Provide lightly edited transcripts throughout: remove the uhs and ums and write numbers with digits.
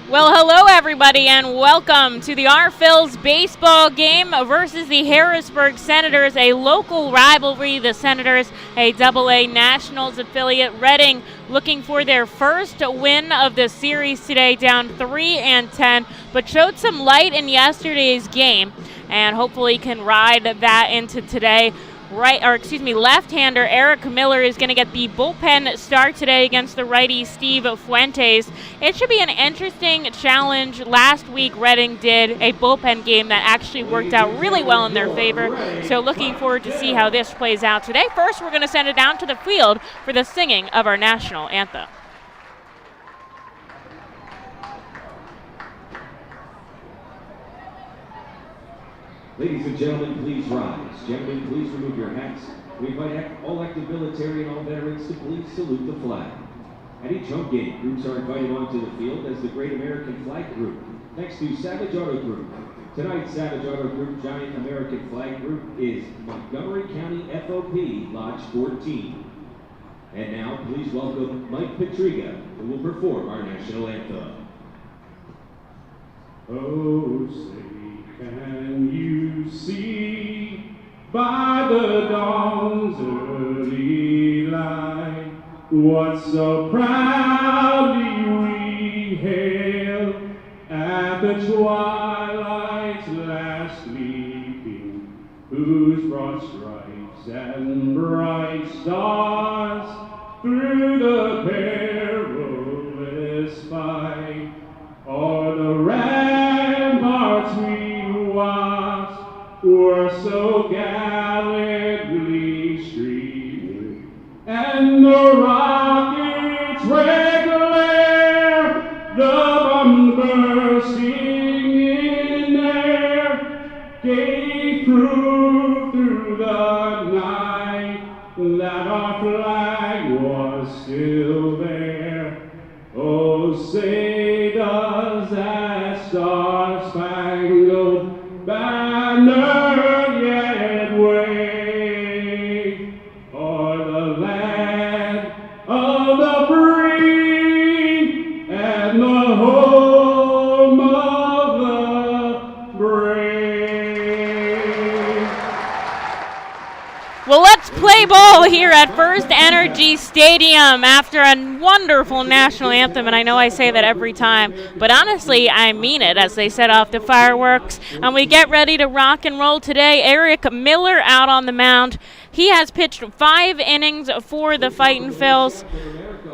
Well, hello everybody, and welcome to the R-Phils baseball game versus the Harrisburg Senators, a local rivalry. The Senators, a AA Nationals affiliate. Reading looking for their first win of the series today, down 3-10, but showed some light in yesterday's game, and hopefully can ride that into today. Left-hander Eric Miller is going to get the bullpen start today against the righty Steve Fuentes. It should be an interesting challenge. Last week, Reading did a bullpen game that actually worked out really well in their favor, so looking forward to see how this plays out today. First, we're going to send it down to the field for the singing of our national anthem. Ladies and gentlemen, please rise. Gentlemen, please remove your hats. We invite all active military and all veterans to please salute the flag. At each home game, groups are invited onto the field as the Great American Flag Group, next to Savage Auto Group. Tonight's Savage Auto Group Giant American Flag Group is Montgomery County FOP Lodge 14. And now, please welcome Mike Petriga, who will perform our national anthem. Oh, say, can you see by the dawn's early light what so proudly we hailed at the twilight's last leaping, whose broad stripes and bright stars through the perilous fight o'er the ramparts we watched were so gallantly streaming, and the rocket's red glare, the bomb bursting in air, gave proof through the night that our flag was still there. Oh, say does that star-spangled banner yet wave o'er the land of the free and the home of the brave? Well, let's play ball here at FirstEnergy Stadium after a wonderful national anthem, and I know I say that every time, but honestly, I mean it as they set off the fireworks, and we get ready to rock and roll today. Eric Miller out on the mound. He has pitched 5 innings for the Fightin Phils,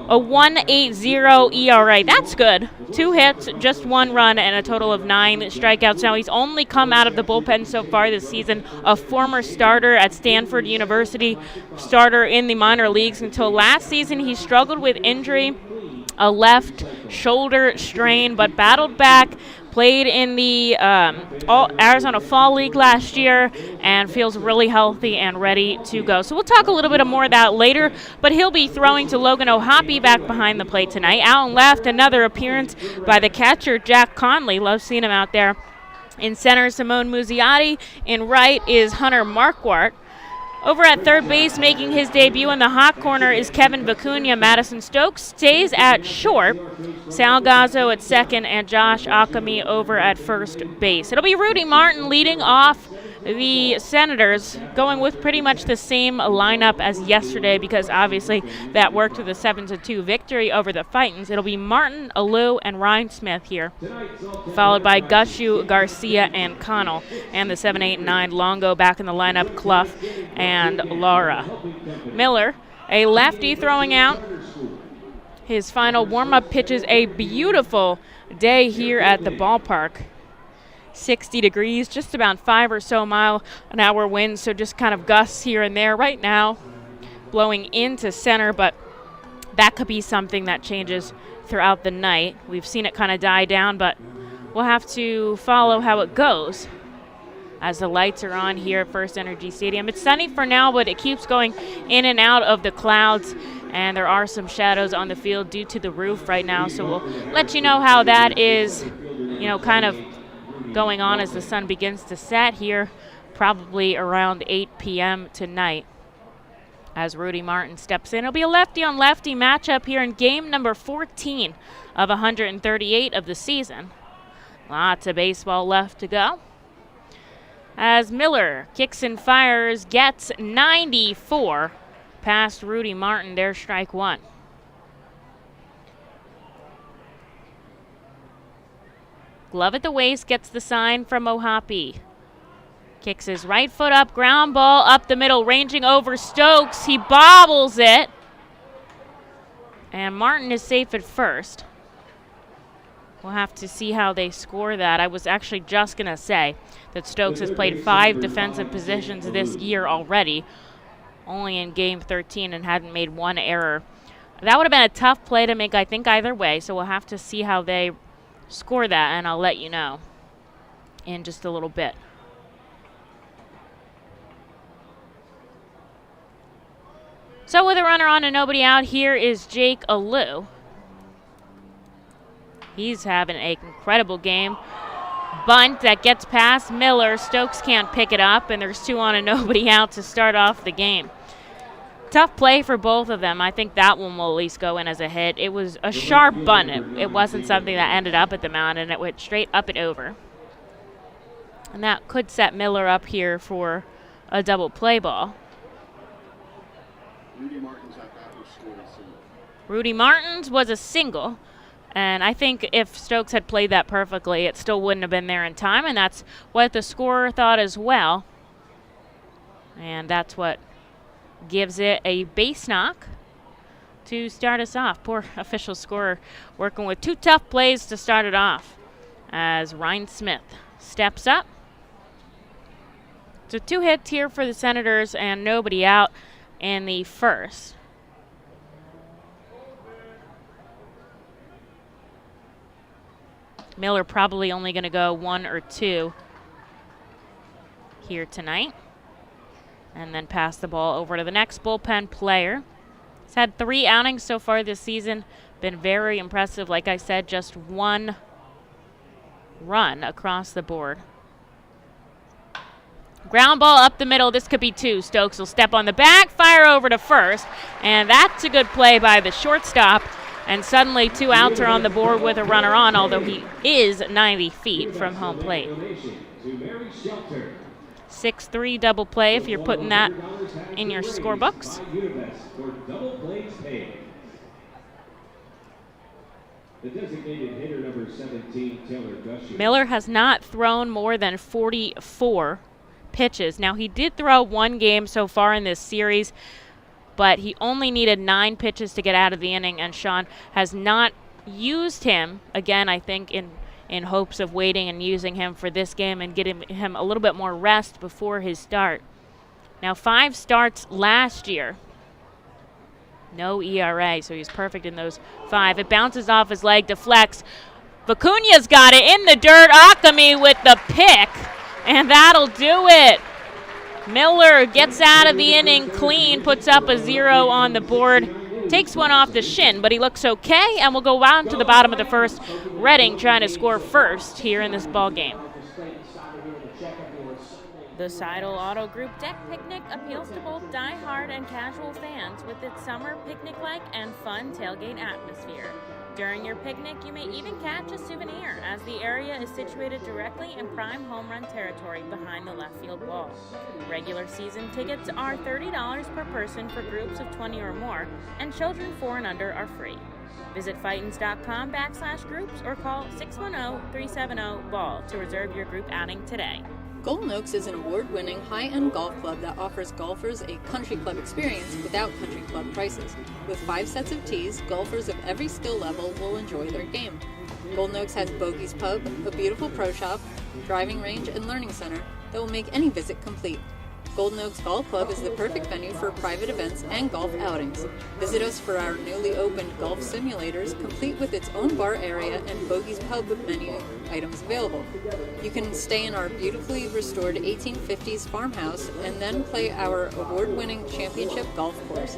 a 1.80 ERA. That's good. 2 hits, just 1 run, and a total of 9 strikeouts. Now, he's only come out of the bullpen so far this season, a former starter at Stanford University, starter in the minor leagues until last season. He struggled with injury, a left shoulder strain, but battled back, played in the Arizona Fall League last year, and feels really healthy and ready to go. So we'll talk a little bit more of that later, but he'll be throwing to Logan O'Hoppe back behind the plate tonight. Out and left, another appearance by the catcher, Jack Conley. Love seeing him out there. In center, Simone Muzziotti. In right is Hunter Marquardt. Over at third base, making his debut in the hot corner is Kevin Vicuña. Madison Stokes stays at short. Sal Gazzo at second, and Josh Akami over at first base. It'll be Rudy Martin leading off the Senators, going with pretty much the same lineup as yesterday because obviously that worked with a 7-2 victory over the Fightins. It'll be Martin, Alou, and Ryan Smith here, followed by Gushu, Garcia, and Connell. And the 7, 8, 9 Longo back in the lineup, Clough and Lara. Miller, a lefty throwing out. His final warm-up pitches, a beautiful day here at the ballpark. 60 degrees, just about 5 or so mile-an-hour winds, so just kind of gusts here and there. Right now, blowing into center, but that could be something that changes throughout the night. We've seen it kind of die down, but we'll have to follow how it goes as the lights are on here at FirstEnergy Stadium. It's sunny for now, but it keeps going in and out of the clouds, and there are some shadows on the field due to the roof right now, so we'll let you know how that is, kind of going on as the sun begins to set here, probably around 8 p.m. tonight. as Rudy Martin steps in. It'll be a lefty-on-lefty matchup here in game number 14 of 138 of the season. Lots of baseball left to go. As Miller kicks and fires, gets 94 past Rudy Martin. There's strike one. Glove at the waist gets the sign from Ohapi. Kicks his right foot up, ground ball up the middle, ranging over Stokes. He bobbles it. And Martin is safe at first. We'll have to see how they score that. I was actually just going to say that Stokes has played 5 defensive positions this year already, only in game 13, and hadn't made 1 error. That would have been a tough play to make, I think, either way, so we'll have to see how they score that, and I'll let you know in just a little bit. So with a runner on and nobody out, here is Jake Alou. He's having an incredible game. Bunt that gets past Miller. Stokes can't pick it up, and there's 2 on and nobody out to start off the game. Tough play for both of them. I think that one will at least go in as a hit. It was a sharp bunt. It wasn't something that ended up at the mound, and it went straight up and over. And that could set Miller up here for a double play ball. Rudy Martin's was a single. And I think if Stokes had played that perfectly, it still wouldn't have been there in time, and that's what the scorer thought as well. And that's what gives it a base knock to start us off. Poor official scorer working with 2 tough plays to start it off as Ryan Smith steps up. So 2 hits here for the Senators and nobody out in the first. Miller probably only going to go 1 or 2 here tonight. And then pass the ball over to the next bullpen player. He's had 3 outings so far this season. Been very impressive. Like I said, just 1 run across the board. Ground ball up the middle. This could be 2. Stokes will step on the back, fire over to first. And that's a good play by the shortstop. And suddenly 2 outs are on the board with a runner on, although he is 90 feet from home plate. 6-3 double play if you're putting that in your scorebooks. Miller has not thrown more than 44 pitches. Now, he did throw 1 game so far in this series, but he only needed 9 pitches to get out of the inning, and Sean has not used him, again, I think, in hopes of waiting and using him for this game and getting him a little bit more rest before his start. Now, 5 starts last year. No ERA, so he's perfect in those 5. It bounces off his leg, deflects. Vicuña's got it in the dirt. Akami with the pick, and that'll do it. Miller gets out of the inning clean, puts up a 0 on the board, takes one off the shin, but he looks okay, and we'll go round to the bottom of the first. Redding trying to score first here in this ball game. The Seidel Auto Group Deck Picnic appeals to both die-hard and casual fans with its summer picnic-like and fun tailgate atmosphere. During your picnic, you may even catch a souvenir, as the area is situated directly in prime home run territory behind the left field wall. Regular season tickets are $30 per person for groups of 20 or more, and children 4 and under are free. Visit Fightins.com/groups or call 610-370-BALL to reserve your group outing today. Golden Oaks is an award-winning high-end golf club that offers golfers a country club experience without country club prices. With 5 sets of tees, golfers of every skill level will enjoy their game. Golden Oaks has Bogey's Pub, a beautiful pro shop, driving range, and learning center that will make any visit complete. Golden Oaks Golf Club is the perfect venue for private events and golf outings. Visit us for our newly opened golf simulators, complete with its own bar area and Bogey's Pub menu items available. You can stay in our beautifully restored 1850s farmhouse and then play our award-winning championship golf course.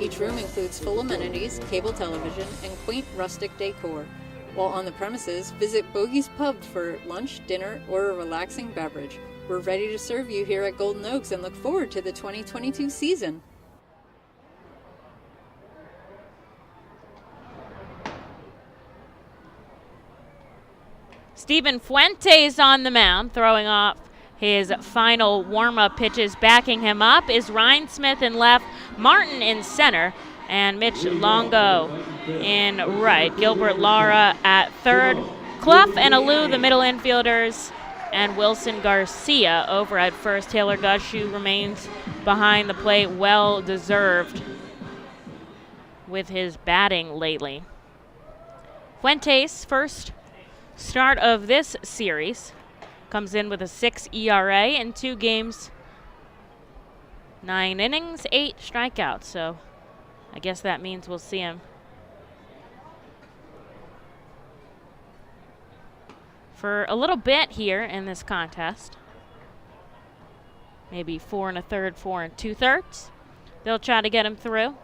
Each room includes full amenities, cable television, and quaint rustic decor. While on the premises, visit Bogey's Pub for lunch, dinner, or a relaxing beverage. We're ready to serve you here at Golden Oaks and look forward to the 2022 season. Stephen Fuentes on the mound, throwing off his final warm-up pitches. Backing him up is Ryan Smith in left, Martin in center, and Mitch Longo in right. Gilbert Lara at third. Clough and Alou, the middle infielders, and Wilson Garcia over at first. Taylor Gushu remains behind the plate, well deserved with his batting lately. Fuentes, first start of this series, comes in with a 6 ERA in 2 games, 9 innings, 8 strikeouts. So I guess that means we'll see him for a little bit here in this contest. Maybe 4 1/3, 4 2/3. They'll try to get him through.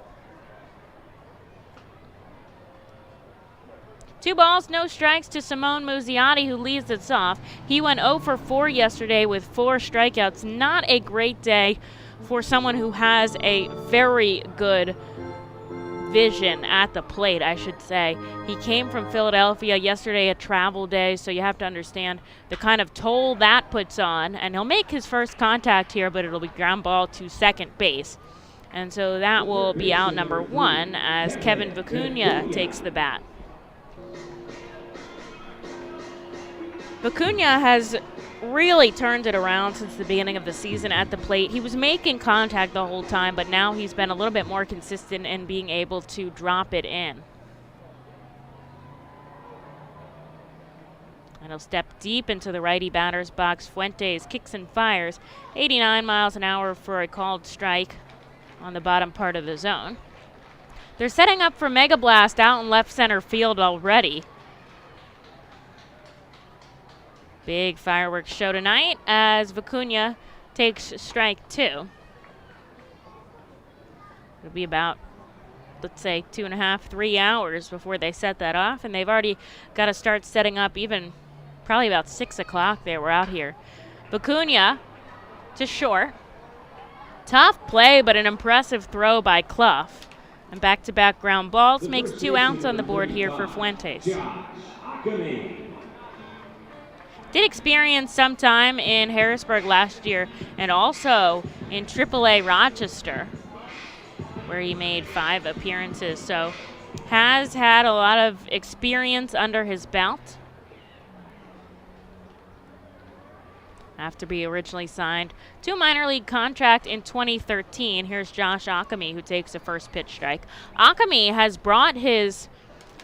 2 balls, no strikes to Simone Muzziotti, who leads us off. He went 0 for 4 yesterday with 4 strikeouts. Not a great day for someone who has a very good vision at the plate, I should say. He came from Philadelphia yesterday, a travel day, so you have to understand the kind of toll that puts on. And he'll make his first contact here, but it'll be ground ball to second base. And so that will be out number 1 as Kevin Vicuña takes the bat. Vicuña has really turned it around since the beginning of the season at the plate. He was making contact the whole time, but now he's been a little bit more consistent in being able to drop it in. And he'll step deep into the righty batter's box. Fuentes kicks and fires, 89 miles an hour for a called strike on the bottom part of the zone. They're setting up for Mega Blast out in left center field already. Big fireworks show tonight as Vicuña takes strike 2. It'll be about, let's say, 2.5, 3 hours before they set that off, and they've already got to start setting up even probably about 6 o'clock. They were out here. Vicuña to short. Tough play, but an impressive throw by Clough. And back-to-back ground balls makes 2 outs on the board here for Fuentes. Did experience some time in Harrisburg last year and also in AAA Rochester, where he made 5 appearances. So has had a lot of experience under his belt. After being originally signed to a minor league contract in 2013, here's Josh Ockamy, who takes a first pitch strike. Ockamy has brought his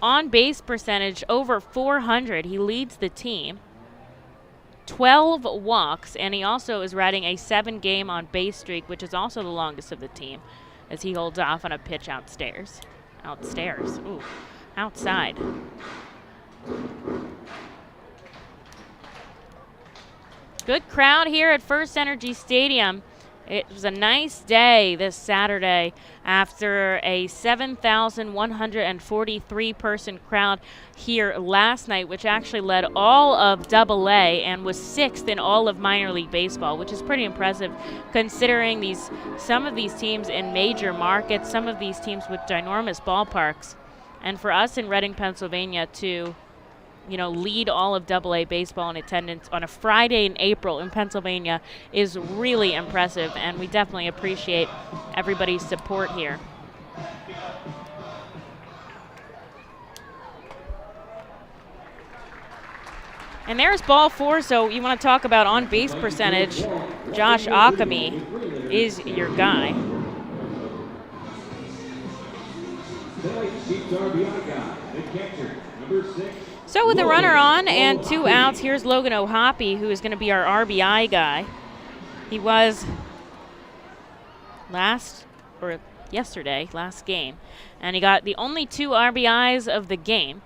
on-base percentage over 400. He leads the team. 12 walks, and he also is riding a 7-game on-base streak, which is also the longest of the team, as he holds off on a pitch outside. Good crowd here at FirstEnergy Stadium. It was a nice day this Saturday after a 7,143 person crowd here last night, which actually led all of AA and was 6th in all of minor league baseball, which is pretty impressive considering some of these teams in major markets, some of these teams with ginormous ballparks. And for us in Reading, Pennsylvania to lead all of AA baseball in attendance on a Friday in April in Pennsylvania is really impressive, and we definitely appreciate everybody's support here. And there's ball 4, so you want to talk about on-base percentage. Josh Ockamy is your guy. So with a runner on and 2 outs, here's Logan O'Hoppe, who is going to be our RBI guy. He was yesterday, last game, and he got the only 2 RBIs of the game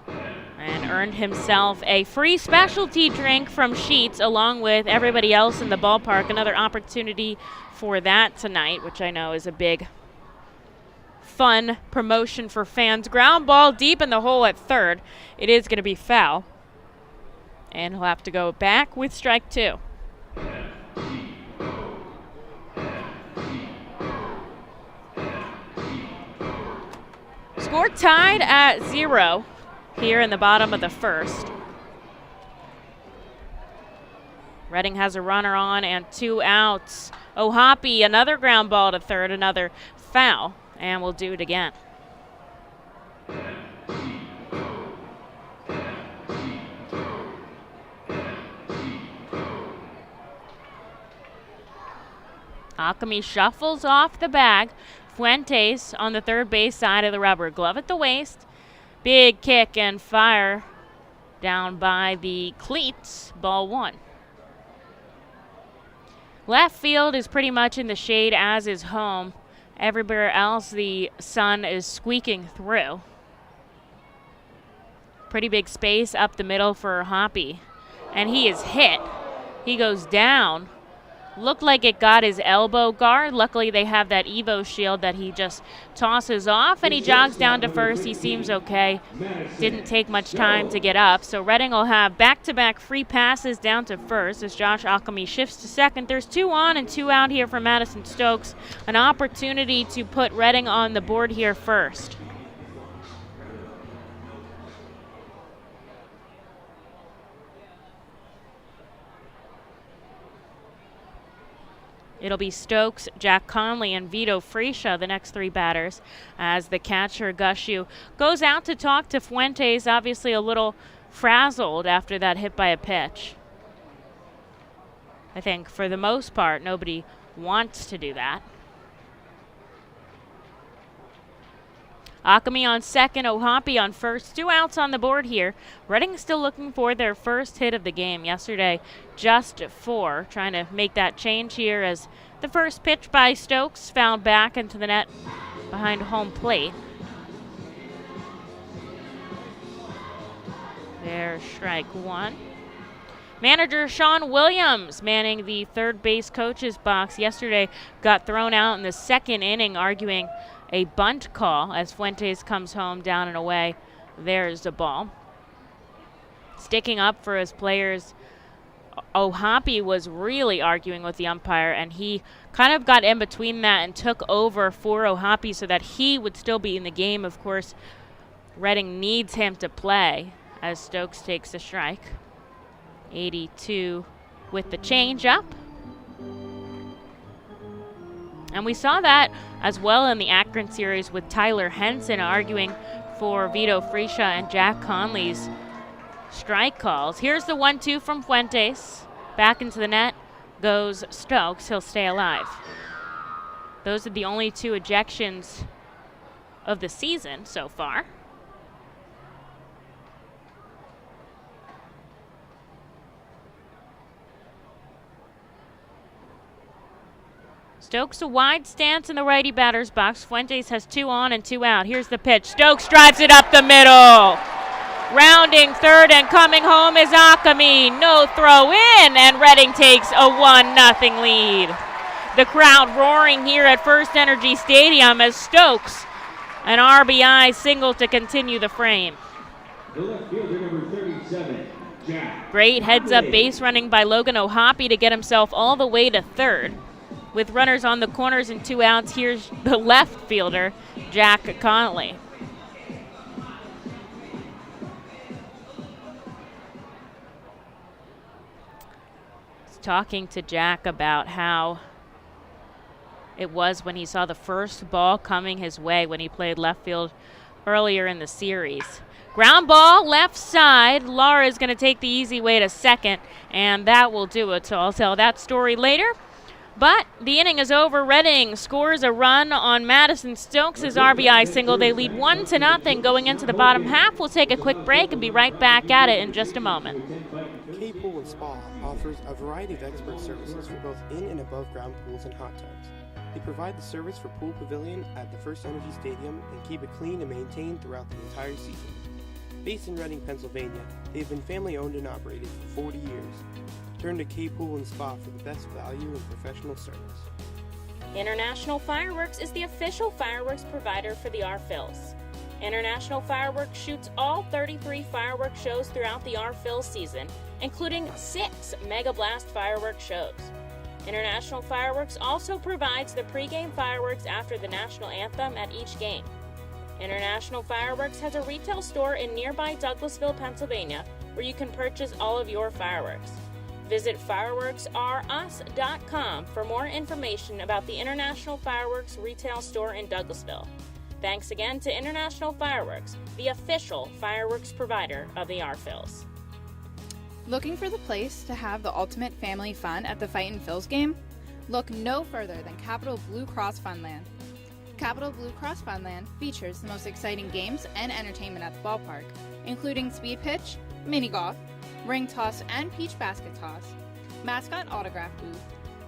and earned himself a free specialty drink from Sheetz along with everybody else in the ballpark. Another opportunity for that tonight, which I know is a big fun promotion for fans. Ground ball deep in the hole at third. It is going to be foul, and he'll have to go back with strike 2. Score tied at 0 here in the bottom of the first. Reading has a runner on and 2 outs. O'Hoppe, another ground ball to third, another foul, and we'll do it again. Alchemy shuffles off the bag. Fuentes on the third base side of the rubber. Glove at the waist. Big kick and fire down by the cleats. Ball 1. Left field is pretty much in the shade, as is home. Everywhere else, the sun is squeaking through. Pretty big space up the middle for Hoppe. And he is hit. He goes down. Looked like it got his elbow guard. Luckily, they have that Evo shield that he just tosses off, and he jogs down to first. He seems okay. Didn't take much time to get up. So Reading will have back-to-back free passes down to first as Josh Alchemy shifts to second. There's 2 on and 2 out here for Madison Stokes. An opportunity to put Reading on the board here first. It'll be Stokes, Jack Conley, and Vito Fresia, the next 3 batters, as the catcher, Gushu, goes out to talk to Fuentes, obviously a little frazzled after that hit by a pitch. I think for the most part, nobody wants to do that. Alchemy on second, O'Hoppe on first. 2 outs on the board here. Reading still looking for their first hit of the game. Yesterday, just 4. Trying to make that change here as the first pitch by Stokes fouled back into the net behind home plate. There's strike 1. Manager Sean Williams manning the third base coach's box yesterday got thrown out in the second inning, arguing a bunt call as Fuentes comes home down and away. There's the ball. Sticking up for his players, O'Hoppe was really arguing with the umpire, and he kind of got in between that and took over for O'Hoppe so that he would still be in the game. Of course, Reading needs him to play as Stokes takes the strike. 82 with the changeup. And we saw that as well in the Akron series with Tyler Henson arguing for Vito Fresia and Jack Conley's strike calls. Here's the 1-2 from Fuentes. Back into the net goes Stokes. He'll stay alive. Those are the only 2 ejections of the season so far. Stokes a wide stance in the righty batter's box. Fuentes has 2 on and 2 out. Here's the pitch. Stokes drives it up the middle. Rounding third and coming home is Alchemy. No throw in, and Reading takes a 1-0 lead. The crowd roaring here at FirstEnergy Stadium as Stokes, an RBI single to continue the frame. The left fielder, number 37, Jack. Great heads-up base running by Logan O'Hoppe to get himself all the way to third. With runners on the corners and 2 outs, here's the left fielder, Jack Conley. He's talking to Jack about how it was when he saw the first ball coming his way when he played left field earlier in the series. Ground ball, left side. Laura is going to take the easy way to second, and that will do it. So I'll tell that story later. But the inning is over. Reading scores a run on Madison Stokes' RBI single. They lead 1-0 going into the bottom half. We'll take a quick break and be right back at it in just a moment. K Pool and Spa offers a variety of expert services for both in and above ground pools and hot tubs. They provide the service for Pool Pavilion at the FirstEnergy Stadium and keep it clean and maintained throughout the entire season. Based in Reading, Pennsylvania, they've been family owned and operated for 40 years. Turn to K Pool and Spa for the best value and professional service. International Fireworks is the official fireworks provider for the R-Phils. International Fireworks shoots all 33 fireworks shows throughout the R-Phil season, including 6 Mega Blast fireworks shows. International Fireworks also provides the pregame fireworks after the national anthem at each game. International Fireworks has a retail store in nearby Douglasville, Pennsylvania, where you can purchase all of your fireworks. Visit fireworksrus.com for more information about the International Fireworks retail store in Douglasville. Thanks again to International Fireworks, the official fireworks provider of the R-Phils. Looking for the place to have the ultimate family fun at the Fightin Phils game? Look no further than Capital Blue Cross Funland. Capital Blue Cross Funland features the most exciting games and entertainment at the ballpark, including speed pitch, mini golf, ring toss and peach basket toss, mascot autograph booth,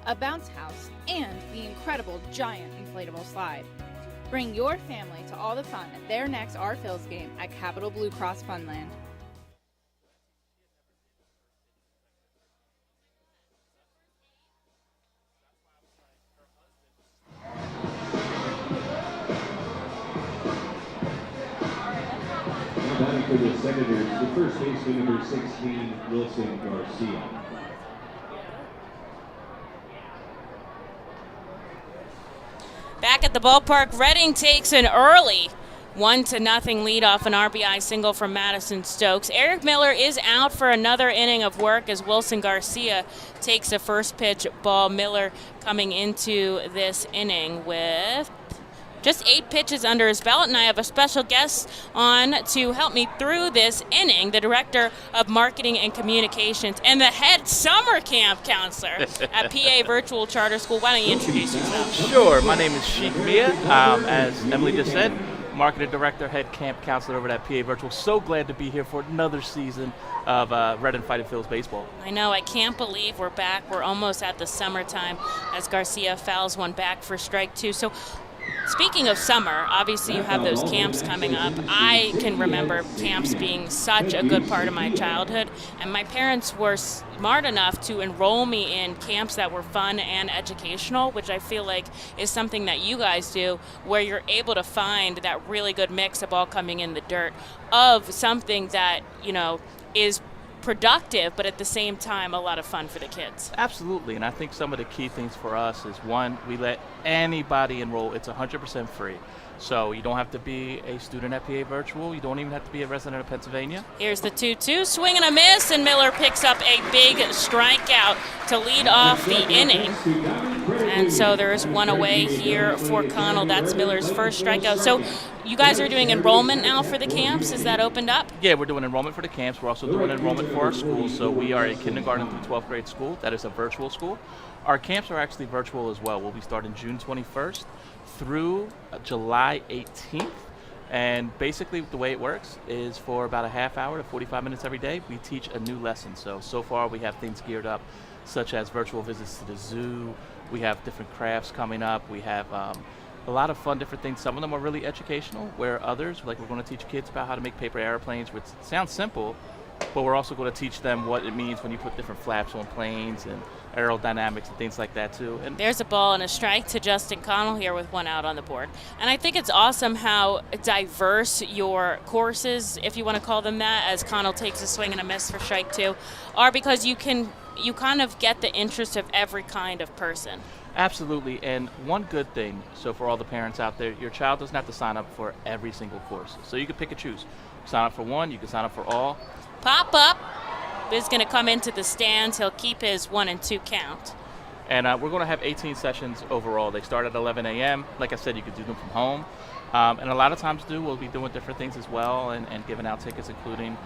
a bounce house, and the incredible giant inflatable slide. Bring your family to all the fun at their next R-Phils game at Capital Blue Cross Funland. Batting for the Senators, the first baseman, number 16, Wilson Garcia. Back at the ballpark, Reading takes an early 1-0 lead off an RBI single from Madison Stokes. Eric Miller is out for another inning of work as Wilson Garcia takes a first pitch ball. Miller coming into this inning with just 8 pitches under his belt, and I have a special guest on to help me through this inning, the Director of Marketing and Communications and the head summer camp counselor at PA Virtual Charter School. Why don't you introduce yourself? Sure. My name is Sheikh Mia. As Emily just said, Marketing Director, Head Camp Counselor over at PA Virtual. So glad to be here for another season of Red and Fightin Phils baseball. I know. I can't believe we're back. We're almost at the summertime as Garcia fouls one back for strike 2. So speaking of summer, obviously you have those camps coming up. I can remember camps being such a good part of my childhood, and my parents were smart enough to enroll me in camps that were fun and educational, which I feel like is something that you guys do, where you're able to find that really good mix of all coming in the dirt of something that, you know, is productive, but at the same time a lot of fun for the kids. Absolutely, and I think some of the key things for us is, one, we let anybody enroll. It's 100% free. So you don't have to be a student at PA Virtual. You don't even have to be a resident of Pennsylvania. Here's the 2-2, swing and a miss, and Miller picks up a big strikeout to lead off the inning. And so there's one away here for Conley. That's Miller's first strikeout. So you guys are doing enrollment now for the camps? Is that opened up? Yeah, we're doing enrollment for the camps. We're also doing enrollment for our schools. So we are a kindergarten through 12th grade school. That is a virtual school. Our camps are actually virtual as well. We'll be starting June 21st through July 18th. And basically the way it works is for about a half hour to 45 minutes every day, we teach a new lesson. So far we have things geared up such as virtual visits to the zoo. We have different crafts coming up. We have a lot of fun different things. Some of them are really educational, where others, like we're going to teach kids about how to make paper airplanes, which sounds simple, but we're also going to teach them what it means when you put different flaps on planes and aerodynamics and things like that too. And there's a ball and a strike to Justin Conley here with one out on the board. And I think it's awesome how diverse your courses, if you want to call them that, as Conley takes a swing and a miss for strike 2, are, because you kind of get the interest of every kind of person. Absolutely, and one good thing, so for all the parents out there, your child doesn't have to sign up for every single course. So you can pick and choose. Sign up for one, you can sign up for all. Pop up is going to come into the stands. He'll keep his 1 and 2 count. And we're going to have 18 sessions overall. They start at 11 a.m. Like I said, you could do them from home. And a lot of times we'll be doing different things as well and giving out tickets, including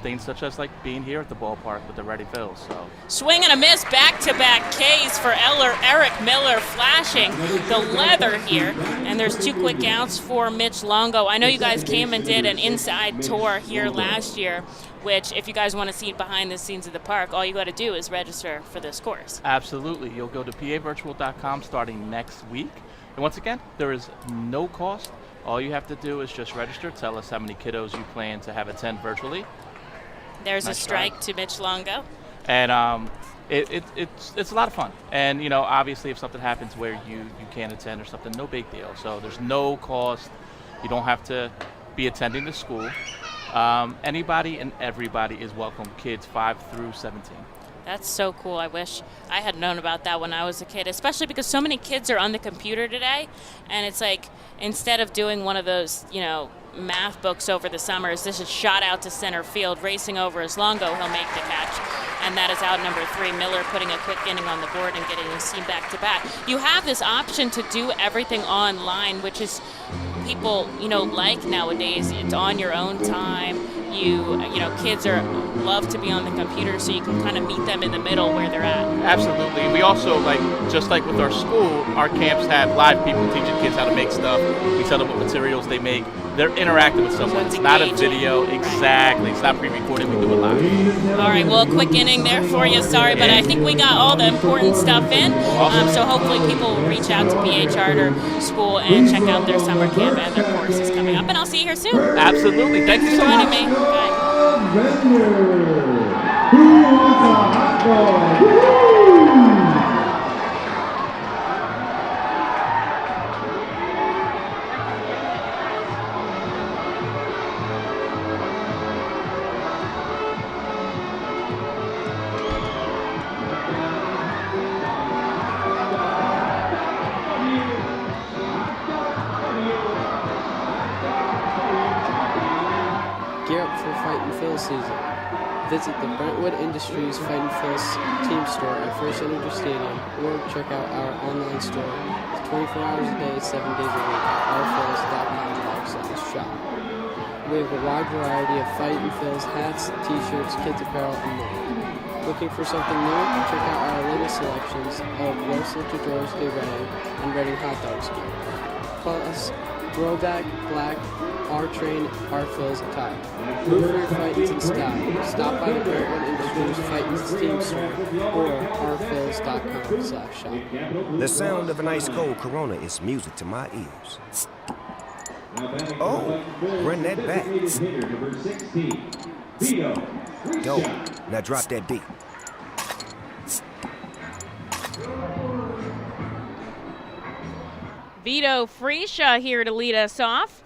things such as like being here at the ballpark with the Ready Phils. So swing and a miss, back-to-back Ks for Eric Miller, flashing the leather here. And there's 2 quick outs for Mitch Longo. I know you guys came and did an inside tour here last year, which if you guys want to see behind the scenes of the park, all you got to do is register for this course. Absolutely. You'll go to pavirtual.com starting next week. And once again, there is no cost. All you have to do is just register, tell us how many kiddos you plan to have attend virtually. There's nice a strike to Mitch Longo. And it's a lot of fun. And, you know, obviously if something happens where you can't attend or something, no big deal. So there's no cost. You don't have to be attending the school. Anybody and everybody is welcome, kids 5 through 17. That's so cool. I wish I had known about that when I was a kid, especially because so many kids are on the computer today. And it's like, instead of doing one of those, math books over the summers, this is shot out to center field, racing over as Longo. He'll make the catch. And that is out number 3. Miller putting a quick inning on the board and getting his team back to back. You have this option to do everything online, which is people, like nowadays. It's on your own time. Kids love to be on the computer, so you can kind of meet them in the middle where they're at. Absolutely. We also, just like with our school, our camps have live people teaching kids how to make stuff. We tell them what materials they make. They're interacting with someone. So it's not a engaging. video. Exactly. It's not pre-recorded. We do it live. All right, well, a quick inning there for you. Sorry, but I think we got all the important stuff in. So hopefully people will reach out to PA Charter School and check out their summer camp and their courses coming up. And I'll see you here soon. Absolutely. Thank you so Joining much. me. Bye. Who wants a hot dog? Woo! Gear up for Fightin' Phil season. Visit the Brentwood Industries Fightin' Phil's team store at FirstEnergy Stadium or check out our online store. It's 24 hours a day, 7 days a week at rphils.com/shop. We have a wide variety of Fightin' Phil's hats, t-shirts, kids apparel, and more. Looking for something new? Check out our latest selections of roast luchadores de Reading and Reading hot dogs. Plus, throwback, black, R-Train, R-Phil's attire. Move for your Fightins in style. Stop by the Brentwood Industries Fightins team store or rphils.com/shop. The sound of an ice cold Corona is music to my ears. Oh, run that back. Dope. Now drop that beat. Vito Freesia here to lead us off.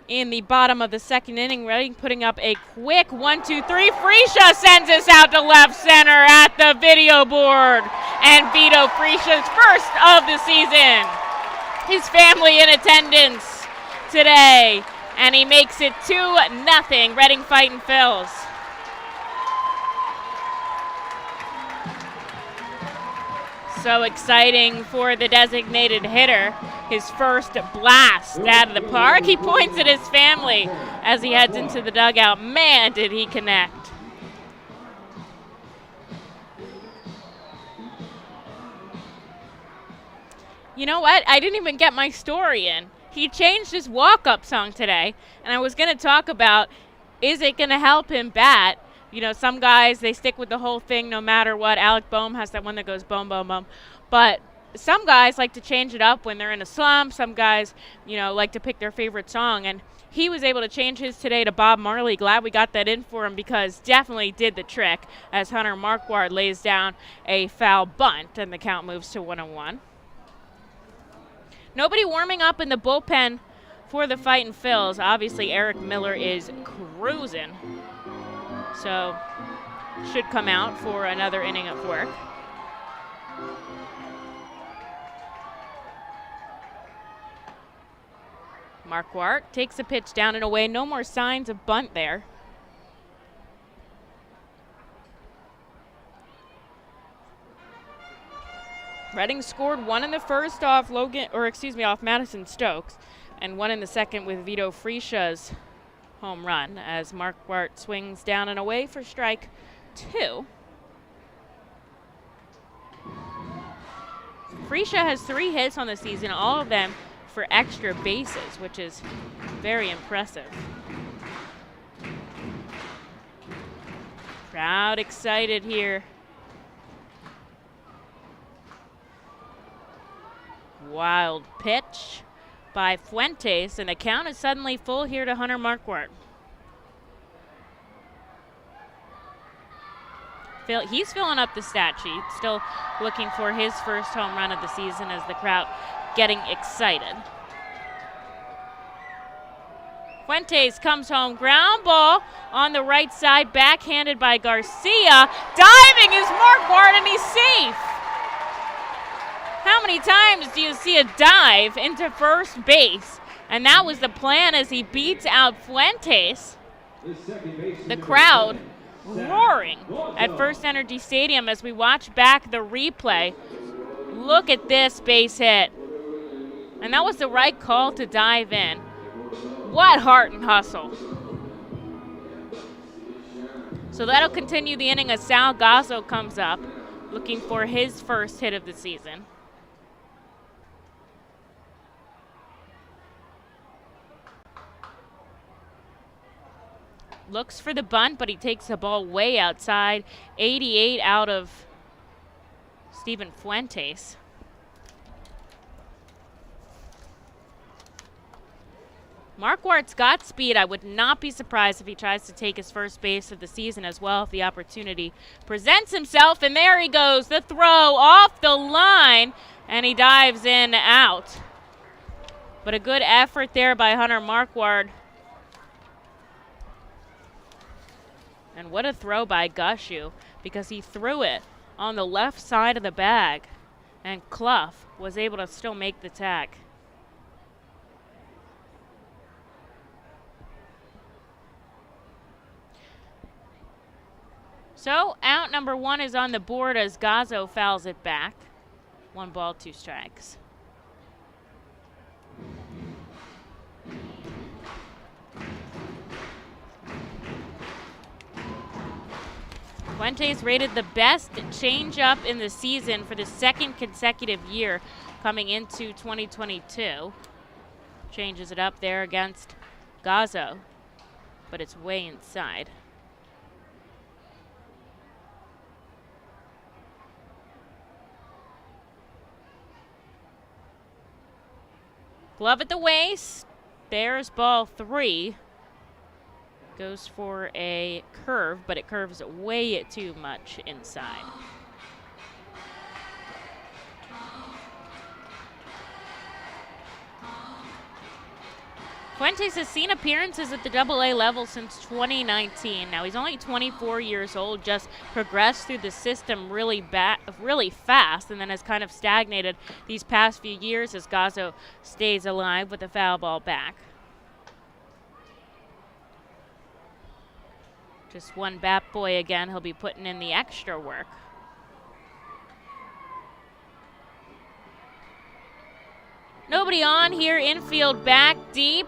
In the bottom of the second inning, Reading putting up a quick 1-2-3. Freesia sends us out to left center at the video board. And Vito Freesia's first of the season. His family in attendance today. And he makes it 2-0. Reading Fightin' Phils. So exciting for the designated hitter. His first blast out of the park. He points at his family as he heads into the dugout. Man, did he connect. You know what? I didn't even get my story in. He changed his walk-up song today, and I was going to talk about, is it going to help him bat? Some guys, they stick with the whole thing no matter what. Alec Boehm has that one that goes boom, boom, boom. But some guys like to change it up when they're in a slump. Some guys, like to pick their favorite song. And he was able to change his today to Bob Marley. Glad we got that in for him because definitely did the trick as Hunter Marquardt lays down a foul bunt and the count moves to 1-1. Nobody warming up in the bullpen for the Fightin' Phils. Obviously, Eric Miller is cruising. So, should come out for another inning of work. Marquardt takes a pitch down and away. No more signs of bunt there. Reading scored one in the first off off Madison Stokes, and one in the second with Vito Freesia's home run as Marquardt swings down and away for strike 2. Freesia has 3 hits on the season, all of them for extra bases, which is very impressive. Crowd excited here. Wild pitch by Fuentes, and the count is suddenly full here to Hunter Marquardt. He's filling up the stat sheet, still looking for his first home run of the season as the crowd getting excited. Fuentes comes home, ground ball on the right side, backhanded by Garcia. Diving is Marquardt, and he's safe. How many times do you see a dive into first base? And that was the plan as he beats out Fuentes. The crowd roaring at FirstEnergy Stadium as we watch back the replay. Look at this base hit. And that was the right call to dive in. What heart and hustle. So that'll continue the inning as Sal Gazzo comes up, looking for his first hit of the season. Looks for the bunt, but he takes the ball way outside. 88 out of Steven Fuentes. Marquardt's got speed. I would not be surprised if he tries to take his first base of the season as well if the opportunity presents himself. And there he goes, the throw off the line, and he dives in out. But a good effort there by Hunter Marquardt. And what a throw by Gushu, because he threw it on the left side of the bag, and Clough was able to still make the tag. So out number 1 is on the board as Gazzo fouls it back. 1 ball, 2 strikes. Fuentes rated the best changeup in the season for the 2nd consecutive year coming into 2022. Changes it up there against Gazzo, but it's way inside. Glove at the waist. There's ball 3. Goes for a curve, but it curves way too much inside. Fuentes has seen appearances at the AA level since 2019. Now he's only 24 years old, just progressed through the system really fast, and then has kind of stagnated these past few years as Gazzo stays alive with the foul ball back. Just 1 bat boy again. He'll be putting in the extra work. Nobody on here. Infield back deep.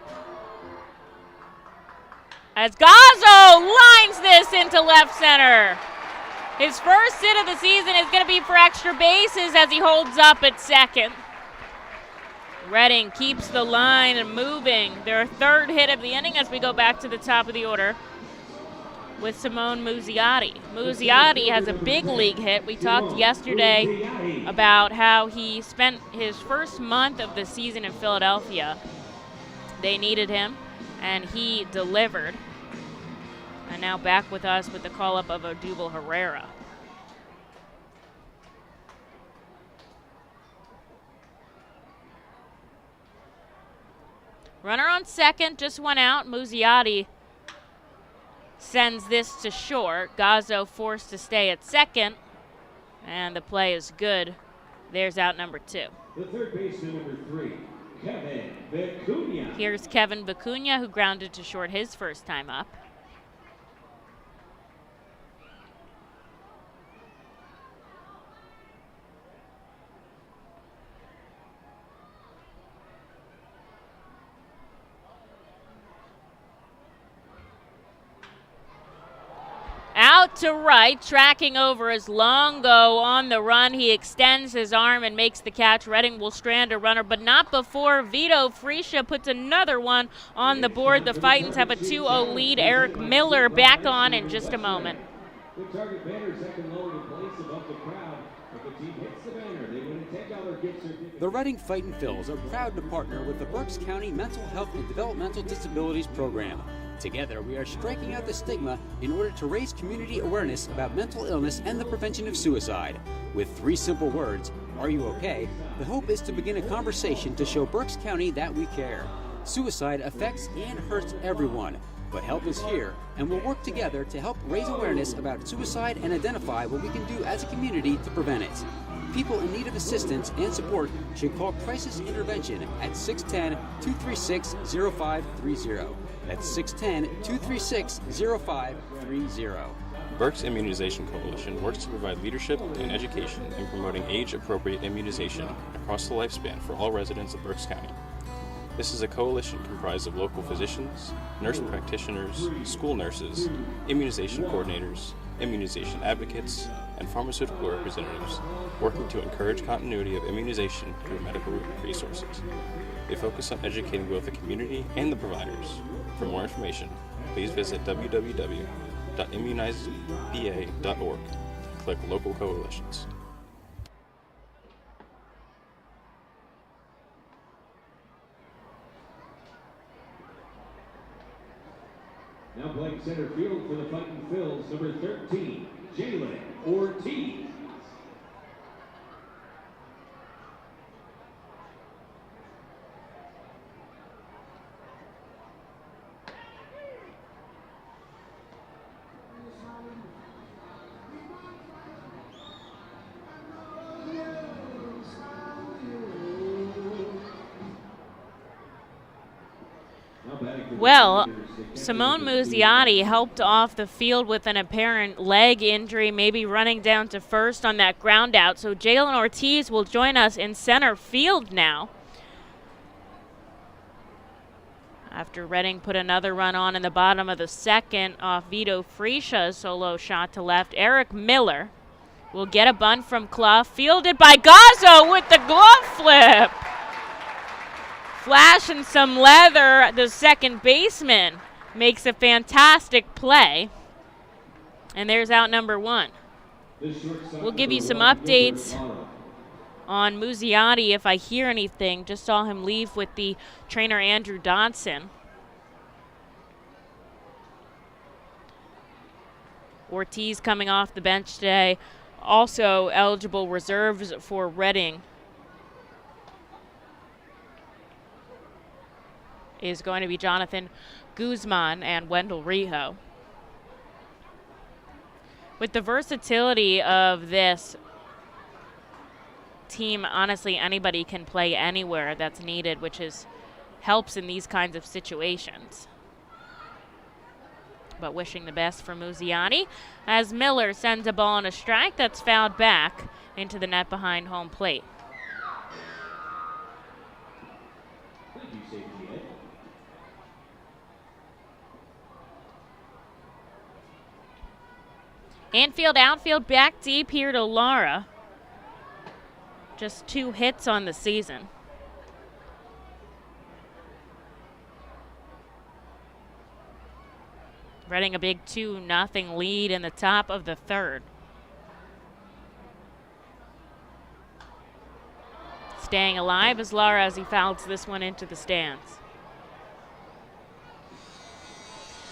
As Gazzo lines this into left center. His first hit of the season is going to be for extra bases as he holds up at second. Redding keeps the line moving. Their 3rd hit of the inning as we go back to the top of the order with Simone Muzziotti. Muzziotti has a big league hit. We talked yesterday about how he spent his first month of the season in Philadelphia. They needed him, and he delivered. And now back with us with the call-up of Odubel Herrera. Runner on second, just 1 out. Muzziotti sends this to short. Gazzo forced to stay at second, and the play is good. There's out number 2. The third baseman, number 3, Kevin Vicuña. Here's Kevin Vicuña, who grounded to short his first time up. Out to right, tracking over is Longo on the run. He extends his arm and makes the catch. Redding will strand a runner, but not before Vito Freesia puts another one on the board. The Fightins have a 2-0 lead. Eric Miller back on in just a moment. The target banner is second lower in place above the crowd. If the team hits the banner, they win a $10 gift certificate. The Reading Fightin' Phils are proud to partner with the Berks County Mental Health and Developmental Disabilities Program. Together, we are striking out the stigma in order to raise community awareness about mental illness and the prevention of suicide. With 3 simple words, "Are you okay?" the hope is to begin a conversation to show Berks County that we care. Suicide affects and hurts everyone, but help is here, and we'll work together to help raise awareness about suicide and identify what we can do as a community to prevent it. People in need of assistance and support should call Crisis Intervention at 610-236-0530. That's 610-236-0530. Berks Immunization Coalition works to provide leadership and education in promoting age-appropriate immunization across the lifespan for all residents of Berks County. This is a coalition comprised of local physicians, nurse practitioners, school nurses, immunization coordinators, immunization advocates, and pharmaceutical representatives working to encourage continuity of immunization through medical resources. They focus on educating both the community and the providers. For more information, please visit www.immunizedpa.org. Click Local Coalitions. Now playing center field for the Fightin Phils, number 13, Jalen Ortiz. Well, Simone Muzziotti helped off the field with an apparent leg injury, maybe running down to first on that ground out. So Jalen Ortiz will join us in center field now. After Redding put another run on in the bottom of the second off Vito Friscia's solo shot to left, Eric Miller will get a bunt from Clough, fielded by Gazzo with the glove flip. Flashing some leather, the second baseman makes a fantastic play. And there's out number one. We'll give you some updates on Muzziotti if I hear anything. Just saw him leave with the trainer Andrew Dodson. Ortiz coming off the bench today. Also eligible reserves for Redding is going to be Jonathan Guzman and Wendell Rijo. With the versatility of this team, honestly, anybody can play anywhere that's needed, which helps in these kinds of situations. But wishing the best for Muzziotti as Miller sends a ball on a strike that's fouled back into the net behind home plate. Infield, outfield, back deep here to Lara. Just 2 hits on the season. Redding a big 2-0 lead in the top of the third. Staying alive is Lara as he fouls this one into the stands.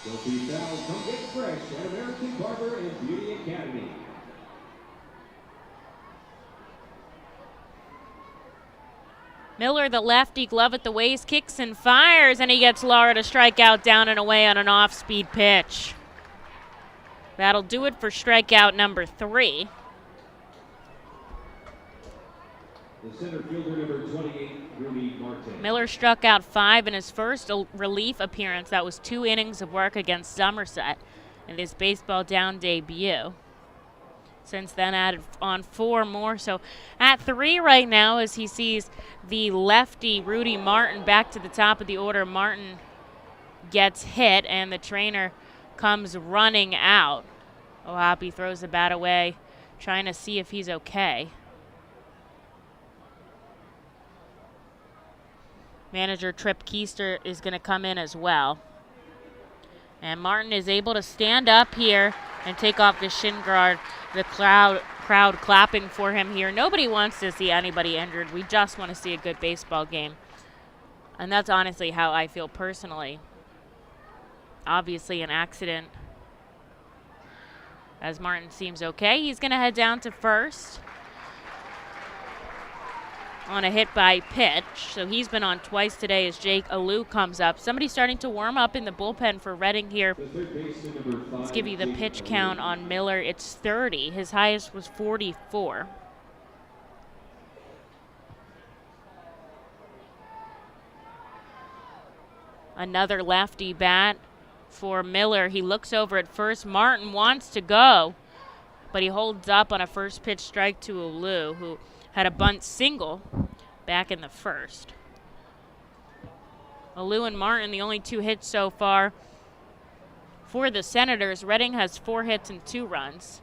Don't be fouled, come get fresh at American Barber and Beauty Academy. Miller, the lefty, glove at the waist, kicks and fires, and he gets Lara to strike out down and away on an off-speed pitch. That'll do it for strikeout number 3. The center fielder, number 28, Rudy Martin. Miller struck out 5 in his first relief appearance. That was 2 innings of work against Somerset in his baseball down debut. Since then, added on 4 more. So at 3 right now as he sees the lefty Rudy Martin back to the top of the order. Martin gets hit, and the trainer comes running out. Ohapi throws the bat away, trying to see if he's okay. Manager Trip Keister is going to come in as well. And Martin is able to stand up here and take off the shin guard. The crowd clapping for him here. Nobody wants to see anybody injured. We just want to see a good baseball game. And that's honestly how I feel personally. Obviously an accident. As Martin seems okay, he's going to head down to first. on a hit by pitch. So he's been on twice today as Jake Alou comes up. Somebody starting to warm up in the bullpen for Reading here. Let's give you the pitch count on Miller. It's 30. His highest was 44. Another lefty bat for Miller. He looks over at first. Martin wants to go, but he holds up on a first pitch strike to Alou, who had a bunt single back in the first. Alou and Martin, the only 2 hits so far for the Senators. Reading has 4 hits and 2 runs.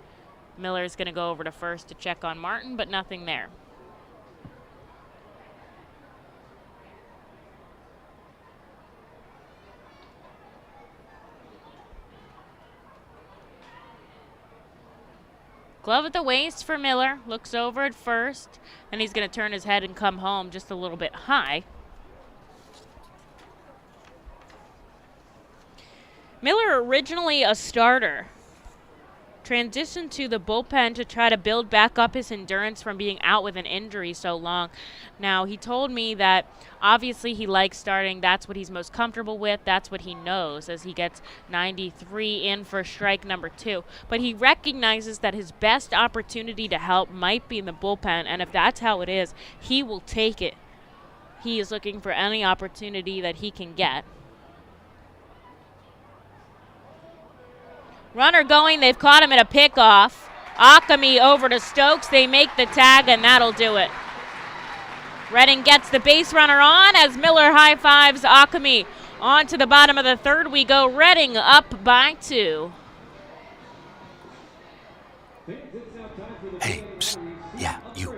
Miller's going to go over to first to check on Martin, but nothing there. Glove at the waist for Miller. Looks over at first, and he's going to turn his head and come home just a little bit high. Miller, originally a starter, transitioned to the bullpen to try to build back up his endurance from being out with an injury so long. Now, he told me that obviously he likes starting. That's what he's most comfortable with. That's what he knows as he gets 93 in for strike number 2. But he recognizes that his best opportunity to help might be in the bullpen, and if that's how it is, he will take it. He is looking for any opportunity that he can get. Runner going, they've caught him at a pickoff. Akami over to Stokes, they make the tag, and that'll do it. Reading gets the base runner on as Miller high-fives Akami. On to the bottom of the third we go. Reading up by 2. Hey, psst. Yeah, you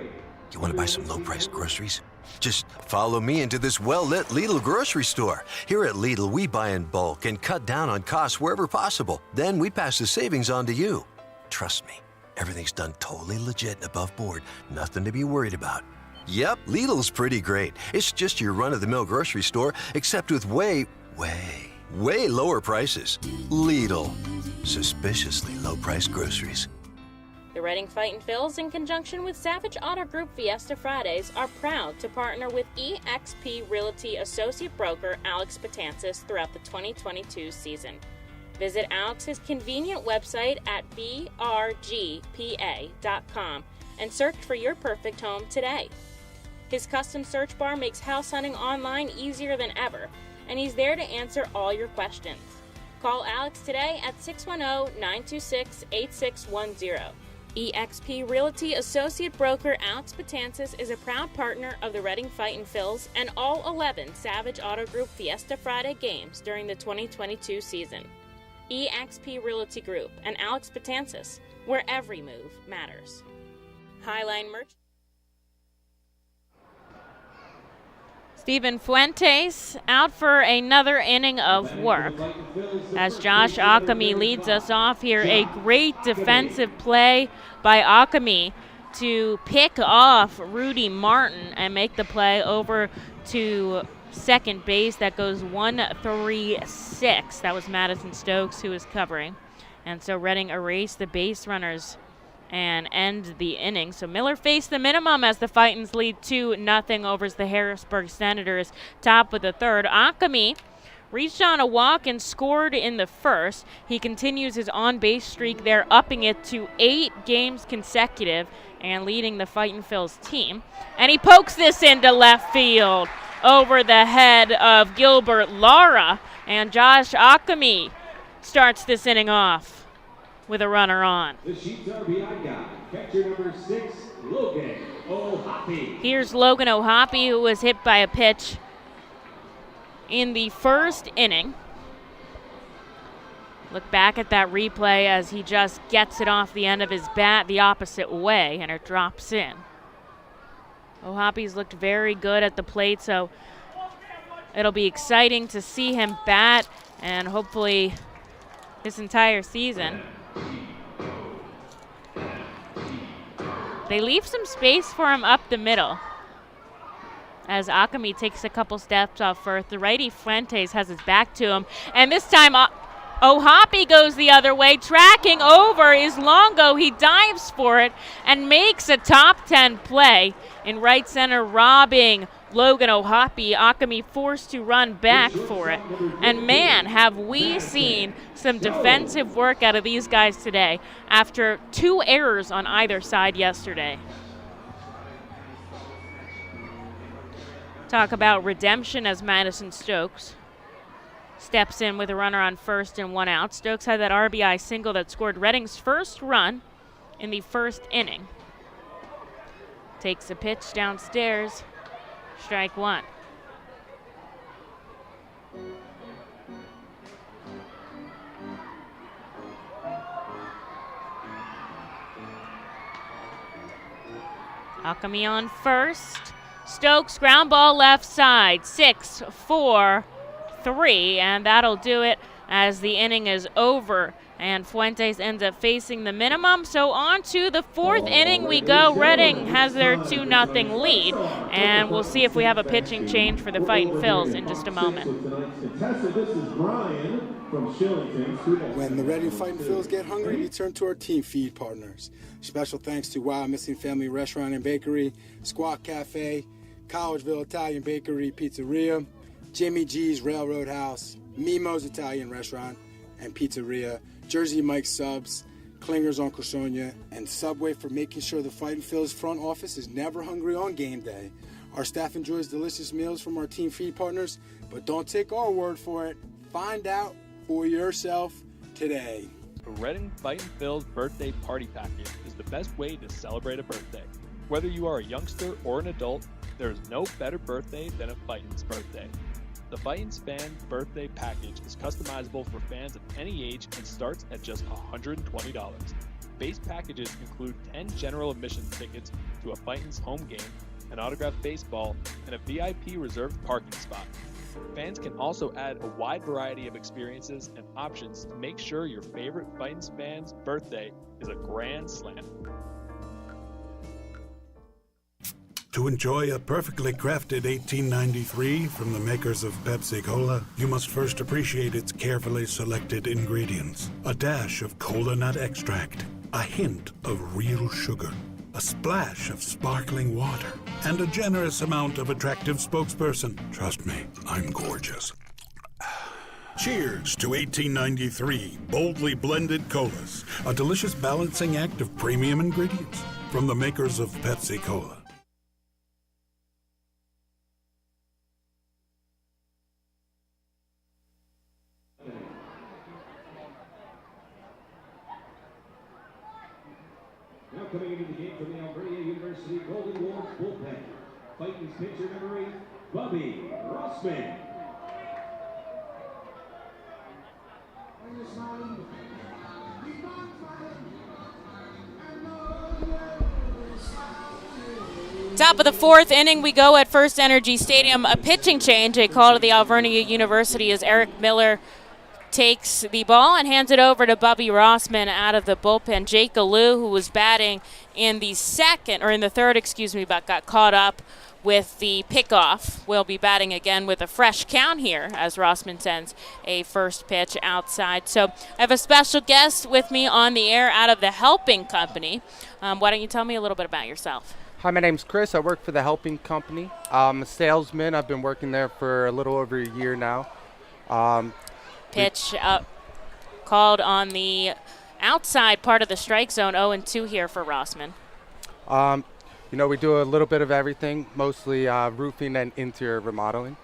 want to buy some low-priced groceries? Just follow me into this well-lit Lidl grocery store. Here at Lidl, we buy in bulk and cut down on costs wherever possible. Then we pass the savings on to you. Trust me, everything's done totally legit and above board. Nothing to be worried about. Yep, Lidl's pretty great. It's just your run-of-the-mill grocery store, except with way lower prices. Lidl. Suspiciously low-priced groceries. The Reading Fightin' Phils, in conjunction with Savage Auto Group Fiesta Fridays, are proud to partner with eXp Realty Associate Broker Alex Patansis throughout the 2022 season. Visit Alex's convenient website at brgpa.com and search for your perfect home today. His custom search bar makes house hunting online easier than ever, and he's there to answer all your questions. Call Alex today at 610-926-8610. eXp Realty Associate Broker Alex Patansis is a proud partner of the Reading Fightin' Phils and all 11 Savage Auto Group Fiesta Friday games during the 2022 season. eXp Realty Group and Alex Patansis, where every move matters. Highline Merch. Steven Fuentes out for another inning of work as Josh Akami leads us off here. A great defensive play by Akami to pick off Rudy Martin and make the play over to second base. That goes 1-3-6. That was Madison Stokes who was covering. And so Reading erased the base runners and end the inning. So Miller faced the minimum as the Fightins lead 2-0 over the Harrisburg Senators. Top of the third, Akami reached on a walk and scored in the first. He continues his on-base streak there, upping it to 8 games consecutive and leading the Fightin' Phils team. And he pokes this into left field over the head of Gilbert Lara. And Josh Akami starts this inning off with a runner on. The Sheets RBI guy, catcher number 6, Logan O'Hoppe. Here's Logan O'Hoppe, who was hit by a pitch in the first inning. Look back at that replay as he just gets it off the end of his bat the opposite way, and it drops in. O'Hoppe's looked very good at the plate, so it'll be exciting to see him bat and hopefully this entire season. They leave some space for him up the middle as Akami takes a couple steps off first. The righty Fuentes has his back to him, and this time O'Hoppy goes the other way. Tracking over is Longo. He dives for it and makes a top 10 play in right center, robbing Logan O'Hoppy. Akami forced to run back for it. And man, have we seen some defensive work out of these guys today after 2 errors on either side yesterday. Talk about redemption as Madison Stokes steps in with a runner on first and 1 out. Stokes had that RBI single that scored Reading's first run in the first inning. Takes a pitch downstairs. Strike 1. Akami on first. Stokes ground ball left side. 6-4-3, and that'll do it as the inning is over. And Fuentes ends up facing the minimum. So on to the 4th inning we go. Reading has their 2-0 lead. And we'll see if we have a pitching change for the Fightin' Phils in just a moment. When the Reading Fightin' Phils get hungry, we turn to our team feed partners. Special thanks to Wild Missing Family Restaurant and Bakery, Squawk Cafe, Collegeville Italian Bakery Pizzeria, Jimmy G's Railroad House, Mimo's Italian Restaurant and Pizzeria, Jersey Mike's Subs, Klinger's Uncle Sonia, and Subway for making sure the Fightin' Phils front office is never hungry on game day. Our staff enjoys delicious meals from our team feed partners, but don't take our word for it. Find out for yourself today. The Reading Fightin' Phils birthday party package is the best way to celebrate a birthday. Whether you are a youngster or an adult, there is no better birthday than a Fightin's birthday. The Fightin's Fan Birthday Package is customizable for fans of any age and starts at just $120. Base packages include 10 general admission tickets to a Fightin's home game, an autographed baseball, and a VIP reserved parking spot. Fans can also add a wide variety of experiences and options to make sure your favorite Fightin's fan's birthday is a grand slam. To enjoy a perfectly crafted 1893 from the makers of Pepsi Cola, you must first appreciate its carefully selected ingredients. A dash of cola nut extract, a hint of real sugar, a splash of sparkling water, and a generous amount of attractive spokesperson. Trust me, I'm gorgeous. Cheers to 1893 boldly blended colas, a delicious balancing act of premium ingredients from the makers of Pepsi Cola. Now coming into the game from the Alberta University Golden Wolves bullpen, Fightin's pitcher number 8, Bobby Rossman. Top of the 4th inning we go at FirstEnergy Stadium. A pitching change, a call to the Alberta University as Eric Miller takes the ball and hands it over to Bubby Rossman out of the bullpen. Jake Alou, who was batting in the third, but got caught up with the pickoff, will be batting again with a fresh count here as Rossman sends a first pitch outside. So I have a special guest with me on the air out of the Helping Company. Why don't you tell me a little bit about yourself? Hi, my name's Chris. I work for the Helping Company. I'm a salesman. I've been working there for a little over a year now. Pitch called on the outside part of the strike zone, 0-2 here for Rossman. We do a little bit of everything, mostly roofing and interior remodeling.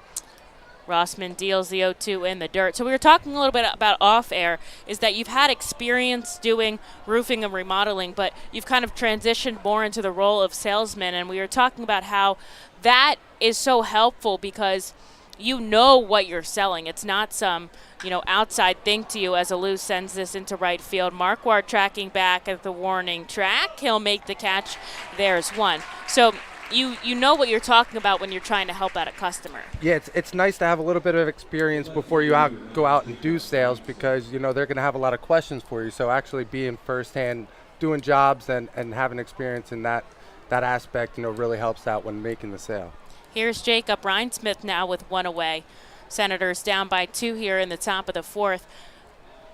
Rossman deals the 0-2 in the dirt. So we were talking a little bit about off-air, is that you've had experience doing roofing and remodeling, but you've kind of transitioned more into the role of salesman, and we were talking about how that is so helpful because you know what you're selling. It's not some, outside thing to you as Alou sends this into right field. Marquardt tracking back at the warning track. He'll make the catch. There's one. So you know what you're talking about when you're trying to help out a customer. Yeah, it's nice to have a little bit of experience before you go out and do sales because, they're going to have a lot of questions for you. So actually being firsthand, doing jobs and having experience in that aspect, really helps out when making the sale. Here's Jacob Rhinesmith now with one away. Senators down by 2 here in the top of the 4th.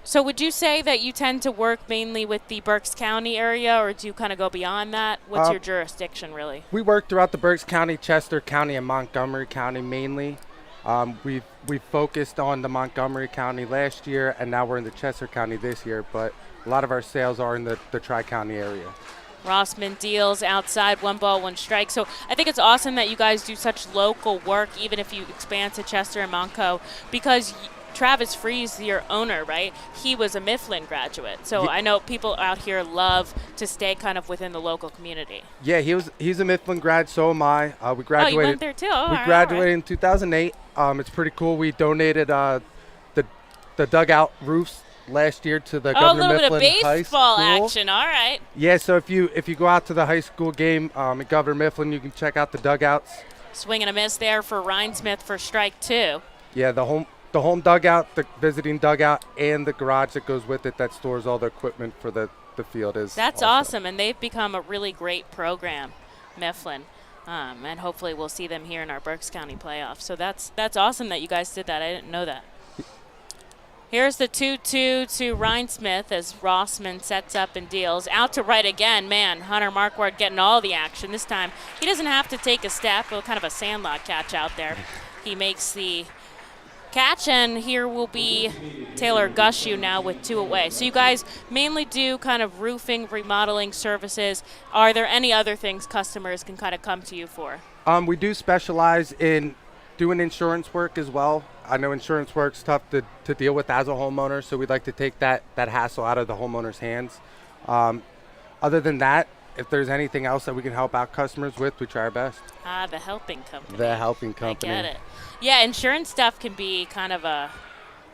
So would you say that you tend to work mainly with the Berks County area, or do you kind of go beyond that? What's your jurisdiction, really? We work throughout the Berks County, Chester County, and Montgomery County mainly. We focused on the Montgomery County last year, and now we're in the Chester County this year, but a lot of our sales are in the Tri-County area. Rossman deals outside, 1 ball, 1 strike. So I think it's awesome that you guys do such local work, even if you expand to Chester and Montco, because Travis Freeze, your owner, right? He was a Mifflin graduate. So I know people out here love to stay kind of within the local community. Yeah, he's a Mifflin grad, so am I. We graduated. Oh, you went there too? Oh, we graduated in 2008. It's pretty cool. We donated the dugout roofs last year to the Governor Mifflin High School. A little bit of baseball action. All right. Yeah, so if you go out to the high school game at Governor Mifflin, you can check out the dugouts. Swing and a miss there for Rhinesmith for strike 2. Yeah, the home dugout, the visiting dugout, and the garage that goes with it that stores all the equipment for the field is. That's awesome, and they've become a really great program, Mifflin. And hopefully we'll see them here in our Berks County playoffs. So that's awesome that you guys did that. I didn't know that. Here's the 2-2 to Rhinesmith as Rossman sets up and deals. Out to right again. Man, Hunter Marquardt getting all the action. This time he doesn't have to take a step. Well, kind of a sandlot catch out there. He makes the catch, and here will be Taylor Gushew now with 2 away. So you guys mainly do kind of roofing, remodeling services. Are there any other things customers can kind of come to you for? We do specialize in doing insurance work as well. I know insurance work's tough to deal with as a homeowner, so we'd like to take that hassle out of the homeowner's hands. Other than that, if there's anything else that we can help out customers with, we try our best. The helping company. The helping company. I get it. Yeah, insurance stuff can be kind of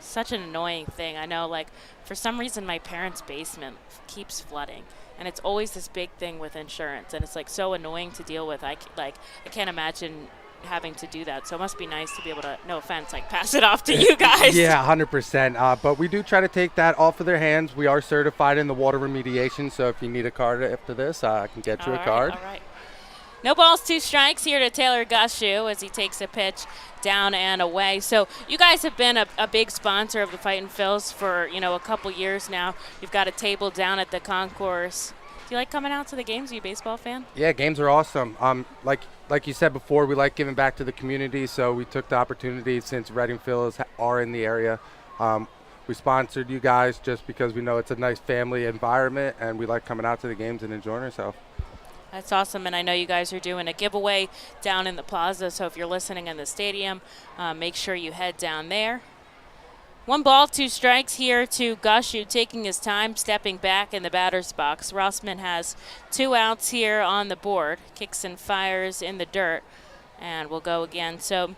such an annoying thing. I know, like, for some reason my parents' basement keeps flooding, and it's always this big thing with insurance, and it's like so annoying to deal with. I can't imagine having to do that. So it must be nice to be able to, no offense, like pass it off to you guys. Yeah, 100%. But we do try to take that off of their hands. We are certified in the water remediation, so if you need a card after this, I can get you a card. All right. No balls, 2 strikes here to Taylor Gushew as he takes a pitch down and away. So you guys have been a big sponsor of the Fightin' Phils for, a couple years now. You've got a table down at the concourse. Do you like coming out to the games? Are you a baseball fan? Yeah, games are awesome. Like you said before, we like giving back to the community, so we took the opportunity since Reading Phils are in the area. We sponsored you guys just because we know it's a nice family environment, and we like coming out to the games and enjoying ourselves. That's awesome, and I know you guys are doing a giveaway down in the plaza, so if you're listening in the stadium, make sure you head down there. 1 ball, 2 strikes here to Gushew, taking his time, stepping back in the batter's box. Rossman has 2 outs here on the board, kicks and fires in the dirt, and we'll go again. So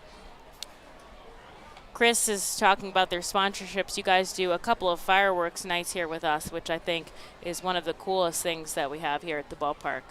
Chris is talking about their sponsorships. You guys do a couple of fireworks nights here with us, which I think is one of the coolest things that we have here at the ballpark.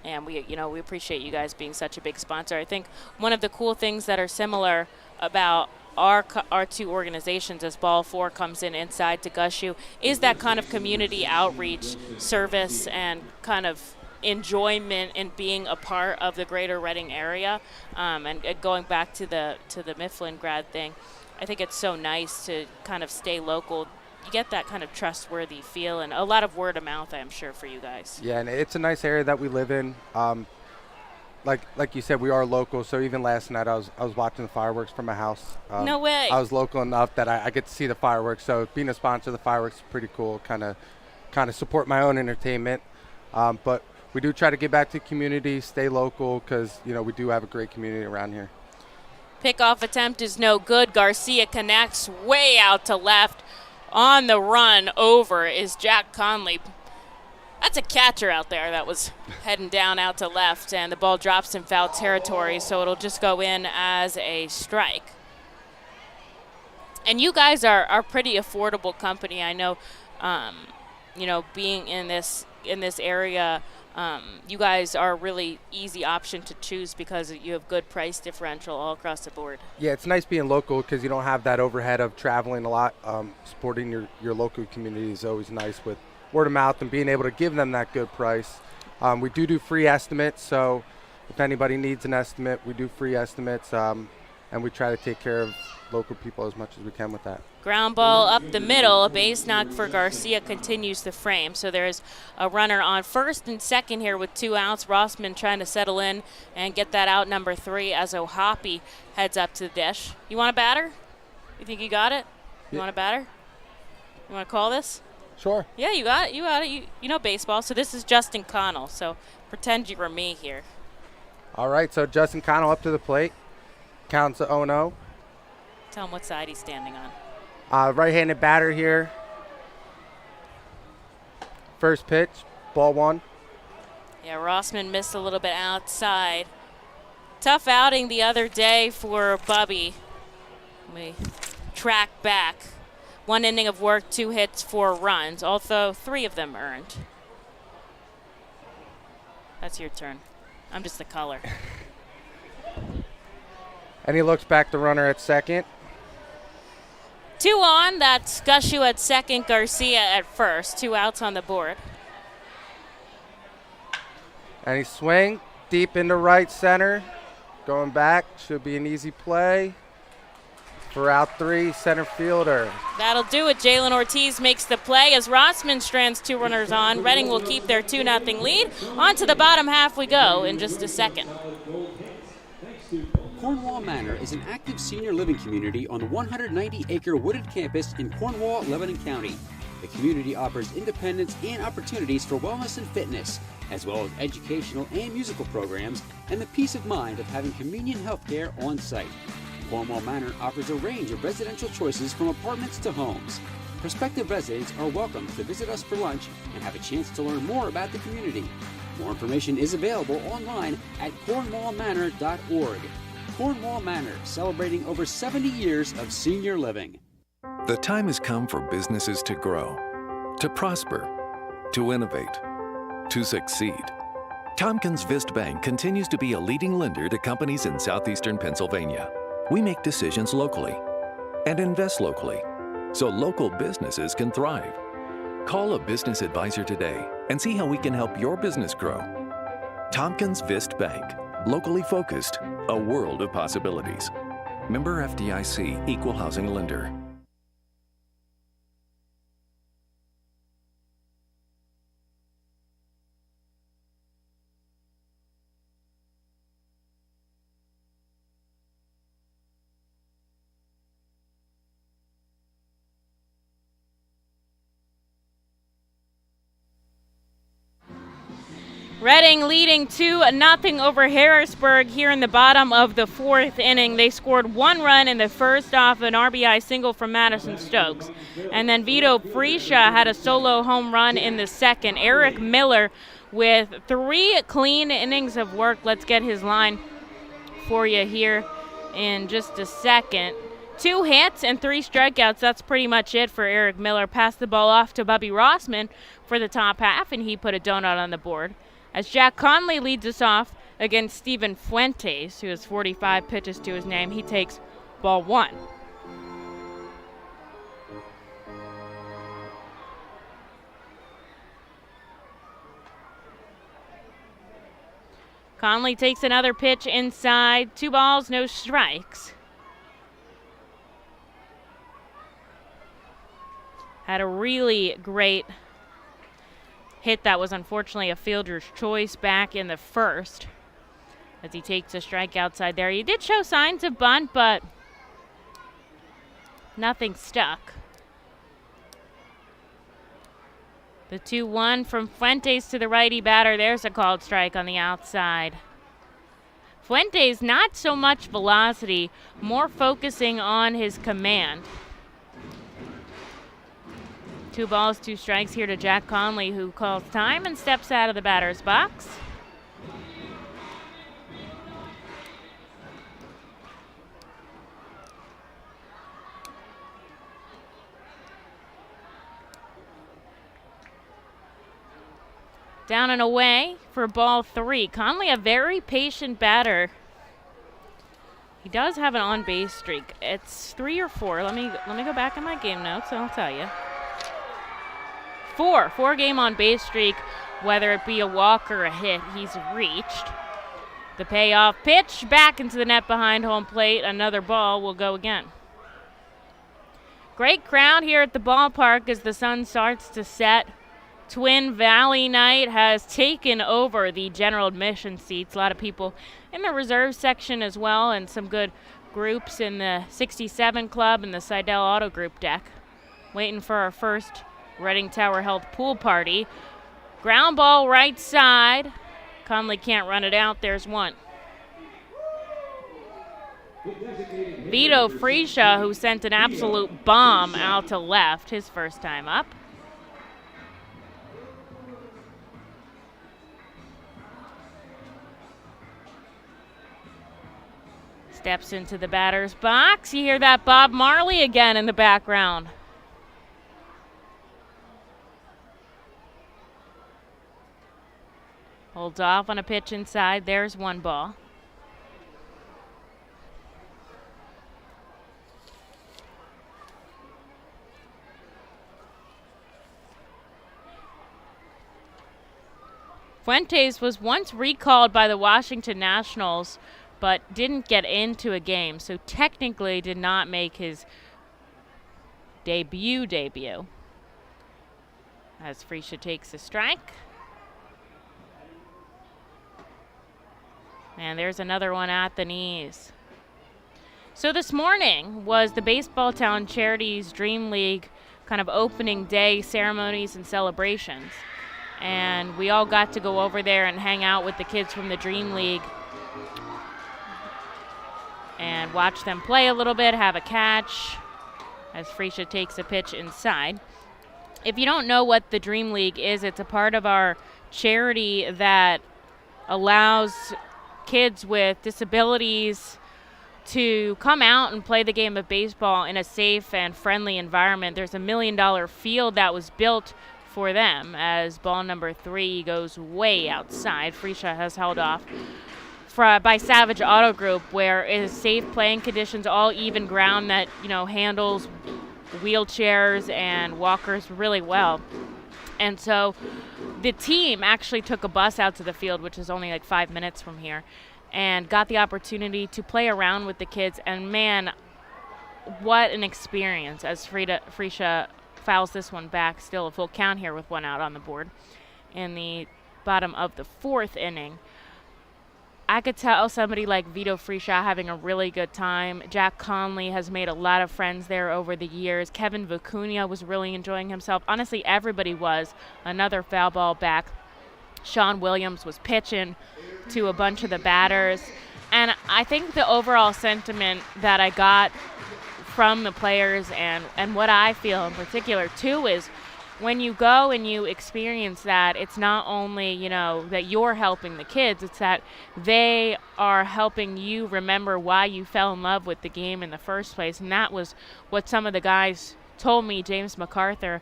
And we appreciate you guys being such a big sponsor. I think one of the cool things that are similar about our 2 organizations as Ball 4 comes inside to Gushew is that kind of community outreach service and kind of enjoyment in being a part of the greater Reading area. And going back to the Mifflin grad thing, I think it's so nice to kind of stay local. You get that kind of trustworthy feel and a lot of word of mouth, I'm sure, for you guys. Yeah, and it's a nice area that we live in. Like you said, we are local, so even last night I was watching the fireworks from my house. No way. I was local enough that I get to see the fireworks, so being a sponsor of the fireworks is pretty cool, kind of support my own entertainment. But we do try to get back to the community, stay local, because we do have a great community around here. Pickoff attempt is no good. Garcia connects way out to left. On the run over is Jack Conley. That's a catcher out there that was heading down out to left, and the ball drops in foul territory, so it'll just go in as a strike. And you guys are pretty affordable company. I know, being in this area, you guys are a really easy option to choose because you have good price differential all across the board. Yeah, it's nice being local because you don't have that overhead of traveling a lot. Supporting your local community is always nice with word of mouth and being able to give them that good price. We do free estimates, so if anybody needs an estimate, we do free estimates, and we try to take care of local people as much as we can with that. Ground ball up the middle. A base knock for Garcia continues the frame. So there's a runner on first and second here with 2 outs. Rossman trying to settle in and get that out number 3 as O'Hoppe heads up to the dish. You want a batter? You think you got it? You want a batter? You want to call this? Sure. Yeah, you got it. You got it. You know baseball. So this is Justin Connell. So pretend you were me here. All right, so Justin Connell up to the plate. Counts 0-0. Tell him what side he's standing on. Right-handed batter here. First pitch, ball 1. Yeah, Rossman missed a little bit outside. Tough outing the other day for Bubby. We track back. 1 inning of work, 2 hits, 4 runs, although 3 of them earned. That's your turn. I'm just the color. And he looks back the runner at second. 2 on. That's Gushu at second, Garcia at first. 2 outs on the board. And he swing deep into right center. Going back, should be an easy play. For out 3, center fielder. That'll do it. Jalen Ortiz makes the play as Rossman strands 2 runners on. Reading will keep their 2-0 lead. On to the bottom half we go in just a second. Cornwall Manor is an active senior living community on the 190-acre wooded campus in Cornwall, Lebanon County. The community offers independence and opportunities for wellness and fitness, as well as educational and musical programs, and the peace of mind of having convenient health care on site. Cornwall Manor offers a range of residential choices from apartments to homes. Prospective residents are welcome to visit us for lunch and have a chance to learn more about the community. More information is available online at cornwallmanor.org. Cornwall Manor, celebrating over 70 years of senior living. The time has come for businesses to grow, to prosper, to innovate, to succeed. Tompkins Vist Bank continues to be a leading lender to companies in southeastern Pennsylvania. We make decisions locally and invest locally so local businesses can thrive. Call a business advisor today and see how we can help your business grow. Tompkins Vist Bank, locally focused, a world of possibilities. Member FDIC, Equal Housing Lender. Reading leading 2-0 over Harrisburg here in the bottom of the 4th inning. They scored 1 run in the first off an RBI single from Madison Stokes. And then Vito Friscia had a solo home run in the second. Eric Miller with 3 clean innings of work. Let's get his line for you here in just a second. 2 hits and 3 strikeouts. That's pretty much it for Eric Miller. Passed the ball off to Bubby Rossman for the top half, and he put a donut on the board. As Jack Conley leads us off against Steven Fuentes, who has 45 pitches to his name, he takes ball 1. Conley takes another pitch inside. 2 balls, no strikes. Had a really great hit that was unfortunately a fielder's choice back in the first as he takes a strike outside there. He did show signs of bunt, but nothing stuck. The 2-1 from Fuentes to the righty batter. There's a called strike on the outside. Fuentes, not so much velocity, more focusing on his command. 2 balls, 2 strikes here to Jack Conley, who calls time and steps out of the batter's box. Down and away for ball 3. Conley, a very patient batter. He does have an on-base streak. It's 3 or 4. Let me go back in my game notes and I'll tell you. 4 game on base streak, whether it be a walk or a hit, he's reached. The payoff pitch back into the net behind home plate. Another ball will go again. Great crowd here at the ballpark as the sun starts to set. Twin Valley Night has taken over the general admission seats. A lot of people in the reserve section as well, and some good groups in the 67 Club and the Seidel Auto Group deck. Waiting for our first Reading Tower Health pool party. Ground ball right side. Conley can't run it out. There's one. Vito Freesia, who sent an absolute bomb out to left his first time up. Steps into the batter's box. You hear that Bob Marley again in the background. Holds off on a pitch inside. There's one ball. Fuentes was once recalled by the Washington Nationals, but didn't get into a game, so technically did not make his debut. As Freesia takes a strike. And there's another one at the knees. So this morning was the Baseball Town Charities Dream League kind of opening day ceremonies and celebrations. And we all got to go over there and hang out with the kids from the Dream League and watch them play a little bit, have a catch, as Freesia takes a pitch inside. If you don't know what the Dream League is, it's a part of our charity that allows kids with disabilities to come out and play the game of baseball in a safe and friendly environment. There's a $1 million field that was built for them as ball number 3 goes way outside. Freesia has held off by Savage Auto Group, where it is safe playing conditions, all even ground that, handles wheelchairs and walkers really well. And so the team actually took a bus out to the field, which is only like 5 minutes from here, and got the opportunity to play around with the kids. And man, what an experience as Freesia fouls this one back. Still a full count here with one out on the board in the bottom of the 4th inning. I could tell somebody like Vito Freesia having a really good time. Jack Conley has made a lot of friends there over the years. Kevin Vicuña was really enjoying himself. Honestly, everybody was. Another foul ball back. Sean Williams was pitching to a bunch of the batters. And I think the overall sentiment that I got from the players and what I feel in particular too is when you go and you experience that, it's not only, that you're helping the kids, it's that they are helping you remember why you fell in love with the game in the first place. And that was what some of the guys told me. James MacArthur,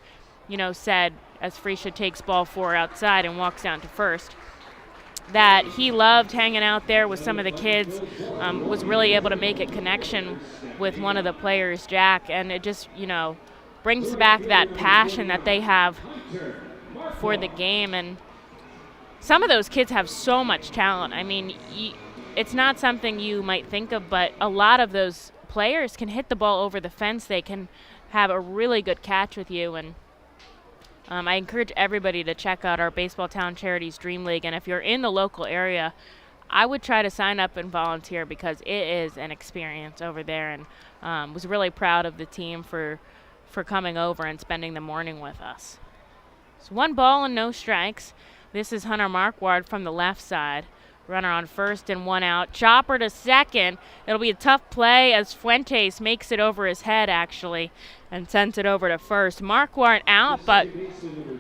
said as Freesia takes ball 4 outside and walks down to first, that he loved hanging out there with some of the kids, was really able to make a connection with one of the players, Jack, and it just, brings back that passion that they have for the game. And some of those kids have so much talent. I mean, it's not something you might think of, but a lot of those players can hit the ball over the fence. They can have a really good catch with you. And I encourage everybody to check out our Baseball Town Charities Dream League. And if you're in the local area, I would try to sign up and volunteer because it is an experience over there. And was really proud of the team for coming over and spending the morning with us. So 1 ball and no strikes. This is Hunter Marquardt from the left side. Runner on first and 1 out. Chopper to second. It'll be a tough play as Fuentes makes it over his head, actually, and sends it over to first. Marquardt out, but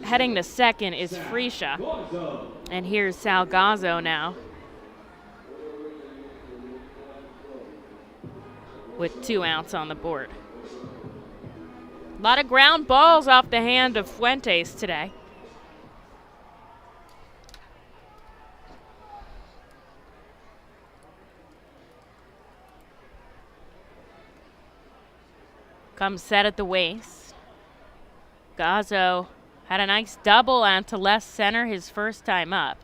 heading to second is Freesia. And here's Salgazzo now with 2 outs on the board. A lot of ground balls off the hand of Fuentes today. Comes set at the waist. Gazzo had a nice double out to left center his first time up.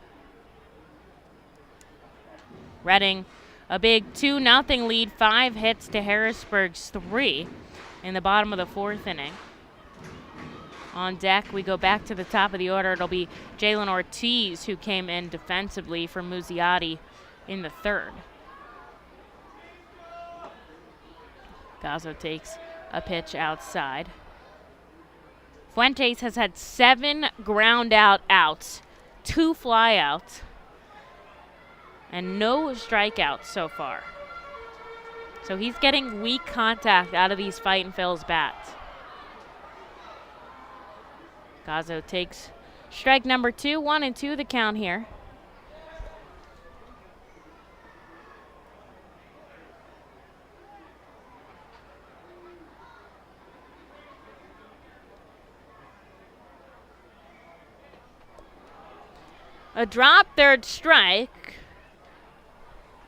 Reading A big 2-0 lead, 5 hits to Harrisburg's 3 in the bottom of the 4th inning. On deck, we go back to the top of the order. It'll be Jalen Ortiz who came in defensively for Muzziotti in the 3rd. Gazzo takes a pitch outside. Fuentes has had 7 ground out outs, 2 fly outs, and no strikeouts so far. So he's getting weak contact out of these Fightin' Phil's bats. Gazzo takes strike number 2, 1-2 the count here. A drop, 3rd strike.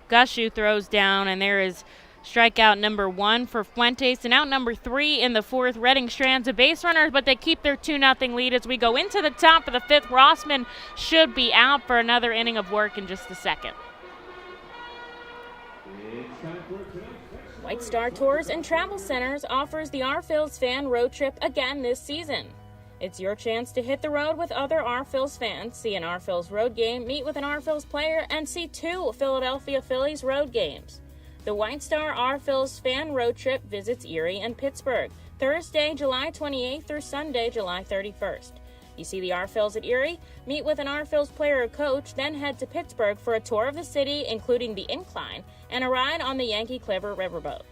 Gushu throws down, and there is strikeout number 1 for Fuentes. And out number 3 in the 4th, Reading strands a base runner, but they keep their 2-0 lead as we go into the top of the 5th. Rossman should be out for another inning of work in just a second. White Star Tours and Travel Centers offers the R-Phils fan road trip again this season. It's your chance to hit the road with other R-Phils fans, see an R-Phils road game, meet with an R-Phils player, and see 2 Philadelphia Phillies road games. The White Star R-Phils fan road trip visits Erie and Pittsburgh, Thursday, July 28th through Sunday, July 31st. You see the R-Phils at Erie, meet with an R-Phils player or coach, then head to Pittsburgh for a tour of the city, including the Incline, and a ride on the Yankee Clipper riverboat.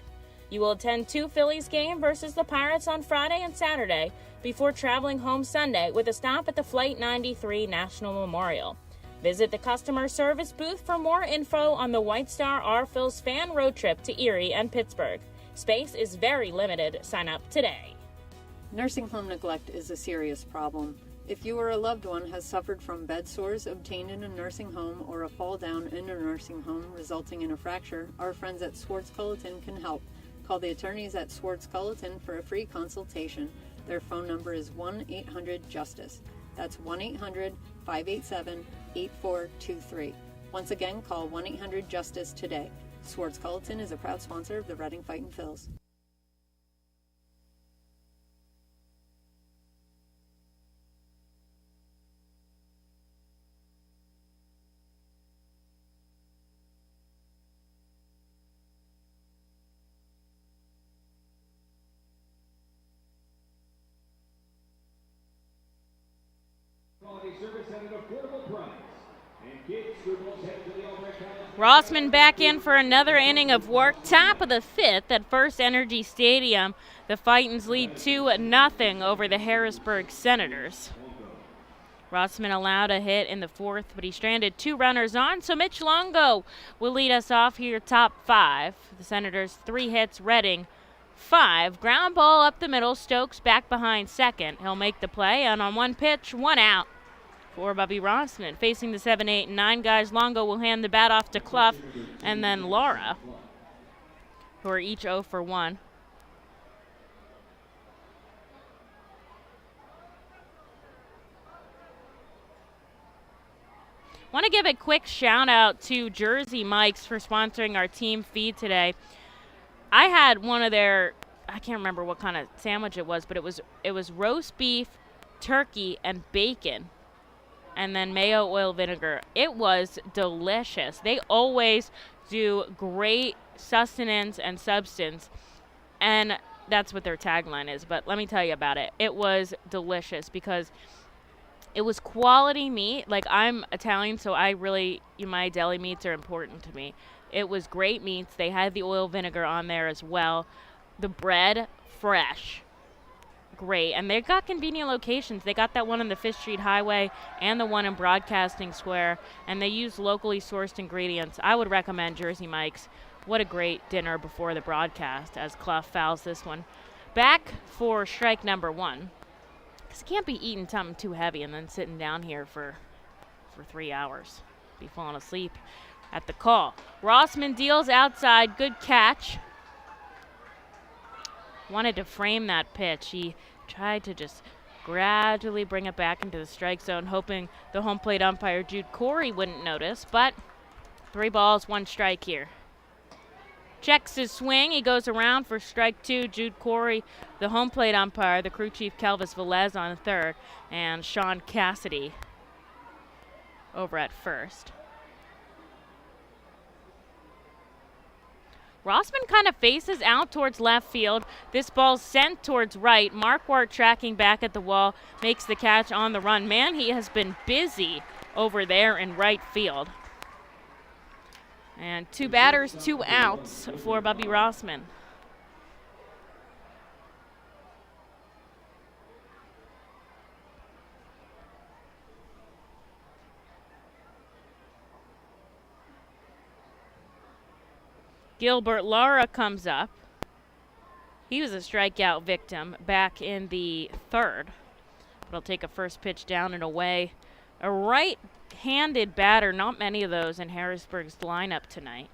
You will attend 2 Phillies games versus the Pirates on Friday and Saturday before traveling home Sunday with a stop at the Flight 93 National Memorial. Visit the customer service booth for more info on the White Star R-Phils fan road trip to Erie and Pittsburgh. Space is very limited. Sign up today. Nursing home neglect is a serious problem. If you or a loved one has suffered from bed sores obtained in a nursing home or a fall down in a nursing home resulting in a fracture, our friends at Swartz Culleton can help. Call the attorneys at Swartz Culleton for a free consultation. Their phone number is 1-800-JUSTICE. That's 1-800-587-8423. Once again, call 1-800-JUSTICE today. Swartz Culleton is a proud sponsor of the Reading Fightin' Phils. Rossman back in for another inning of work. Top of the 5th at FirstEnergy Stadium. The Fightins lead 2-0 over the Harrisburg Senators. Rossman allowed a hit in the 4th, but he stranded 2 runners on, so Mitch Longo will lead us off here, top 5. The Senators 3 hits, Reading 5. Ground ball up the middle, Stokes back behind second. He'll make the play, and on 1 pitch, 1 out for Bubby Rossman. Facing the 7, 8, and 9 guys, Longo will hand the bat off to Clough and then Laura, who are each 0 for 1. Want to give a quick shout out to Jersey Mike's for sponsoring our team feed today. I had one of their, I can't remember what kind of sandwich it was, but it was roast beef, turkey, and bacon, and then mayo, oil, vinegar. It was delicious. They always do great sustenance and substance, and that's what their tagline is. But let me tell you about it. It was delicious because it was quality meat. Like, I'm Italian, so my deli meats are important to me. It was great meats. They had the oil vinegar on there as well. The bread, fresh. Great. And they've got convenient locations. They got that one on the Fifth Street Highway and the one in Broadcasting Square, and they use locally sourced ingredients. I would recommend Jersey Mike's. What a great dinner before the broadcast as Clough fouls this one. Back for strike number 1. Because you can't be eating something too heavy and then sitting down here for 3 hours. Be falling asleep at the call. Rossman deals outside. Good catch. Wanted to frame that pitch. He tried to just gradually bring it back into the strike zone, hoping the home plate umpire, Jude Corey, wouldn't notice. But 3 balls, 1 strike here. checks his swing. He goes around for strike 2. Jude Corey, the home plate umpire, the crew chief Kelvis Velez on third, and Sean Cassidy over at first. Rossman kind of faces out towards left field. This ball's sent towards right. Marquardt tracking back at the wall, makes the catch on the run. Man, he has been busy over there in right field. And 2 batters, 2 outs for Bubby Rossman. Gilbert Lara comes up. He was a strikeout victim back in the 3rd. But he'll take a first pitch down and away. A right-handed batter, not many of those in Harrisburg's lineup tonight.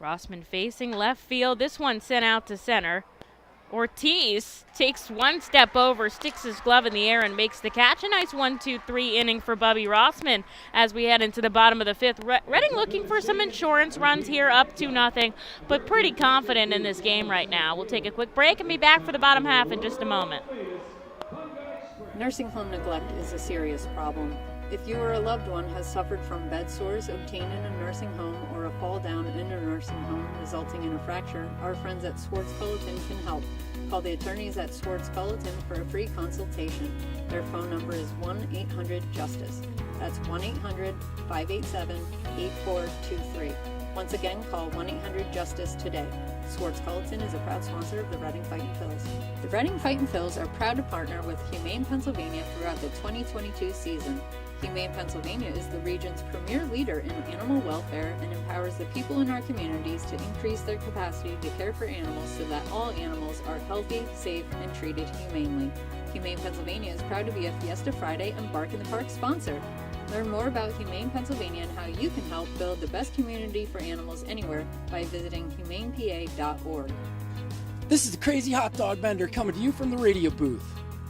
Rossman facing left field. This one sent out to center. Ortiz takes 1 step over, sticks his glove in the air, and makes the catch. A nice 1-2-3 inning for Bubby Rossman as we head into the bottom of the 5th. Reading looking for some insurance runs here, up 2-0, but pretty confident in this game right now. We'll take a quick break and be back for the bottom half in just a moment. Nursing home neglect is a serious problem. If you or a loved one has suffered from bed sores obtained in a nursing home or a fall down in a nursing home resulting in a fracture, our friends at Swartz Culleton can help. Call the attorneys at Swartz Culleton for a free consultation. Their phone number is 1-800-JUSTICE. That's 1-800-587-8423. Once again, call 1-800-JUSTICE today. Swartz Culleton is a proud sponsor of the Reading Fightin' Phils. The Reading Fightin' Phils are proud to partner with Humane Pennsylvania throughout the 2022 season. Humane Pennsylvania is the region's premier leader in animal welfare and empowers the people in our communities to increase their capacity to care for animals so that all animals are healthy, safe, and treated humanely. Humane Pennsylvania is proud to be a Fiesta Friday and Bark in the Park sponsor. Learn more about Humane Pennsylvania and how you can help build the best community for animals anywhere by visiting humanepa.org. This is the Crazy Hot Dog Bender coming to you from the radio booth.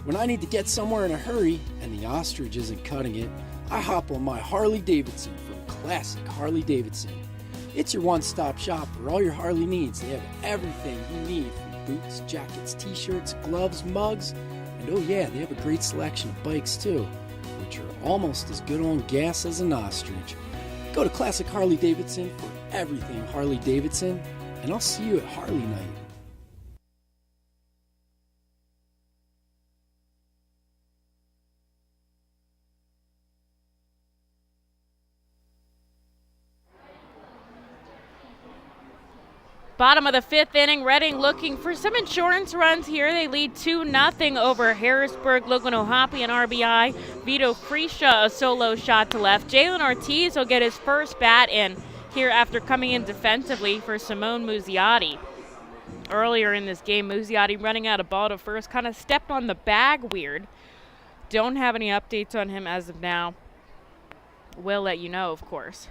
When I need to get somewhere in a hurry and the ostrich isn't cutting it, I hop on my Harley Davidson from Classic Harley Davidson. It's your one-stop shop for all your Harley needs. They have everything you need from boots, jackets, t-shirts, gloves, mugs, and oh yeah, they have a great selection of bikes too, which are almost as good on gas as an ostrich. Go to Classic Harley Davidson for everything Harley Davidson, and I'll see you at Harley Night. Bottom of the 5th inning, Reading looking for some insurance runs here. They lead 2-0 over Harrisburg. Logan O'Hoppe an RBI. Vito Friscia a solo shot to left. Jalen Ortiz will get his first bat in here after coming in defensively for Simone Muzziotti. Earlier in this game, Muzziotti running out of ball to first, kind of stepped on the bag weird. Don't have any updates on him as of now. We'll let you know, of course.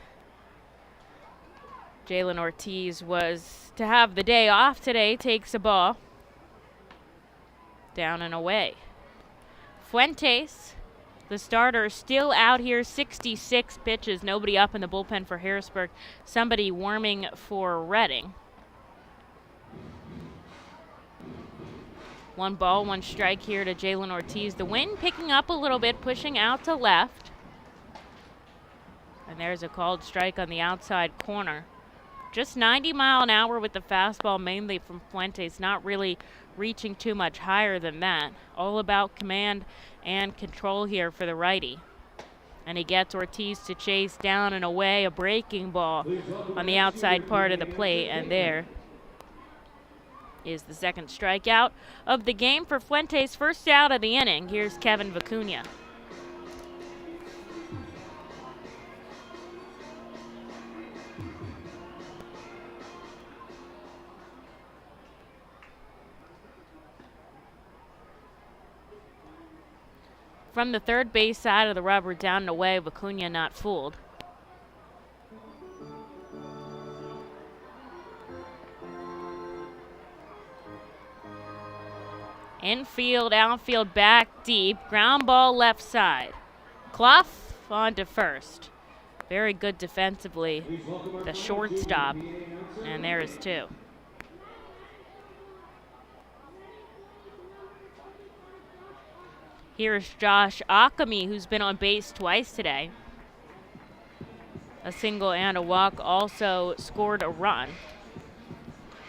Jalen Ortiz was to have the day off today, takes a ball. Down and away. Fuentes, the starter, still out here, 66 pitches. Nobody up in the bullpen for Harrisburg. Somebody warming for Reading. 1 ball, 1 strike here to Jalen Ortiz. The wind picking up a little bit, pushing out to left. And there's a called strike on the outside corner. Just 90 mile an hour with the fastball, mainly from Fuentes, not really reaching too much higher than that. All about command and control here for the righty. And he gets Ortiz to chase down and away, a breaking ball on the outside part of the plate, and there is the second strikeout of the game for Fuentes, first out of the inning. Here's Kevin Vicuña. From the third base side of the rubber, down and away, Vicuña not fooled. Infield, outfield, back deep, ground ball left side. Clough on to first. Very good defensively, the shortstop, and there is two. Here's Josh Akami, who's been on base twice today. A single and a walk, also scored a run.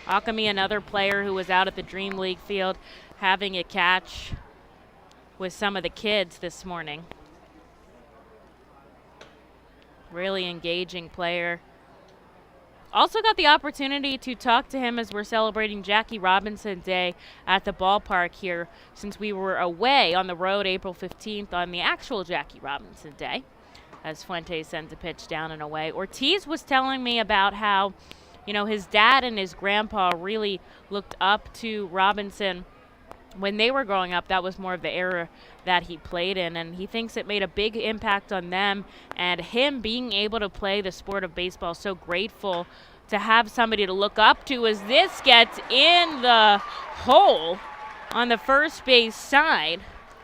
Akami, another player who was out at the Dream League field having a catch with some of the kids this morning. Really engaging player. Also got the opportunity to talk to him as we're celebrating Jackie Robinson Day at the ballpark here, since we were away on the road April 15th on the actual Jackie Robinson Day, as Fuentes sends a pitch down and away. Ortiz was telling me about how, you know, his dad and his grandpa really looked up to Robinson when they were growing up. That was more of the era that he played in, and he thinks it made a big impact on them, and him being able to play the sport of baseball. So grateful to have somebody to look up to as this gets in the hole on the first base side.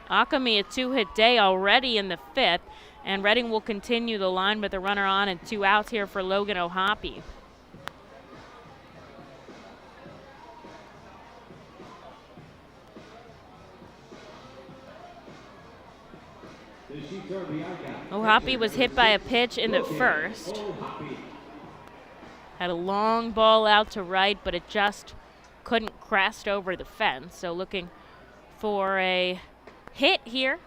Akami, a 2-hit day already in the 5th, and Reading will continue the line with a runner on and 2 outs here for Logan O'Hoppe. O'Hoppe was hit by a pitch in the first. Had a long ball out to right, but it just couldn't crest over the fence. So looking for a hit here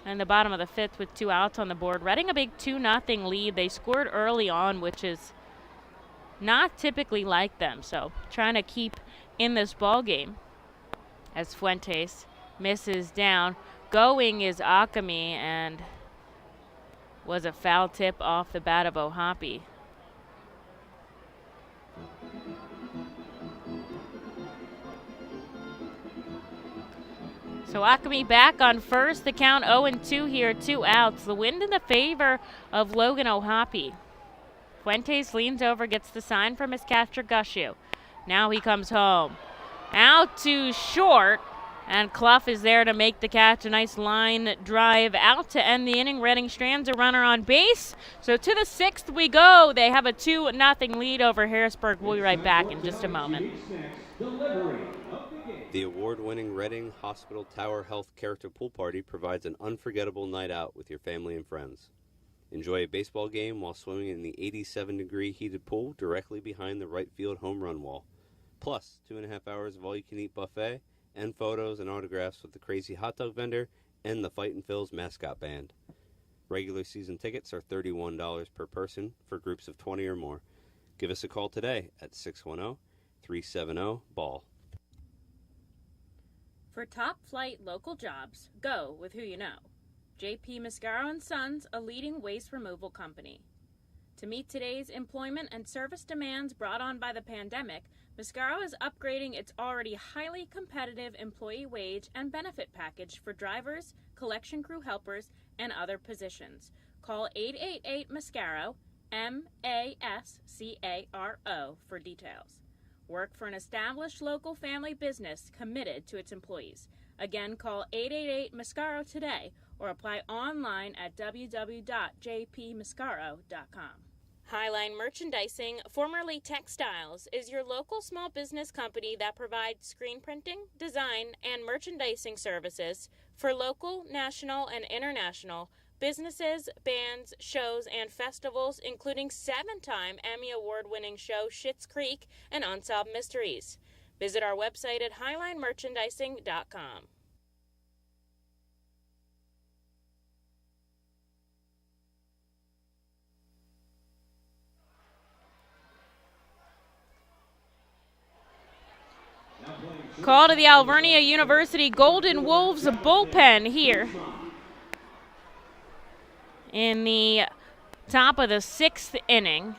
in the bottom of the 5th with 2 outs on the board. Reading a big 2-0 lead. They scored early on, which is not typically like them. So trying to keep in this ball game as Fuentes misses down. Going is Akami, and was a foul tip off the bat of O'Hoppe. So Akami back on first. The count 0-2 here, 2 outs. The wind in the favor of Logan O'Hoppe. Fuentes leans over, gets the sign from his catcher, Gushu. Now he comes home. Out to short. And Clough is there to make the catch. A nice line drive out to end the inning. Reading strands a runner on base. So to the 6th we go. They have a 2-0 lead over Harrisburg. We'll be right back in just a moment. The award-winning Reading Hospital Tower Health Character Pool Party provides an unforgettable night out with your family and friends. Enjoy a baseball game while swimming in the 87-degree heated pool directly behind the right field home run wall. Plus 2.5 hours of all-you-can-eat buffet, and photos and autographs with the crazy hot dog vendor and the Fightin' Phil's mascot band. Regular season tickets are $31 per person for groups of 20 or more. Give us a call today at 610-370-BALL. For top flight local jobs, go with who you know. J.P. Mascaro & Sons, a leading waste removal company. To meet today's employment and service demands brought on by the pandemic, Mascaro is upgrading its already highly competitive employee wage and benefit package for drivers, collection crew helpers, and other positions. Call 888-MASCARO, M-A-S-C-A-R-O, for details. Work for an established local family business committed to its employees. Again, call 888-MASCARO today or apply online at www.jpmascaro.com. Highline Merchandising, formerly Textiles, is your local small business company that provides screen printing, design, and merchandising services for local, national, and international businesses, bands, shows, and festivals, including 7-time Emmy Award-winning show Schitt's Creek and Unsolved Mysteries. Visit our website at highlinemerchandising.com. Call to the Alvernia University Golden Wolves bullpen here in the top of the 6th inning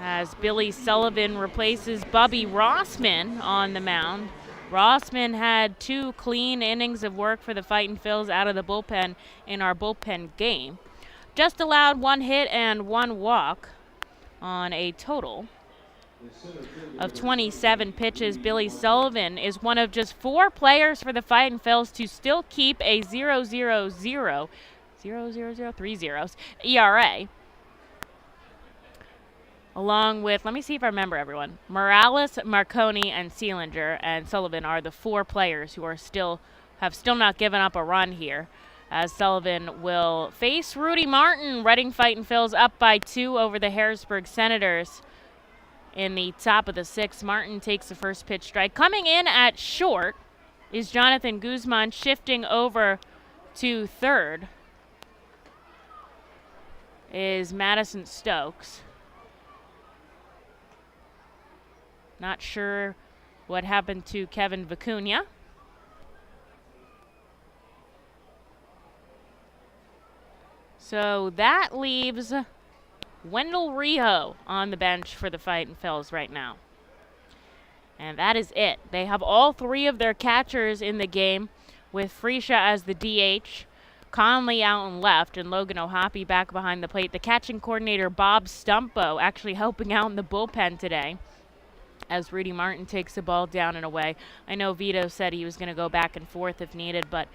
as Billy Sullivan replaces Bubby Rossman on the mound. Rossman had 2 clean innings of work for the Fightin' Phils out of the bullpen in our bullpen game. Just allowed 1 hit and 1 walk on a total of 27 pitches. Billy Sullivan is one of just 4 players for the Fightin' Phils to still keep a 0.000 3 zeros ERA. Along with, let me see if I remember everyone, Morales, Marconi, and Seelinger, and Sullivan are the 4 players who are still not given up a run here, as Sullivan will face Rudy Martin. Reading Fightin' Phils up by 2 over the Harrisburg Senators in the top of the 6th. Martin takes the first pitch strike. Coming in at short is Jonathan Guzman, shifting over to third is Madison Stokes. Not sure what happened to Kevin Vicuña. So that leaves Wendell Rijo on the bench for the Fightin' Phils right now. And that is it. They have all 3 of their catchers in the game, with Freesia as the DH, Conley out and left, and Logan O'Hoppe back behind the plate. The catching coordinator, Bob Stumpo, actually helping out in the bullpen today as Rudy Martin takes the ball down and away. I know Vito said he was going to go back and forth if needed, but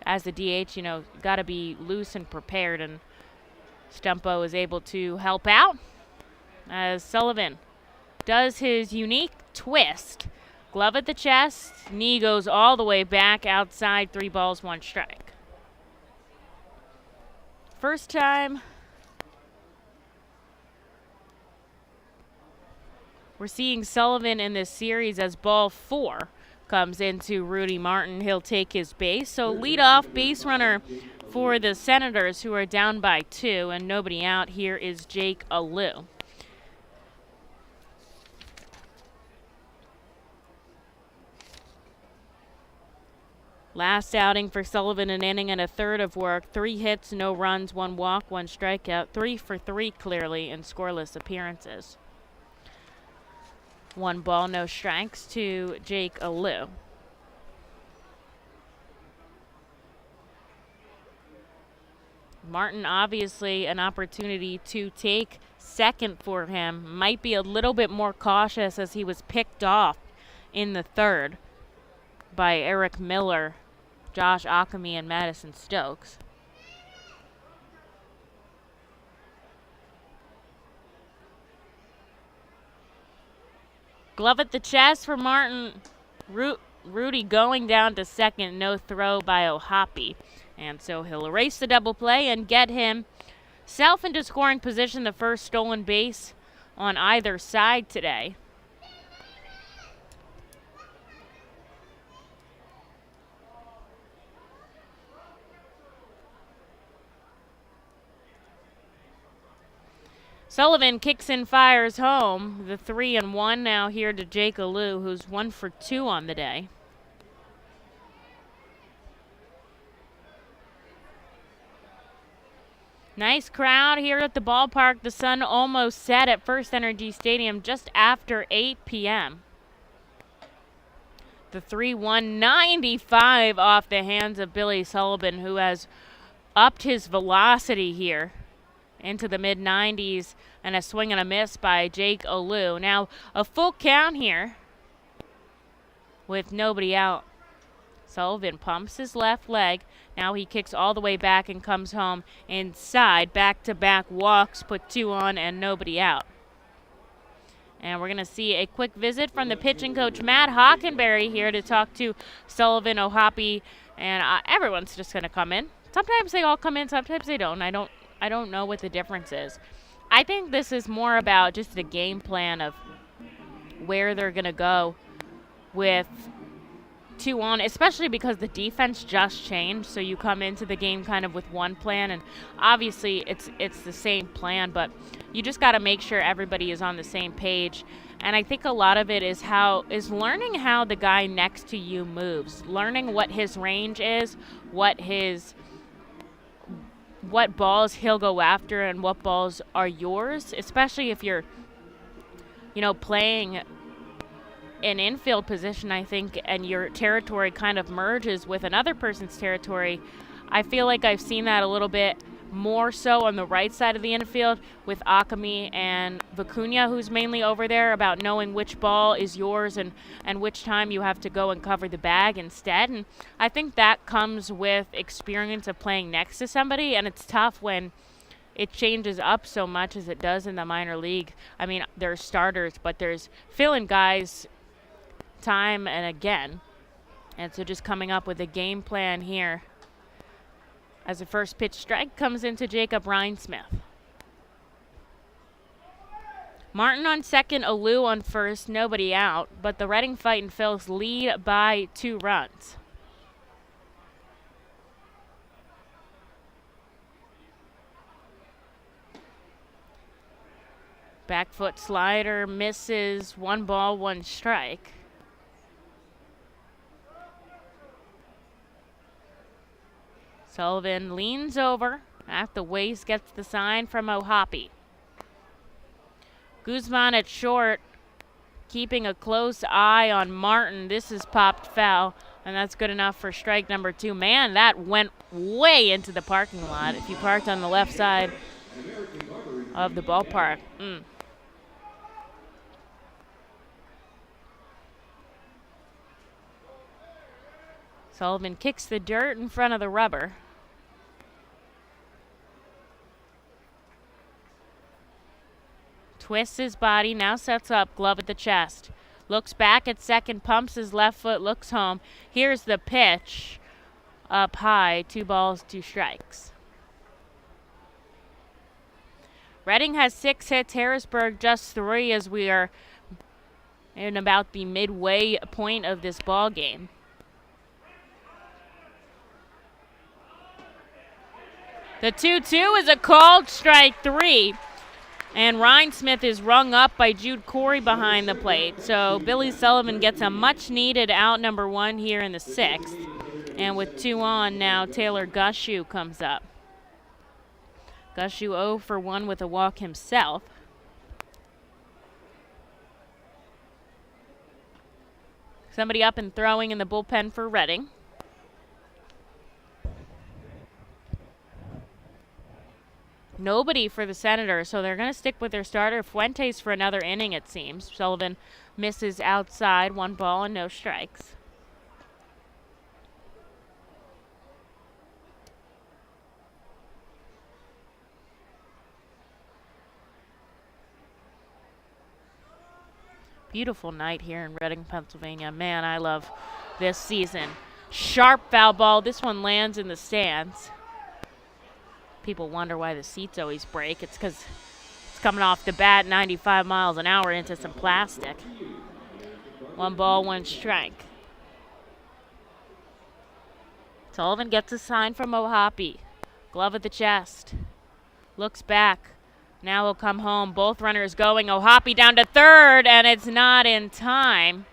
as the DH, got to be loose and prepared, and Stumpo is able to help out as Sullivan does his unique twist. Glove at the chest, knee goes all the way back outside, 3 balls, 1 strike. First time we're seeing Sullivan in this series as ball 4 comes into Rudy Martin. He'll take his base. So leadoff base runner for the Senators, who are down by 2 and nobody out. Here is Jake Alou. Last outing for Sullivan, an inning and a third of work. 3 hits, no runs, 1 walk, 1 strikeout. 3 for 3 clearly in scoreless appearances. 1 ball, no strikes to Jake Alou. Martin, obviously an opportunity to take second for him. Might be a little bit more cautious as he was picked off in the third by Eric Miller, Josh Ockamy, and Madison Stokes. Glove at the chest for Martin. Rudy going down to second. No throw by O'Hoppe. And so he'll erase the double play and get himself into scoring position. The first stolen base on either side today. Sullivan kicks and fires home. The 3-1 now here to Jake Alou, who's 1 for 2 on the day. Nice crowd here at the ballpark. The sun almost set at FirstEnergy Stadium just after 8 p.m. The 3-1, 95 off the hands of Billy Sullivan, who has upped his velocity here into the mid-90s, and a swing and a miss by Jake Alou. Now a full count here with nobody out. Sullivan pumps his left leg. Now he kicks all the way back and comes home inside. Back-to-back walks, put 2 on and nobody out. And we're going to see a quick visit from the pitching coach, Matt Hockenberry, here to talk to Sullivan, O'Hoppe, and everyone's just going to come in. Sometimes they all come in, sometimes they don't. I don't know what the difference is. I think this is more about just the game plan of where they're going to go with 2 on, especially because the defense just changed. So you come into the game kind of with one plan, and obviously it's the same plan, but you just got to make sure everybody is on the same page. And I think a lot of it is learning how the guy next to you moves, learning what his range is, what balls he'll go after and what balls are yours, especially if you're, playing an infield position, I think, and your territory kind of merges with another person's territory. I feel like I've seen that a little bit more so on the right side of the infield with Akami and Vicuña, who's mainly over there, about knowing which ball is yours and which time you have to go and cover the bag instead. And I think that comes with experience of playing next to somebody, and it's tough when it changes up so much as it does in the minor league. I mean, there's starters, but there's filling guys time and again. And so just coming up with a game plan here as the first pitch strike comes into Jacob Rhinesmith. Martin on second, Alou on first, nobody out, but the Reading Fightin' Phils lead by 2 runs. Back foot slider misses, 1 ball, 1 strike. Sullivan leans over at the waist, gets the sign from O'Hoppe. Guzman at short, keeping a close eye on Martin. This is popped foul, and that's good enough for strike number 2. Man, that went way into the parking lot if you parked on the left side of the ballpark. Sullivan kicks the dirt in front of the rubber. Twists his body, now sets up, glove at the chest. Looks back at second, pumps his left foot, looks home. Here's the pitch. Up high, 2 balls, 2 strikes. Reading has 6 hits, Harrisburg just 3, as we are in about the midway point of this ball game. The 2-2 is a called strike 3. And Rhinesmith is rung up by Jude Corey behind the plate. So Billy Sullivan gets a much-needed out number 1 here in the 6th. And with 2 on now, Taylor Gushew comes up. Gushew 0 for 1 with a walk himself. Somebody up and throwing in the bullpen for Reading. Nobody for the Senators, so they're going to stick with their starter, Fuentes, for another inning, it seems. Sullivan misses outside, 1 ball and no strikes. Beautiful night here in Reading, Pennsylvania. Man, I love this season. Sharp foul ball. This one lands in the stands. People wonder why the seats always break. It's because it's coming off the bat 95 miles an hour into some plastic. 1 ball, 1 strike. Sullivan gets a sign from O'Hoppe. Glove at the chest. Looks back. Now he'll come home. Both runners going. O'Hoppe down to third, and it's not in time.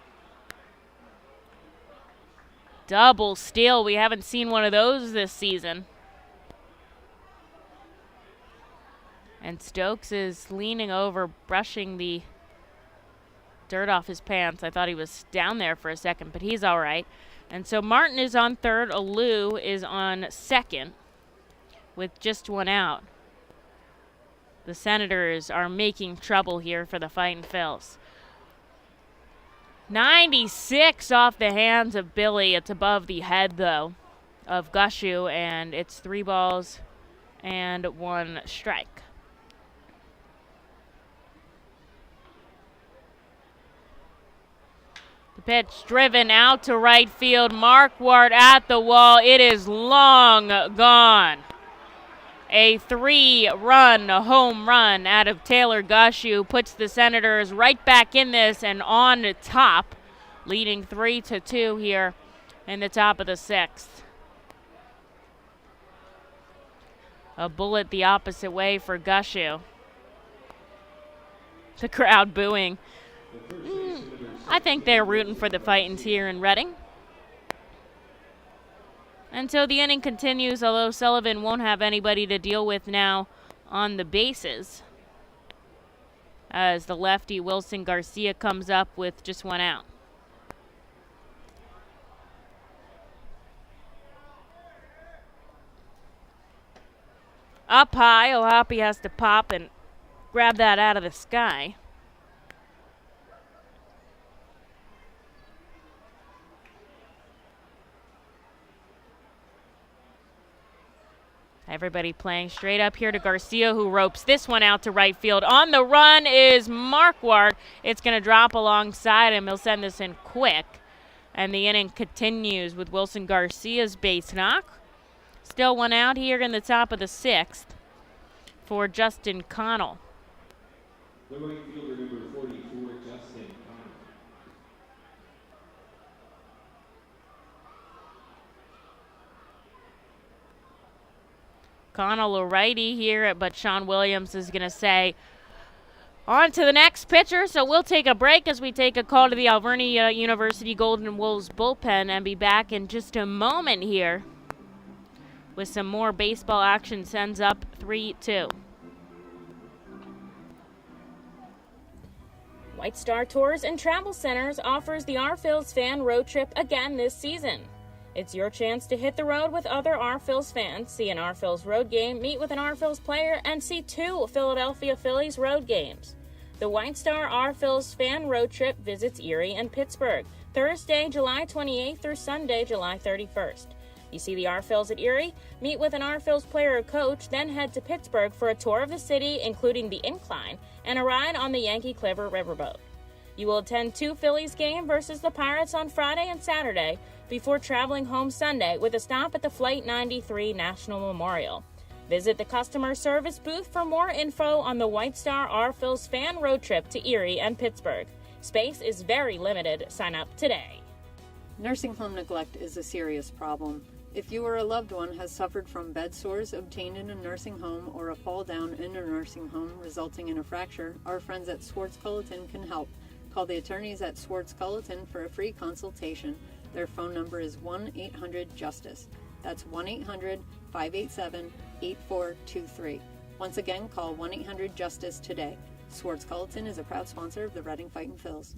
Double steal. We haven't seen one of those this season. And Stokes is leaning over, brushing the dirt off his pants. I thought he was down there for a second, but he's all right. And so Martin is on third. Alou is on second with just 1 out. The Senators are making trouble here for the Fightin' Phils. 96 off the hands of Billy. It's above the head, though, of Gushew, and it's 3 balls and 1 strike. The pitch driven out to right field. Marquardt at the wall. It is long gone. A 3-run home run out of Taylor Gushew puts the Senators right back in this and on top, leading 3-2 here in the top of the 6th. A bullet the opposite way for Gushew. The crowd booing. I think they're rooting for the Fightins here in Reading. And so the inning continues, although Sullivan won't have anybody to deal with now on the bases, as the lefty Wilson Garcia comes up with just 1 out. up high. O'Hoppy has to pop and grab that out of the sky. Everybody playing straight up here to Garcia, who ropes this one out to right field. On the run is Marquardt. It's going to drop alongside him. He'll send this in quick. And the inning continues with Wilson Garcia's base knock. Still one out here in the top of the 6th for Justin Connell. The right fielder, number 44, Justin Connell. Connell a righty here, but Sean Williams is going to say, on to the next pitcher. So we'll take a break as we take a call to the Alvernia University Golden Wolves bullpen and be back in just a moment here with some more baseball action. Sends up 3-2. White Star Tours and Travel Centers offers the R-Phils fan road trip again this season. It's your chance to hit the road with other R-Phils fans, see an R-Phils road game, meet with an R-Phils player, and see 2 Philadelphia Phillies road games. The White Star R-Phils fan road trip visits Erie and Pittsburgh, Thursday, July 28th through Sunday, July 31st. You see the R-Phils at Erie, meet with an R-Phils player or coach, then head to Pittsburgh for a tour of the city, including the Incline, and a ride on the Yankee Clipper riverboat. You will attend 2 Phillies games versus the Pirates on Friday and Saturday before traveling home Sunday with a stop at the Flight 93 National Memorial. Visit the customer service booth for more info on the White Star R-Phils fan road trip to Erie and Pittsburgh. Space is very limited. Sign up today. Nursing home neglect is a serious problem. If you or a loved one has suffered from bed sores obtained in a nursing home or a fall down in a nursing home resulting in a fracture, our friends at Swartz Culleton can help. Call the attorneys at Swartz Culleton for a free consultation. Their phone number is 1-800-JUSTICE. That's 1-800-587-8423. Once again, call 1-800-JUSTICE today. Swartz Culleton is a proud sponsor of the Reading Fightin' Phils.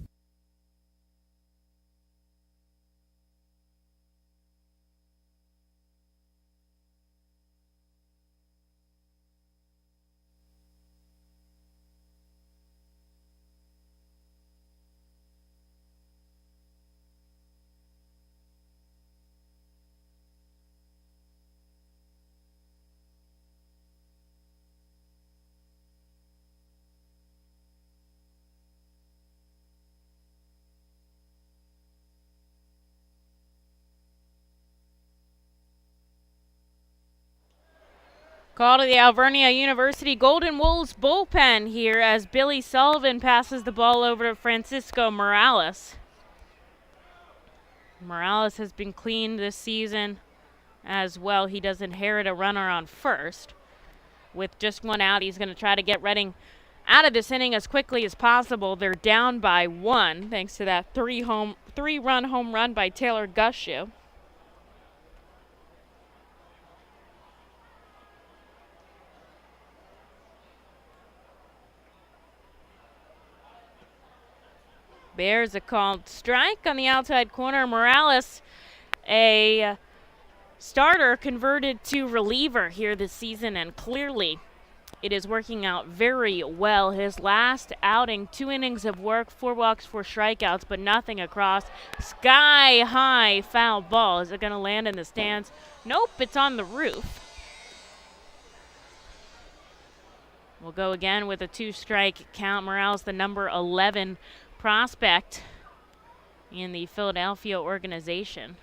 Call to the Alvernia University Golden Wolves bullpen here as Billy Sullivan passes the ball over to Francisco Morales. Morales has been clean this season as well. He does inherit a runner on first. With just one out, he's going to try to get Reading out of this inning as quickly as possible. They're down by 1 thanks to that three-run home run by Taylor Gushue. Bears a called strike on the outside corner. Morales, a starter converted to reliever here this season, and clearly it is working out very well. His last outing, 2 innings of work, 4 walks, 4 strikeouts, but nothing across. Sky high foul ball. Is it going to land in the stands? Nope, it's on the roof. We'll go again with a 2-strike count. Morales, the number 11 prospect in the Philadelphia organization.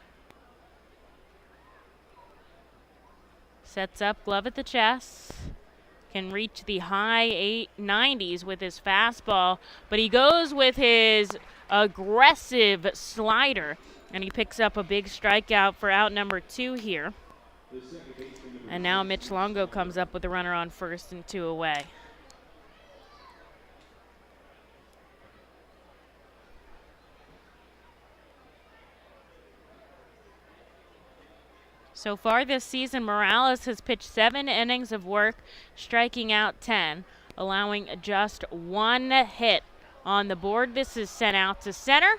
Sets up, glove at the chest. Can reach the high 90s with his fastball, but he goes with his aggressive slider, and he picks up a big strikeout for out number 2 here. And now Mitch Longo comes up with a runner on first and 2 away. So far this season, Morales has pitched 7 innings of work, striking out 10, allowing just 1 hit on the board. This is sent out to center.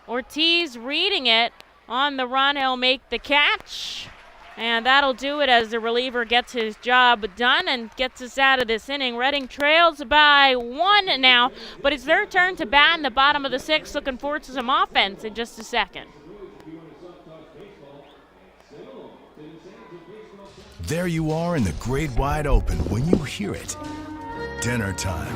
Ortiz reading it on the run. He'll make the catch. And that'll do it as the reliever gets his job done and gets us out of this inning. Reading trails by 1 now, but it's their turn to bat in the bottom of the 6th. Looking forward to some offense in just a second. There you are in the great wide open when you hear it. Dinner time.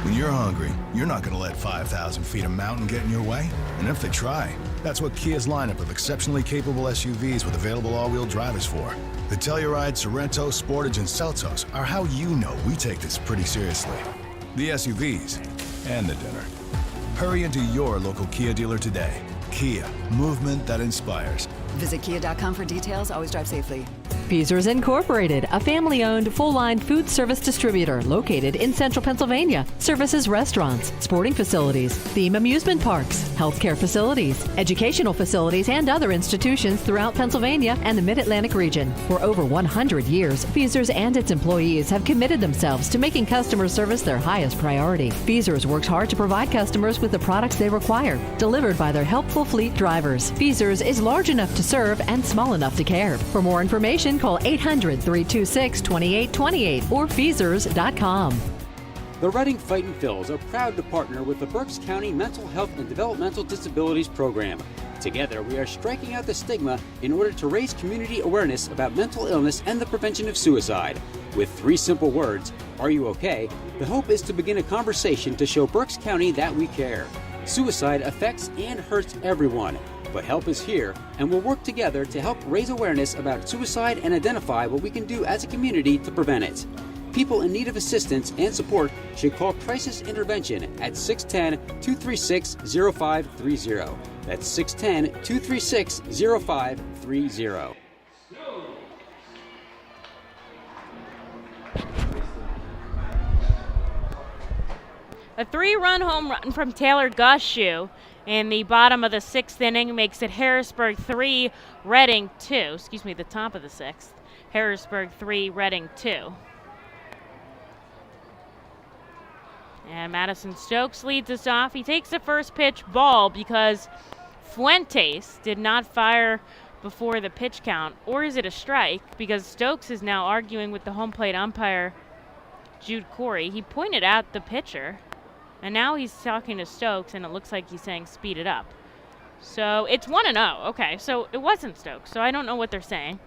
When you're hungry, you're not going to let 5,000 feet of mountain get in your way. And if they try, that's what Kia's lineup of exceptionally capable SUVs with available all-wheel drive is for. The Telluride, Sorento, Sportage, and Seltos are how you know we take this pretty seriously. The SUVs and the dinner. Hurry into your local Kia dealer today. Kia, movement that inspires. Visit kia.com for details. Always drive safely. Feasers Incorporated, a family-owned, full-line food service distributor located in central Pennsylvania. Services restaurants, sporting facilities, theme amusement parks, healthcare facilities, educational facilities, and other institutions throughout Pennsylvania and the Mid-Atlantic region. For over 100 years, Feasers and its employees have committed themselves to making customer service their highest priority. Feasers works hard to provide customers with the products they require, delivered by their helpful fleet drivers. Feasers is large enough to serve and small enough to care. For more information, call 800-326-2828 or Feasers.com. The Reading Fightin' Phils are proud to partner with the Berks County Mental Health and Developmental Disabilities Program. Together, we are striking out the stigma in order to raise community awareness about mental illness and the prevention of suicide. With 3 simple words, "Are you okay?" the hope is to begin a conversation to show Berks County that we care. Suicide affects and hurts everyone, but help is here, and we'll work together to help raise awareness about suicide and identify what we can do as a community to prevent it. People in need of assistance and support should call Crisis Intervention at 610-236-0530. That's 610-236-0530. A 3-run home run from Taylor Gushew in the bottom of the 6th inning makes it Harrisburg 3, Reading 2. The top of the 6th. Harrisburg 3, Reading 2. And Madison Stokes leads us off. He takes the first pitch ball because Fuentes did not fire before the pitch count. Or is it a strike? Because Stokes is now arguing with the home plate umpire, Jude Corey. He pointed at the pitcher. And now he's talking to Stokes, and it looks like he's saying speed it up. So it's 1-0. Okay, so it wasn't Stokes, so I don't know what they're saying.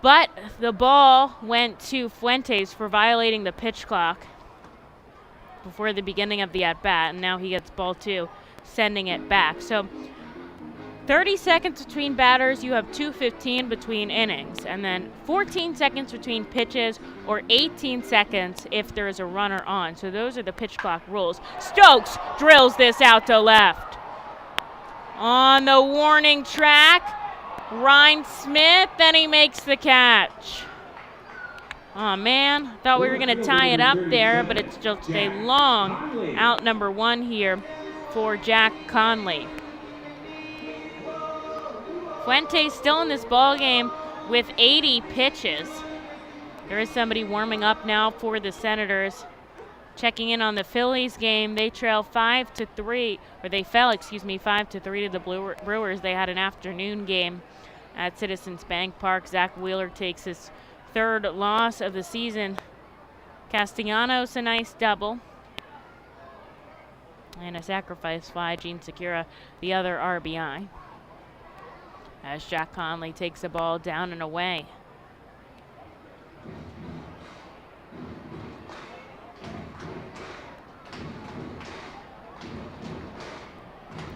But the ball went to Fuentes for violating the pitch clock before the beginning of the at-bat, and now he gets ball 2, sending it back. So 30 seconds between batters, you have 2:15 between innings, and then 14 seconds between pitches or 18 seconds if there is a runner on. So those are the pitch clock rules. Stokes drills this out to left. On the warning track, Ryan Smith, then he makes the catch. Oh man, thought we were going to tie it up there, but it's just a long out number 1 here for Jack Conley. Fuentes still in this ball game with 80 pitches. There is somebody warming up now for the Senators. Checking in on the Phillies game, they trail 5-3, or they fell, 5-3 to the Brewers. They had an afternoon game at Citizens Bank Park. Zach Wheeler takes his 3rd loss of the season. Castellanos, a nice double. And a sacrifice fly, Gene Secura, the other RBI. As Jack Conley takes the ball down and away.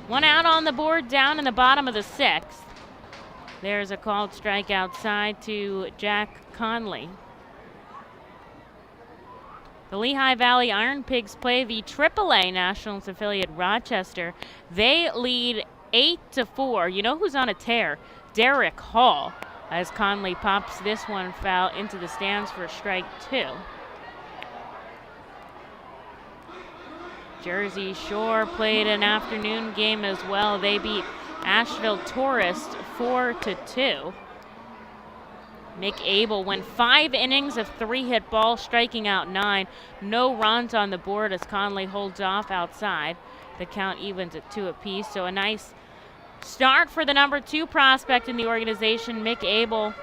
One out on the board, down in the bottom of the 6th. There's a called strike outside to Jack Conley. The Lehigh Valley Iron Pigs play the AAA Nationals affiliate Rochester. They lead 8-4. You know who's on a tear? Derek Hall, as Conley pops this one foul into the stands for strike 2. Jersey Shore played an afternoon game as well. They beat Asheville Tourist 4-2. Mick Abel went 5 innings of 3-hit ball, striking out 9. No runs on the board as Conley holds off outside. The count evens at 2 apiece, so a nice start for the number 2 prospect in the organization, Mick Abel.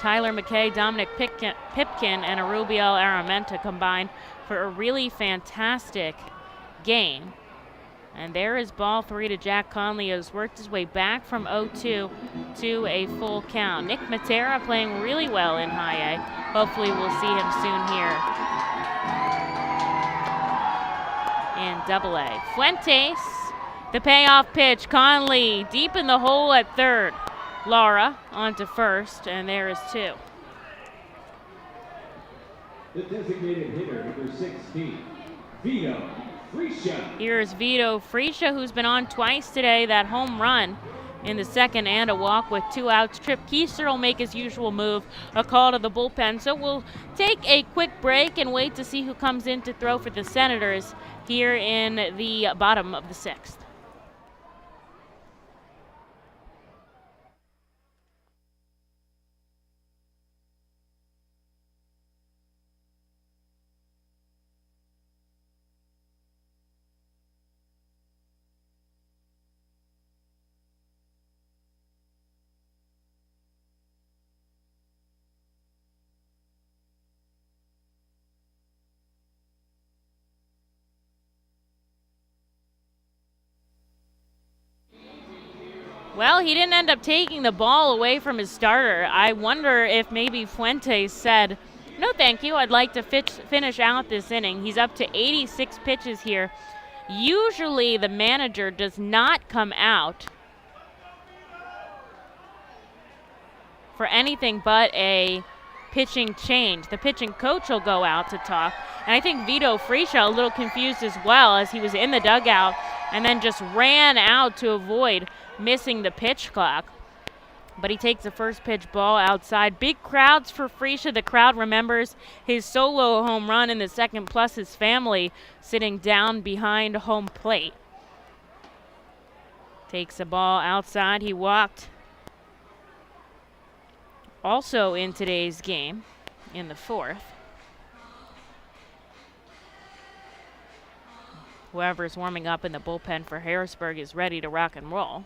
Tyler McKay, Dominic Pipkin, and Arubiel Aramenta combined for a really fantastic game. And there is ball 3 to Jack Conley, who's worked his way back from 0-2 to a full count. Nick Matera playing really well in high A. Hopefully we'll see him soon here in double A. Fuentes, the payoff pitch. Conley deep in the hole at third. Laura on to first, and there is 2. The designated hitter, number 16, Vito Freesia. Here's Vito Freesia, who's been on twice today. That home run in the second and a walk with 2 outs. Trip Keister will make his usual move, a call to the bullpen. So we'll take a quick break and wait to see who comes in to throw for the Senators here in the bottom of the 6th. Well, he didn't end up taking the ball away from his starter. I wonder if maybe Fuentes said, no thank you, I'd like to finish out this inning. He's up to 86 pitches here. Usually the manager does not come out for anything but a pitching change. The pitching coach will go out to talk. And I think Vito Freesia a little confused as well, as he was in the dugout and then just ran out to avoid missing the pitch clock. But he takes the first pitch ball outside. Big crowds for Freesia. The crowd remembers his solo home run in the second, plus his family sitting down behind home plate. Takes the ball outside. He walked also in today's game in the 4th. Whoever's warming up in the bullpen for Harrisburg is ready to rock and roll.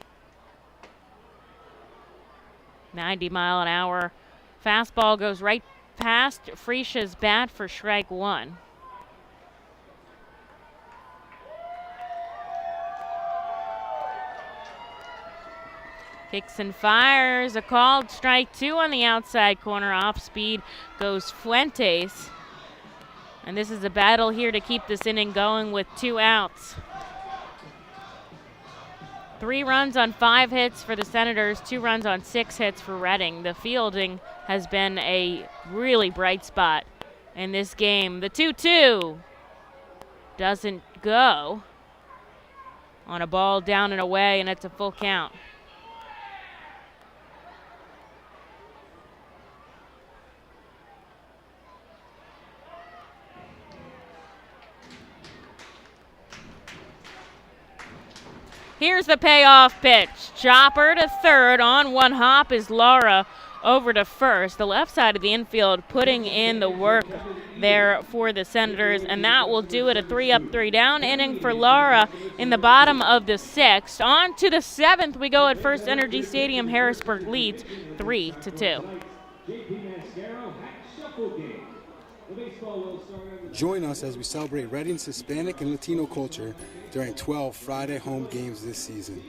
90-mile-an-hour fastball goes right past Freesia's bat for strike 1. Kicks and fires, a called strike 2 on the outside corner. Off speed goes Fuentes. And this is a battle here to keep this inning going with 2 outs. 3 runs on 5 hits for the Senators, 2 runs on 6 hits for Reading. The fielding has been a really bright spot in this game. The 2-2 doesn't go on a ball down and away, and it's a full count. Here's the payoff pitch. Chopper to third. On one hop is Laura over to first. The left side of the infield putting in the work there for the Senators, and that will do it. A 3-up, 3-down inning for Laura in the bottom of the 6th. On to the 7th we go at FirstEnergy Stadium. Harrisburg leads 3-2. Join us as we celebrate Reading's Hispanic and Latino culture during 12 Friday home games this season.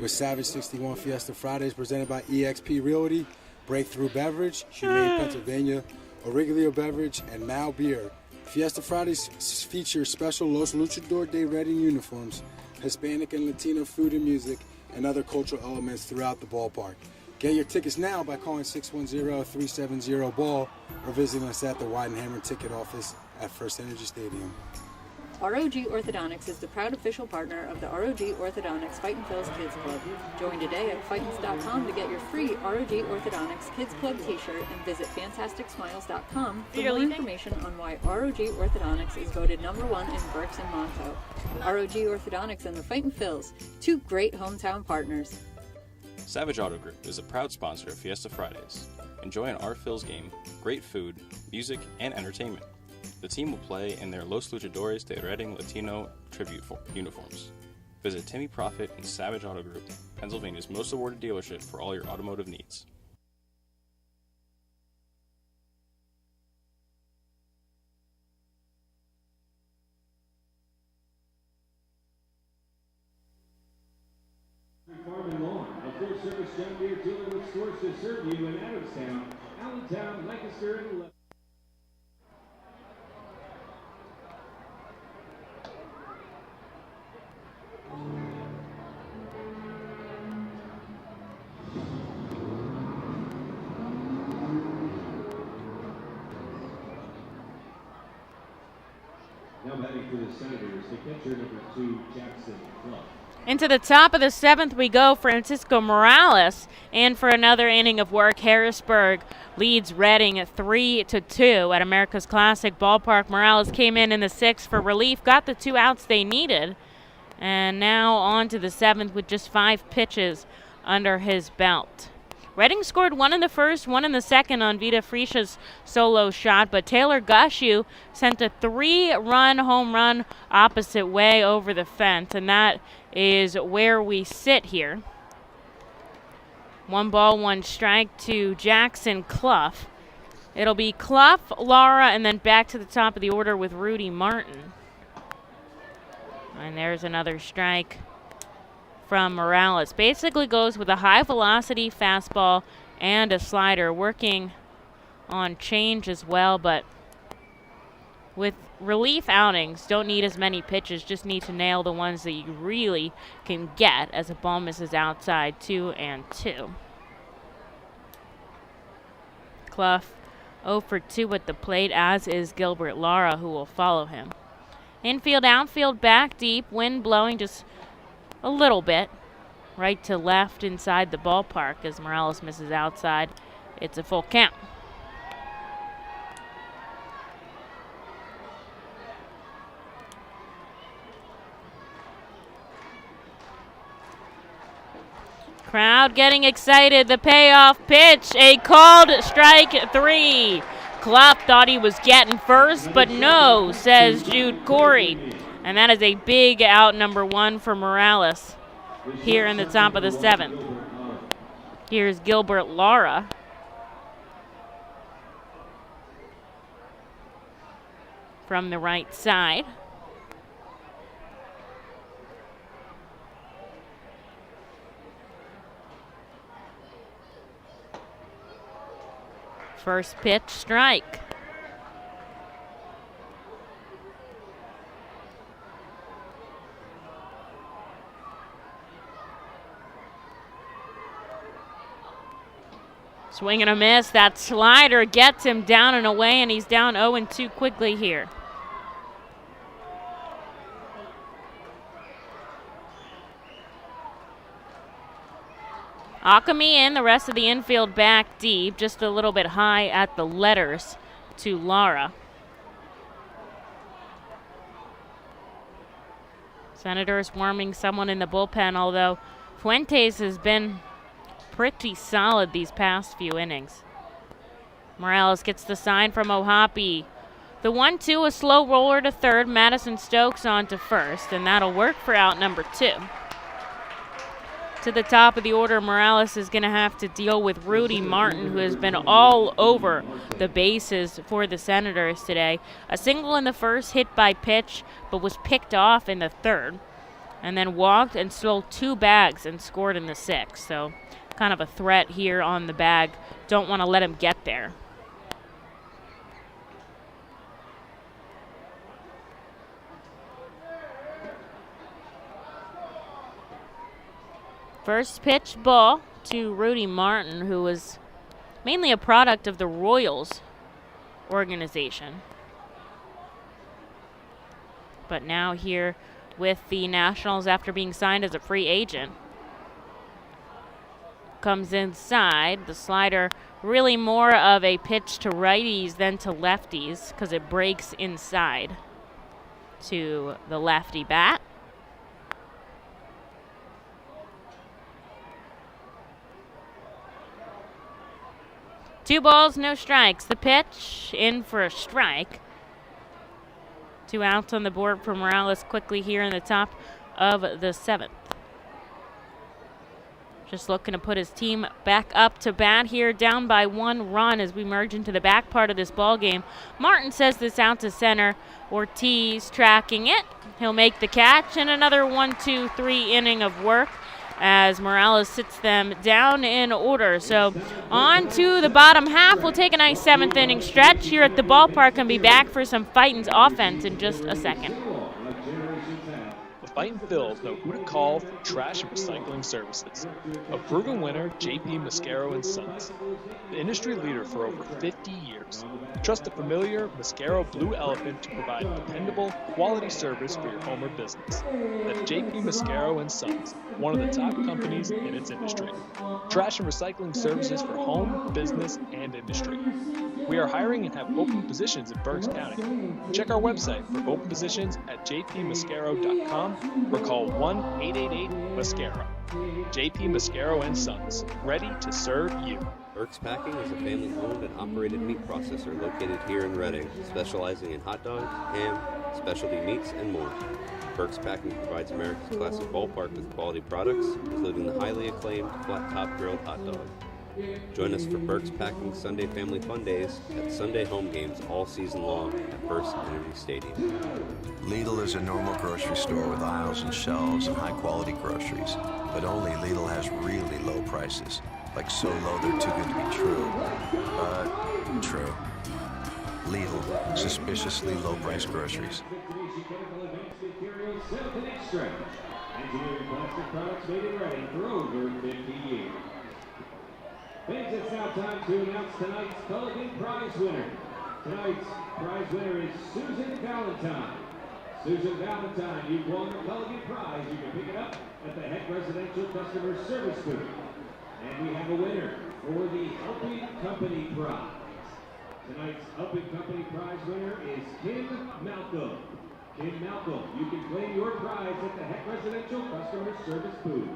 With Savage 61 Fiesta Fridays presented by eXp Realty, Breakthrough Beverage, Humane Pennsylvania, Origlio Beverage, and Mal Beer. Fiesta Fridays feature special Los Luchador de Reading uniforms, Hispanic and Latino food and music, and other cultural elements throughout the ballpark. Get your tickets now by calling 610-370-BALL or visiting us at the Weidenhammer ticket office at FirstEnergy Stadium. ROG Orthodontics is the proud official partner of the ROG Orthodontics Fightin' Phil's Kids Club. Join today at Fightins.com to get your free ROG Orthodontics Kids Club t-shirt and visit FantasticSmiles.com for more information on why ROG Orthodontics is voted #1 in Berks and Monto. ROG Orthodontics and the Fightin' Phils, 2 great hometown partners. Savage Auto Group is a proud sponsor of Fiesta Fridays. Enjoy an Our Phil's game, great food, music, and entertainment. The team will play in their Los Luchadores de Reading Latino tribute uniforms. Visit Timmy Profit and Savage Auto Group, Pennsylvania's most awarded dealership for all your automotive needs. Farm and Lawn, a full-service John Deere dealer with stores to serve you in Adamstown, Allentown, Lancaster, and Lebanon. Now batting for the Senators, the catcher number 2, Jackson Cluff. Into the top of the 7th we go, Francisco Morales. And for another inning of work, Harrisburg leads Reading 3-2 at America's Classic Ballpark. Morales came in the 6th for relief, got the 2 outs they needed. And now on to the 7th with just 5 pitches under his belt. Reading scored 1 in the first, 1 in the second on Vita Frisch's solo shot, but Taylor Gushew sent a 3-run home run opposite way over the fence, and that is where we sit here. 1 ball, 1 strike to Jackson Cluff. It'll be Cluff, Lara, and then back to the top of the order with Rudy Martin. And there's another strike from Morales. Basically goes with a high velocity fastball and a slider, working on change as well, but with relief outings, don't need as many pitches, just need to nail the ones that you really can get as a ball misses outside 2-2. Cluff 0 for 2 at the plate, as is Gilbert Lara, who will follow him. Infield, outfield, back deep, wind blowing just a little bit right to left inside the ballpark as Morales misses outside. It's a full count. Crowd getting excited. The payoff pitch, a called strike 3. Cluff thought he was getting first, but no, says Jude Corey. And that is a big out, number 1 for Morales here in the top of the 7th. Here's Gilbert Lara. From the right side. First pitch, strike. Swing and a miss. That slider gets him down and away, and he's down 0-2 quickly here. Akami in, the rest of the infield back deep, just a little bit high at the letters to Lara. Senators warming someone in the bullpen, although Fuentes has been pretty solid these past few innings. Morales gets the sign from Ohapi. The 1-2, a slow roller to third, Madison Stokes on to first, and that'll work for out number 2. To the top of the order, Morales is going to have to deal with Rudy Martin, who has been all over the bases for the Senators today. A single in the first, hit by pitch, but was picked off in the third, and then walked and stole 2 bags and scored in the 6th. So kind of a threat here on the bag. Don't want to let him get there. First pitch ball to Rudy Martin, who was mainly a product of the Royals organization, but now here with the Nationals after being signed as a free agent. Comes inside. The slider really more of a pitch to righties than to lefties because it breaks inside to the lefty bat. Two balls, no strikes. The pitch in for a strike. 2 outs on the board for Morales quickly here in the top of the 7th. Just looking to put his team back up to bat here, down by 1 run as we merge into the back part of this ball game. Martin says this out to center. Ortiz tracking it. He'll make the catch, and another 1-2-3 inning of work as Morales sits them down in order. So on to the bottom half. We'll take a nice 7th inning stretch here at the ballpark and be back for some Fightin's offense in just a second. Fightin Phils know who to call for trash and recycling services. A proven winner, J.P. Mascaro & Sons. The industry leader for over 50 years. Trust the familiar Mascaro Blue Elephant to provide dependable, quality service for your home or business. That's J.P. Mascaro & Sons, one of the top companies in its industry. Trash and recycling services for home, business, and industry. We are hiring and have open positions in Berks County. Check our website for open positions at jpmascaro.com or call 1-888-MASCARO. J.P. Mascaro & Sons, ready to serve you. Berks Packing is a family-owned and operated meat processor located here in Reading, specializing in hot dogs, ham, specialty meats, and more. Berks Packing provides America's classic ballpark with quality products, including the highly acclaimed flat-top grilled hot dog. Join us for Berks Packing Sunday Family Fun Days at Sunday home games all season long at FirstEnergy Stadium. Lidl is a normal grocery store with aisles and shelves and high-quality groceries. But only Lidl has really low prices. Like so low they're too good to be true. But true. Lidl, suspiciously low-priced groceries. Engineering plastic products made in Reading for over 50 years. Thanks, it's now time to announce tonight's Culligan Prize winner. Tonight's prize winner is Susan Valentine. Susan Valentine, you've won the Culligan Prize. You can pick it up at the Head Residential Customer Service booth. And we have a winner for the Helping Company Prize. Tonight's Helping Company Prize winner is Kim Malcolm. Kim Malcolm, you can claim your prize at the Head Residential Customer Service booth.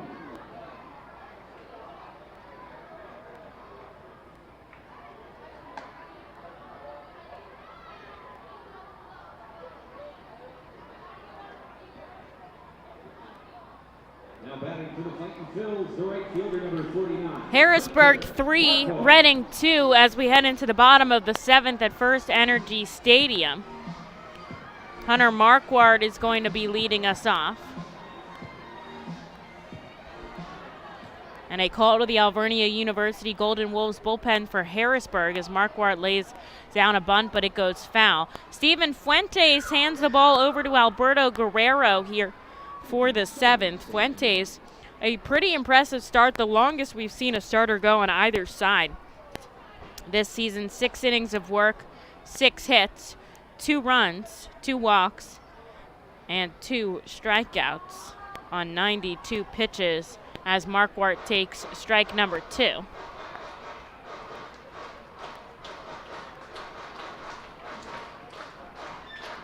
Now batting for the Fightin Phils, the right fielder, number 49. Harrisburg 3, Reading 2 as we head into the bottom of the 7th at FirstEnergy Stadium. Hunter Marquardt is going to be leading us off. And a call to the Alvernia University Golden Wolves bullpen for Harrisburg as Marquardt lays down a bunt, but it goes foul. Stephen Fuentes hands the ball over to Alberto Guerrero here for the 7th. Fuentes, a pretty impressive start, the longest we've seen a starter go on either side this season. 6 innings of work, 6 hits, 2 runs, 2 walks, and 2 strikeouts on 92 pitches as Marquardt takes strike number 2.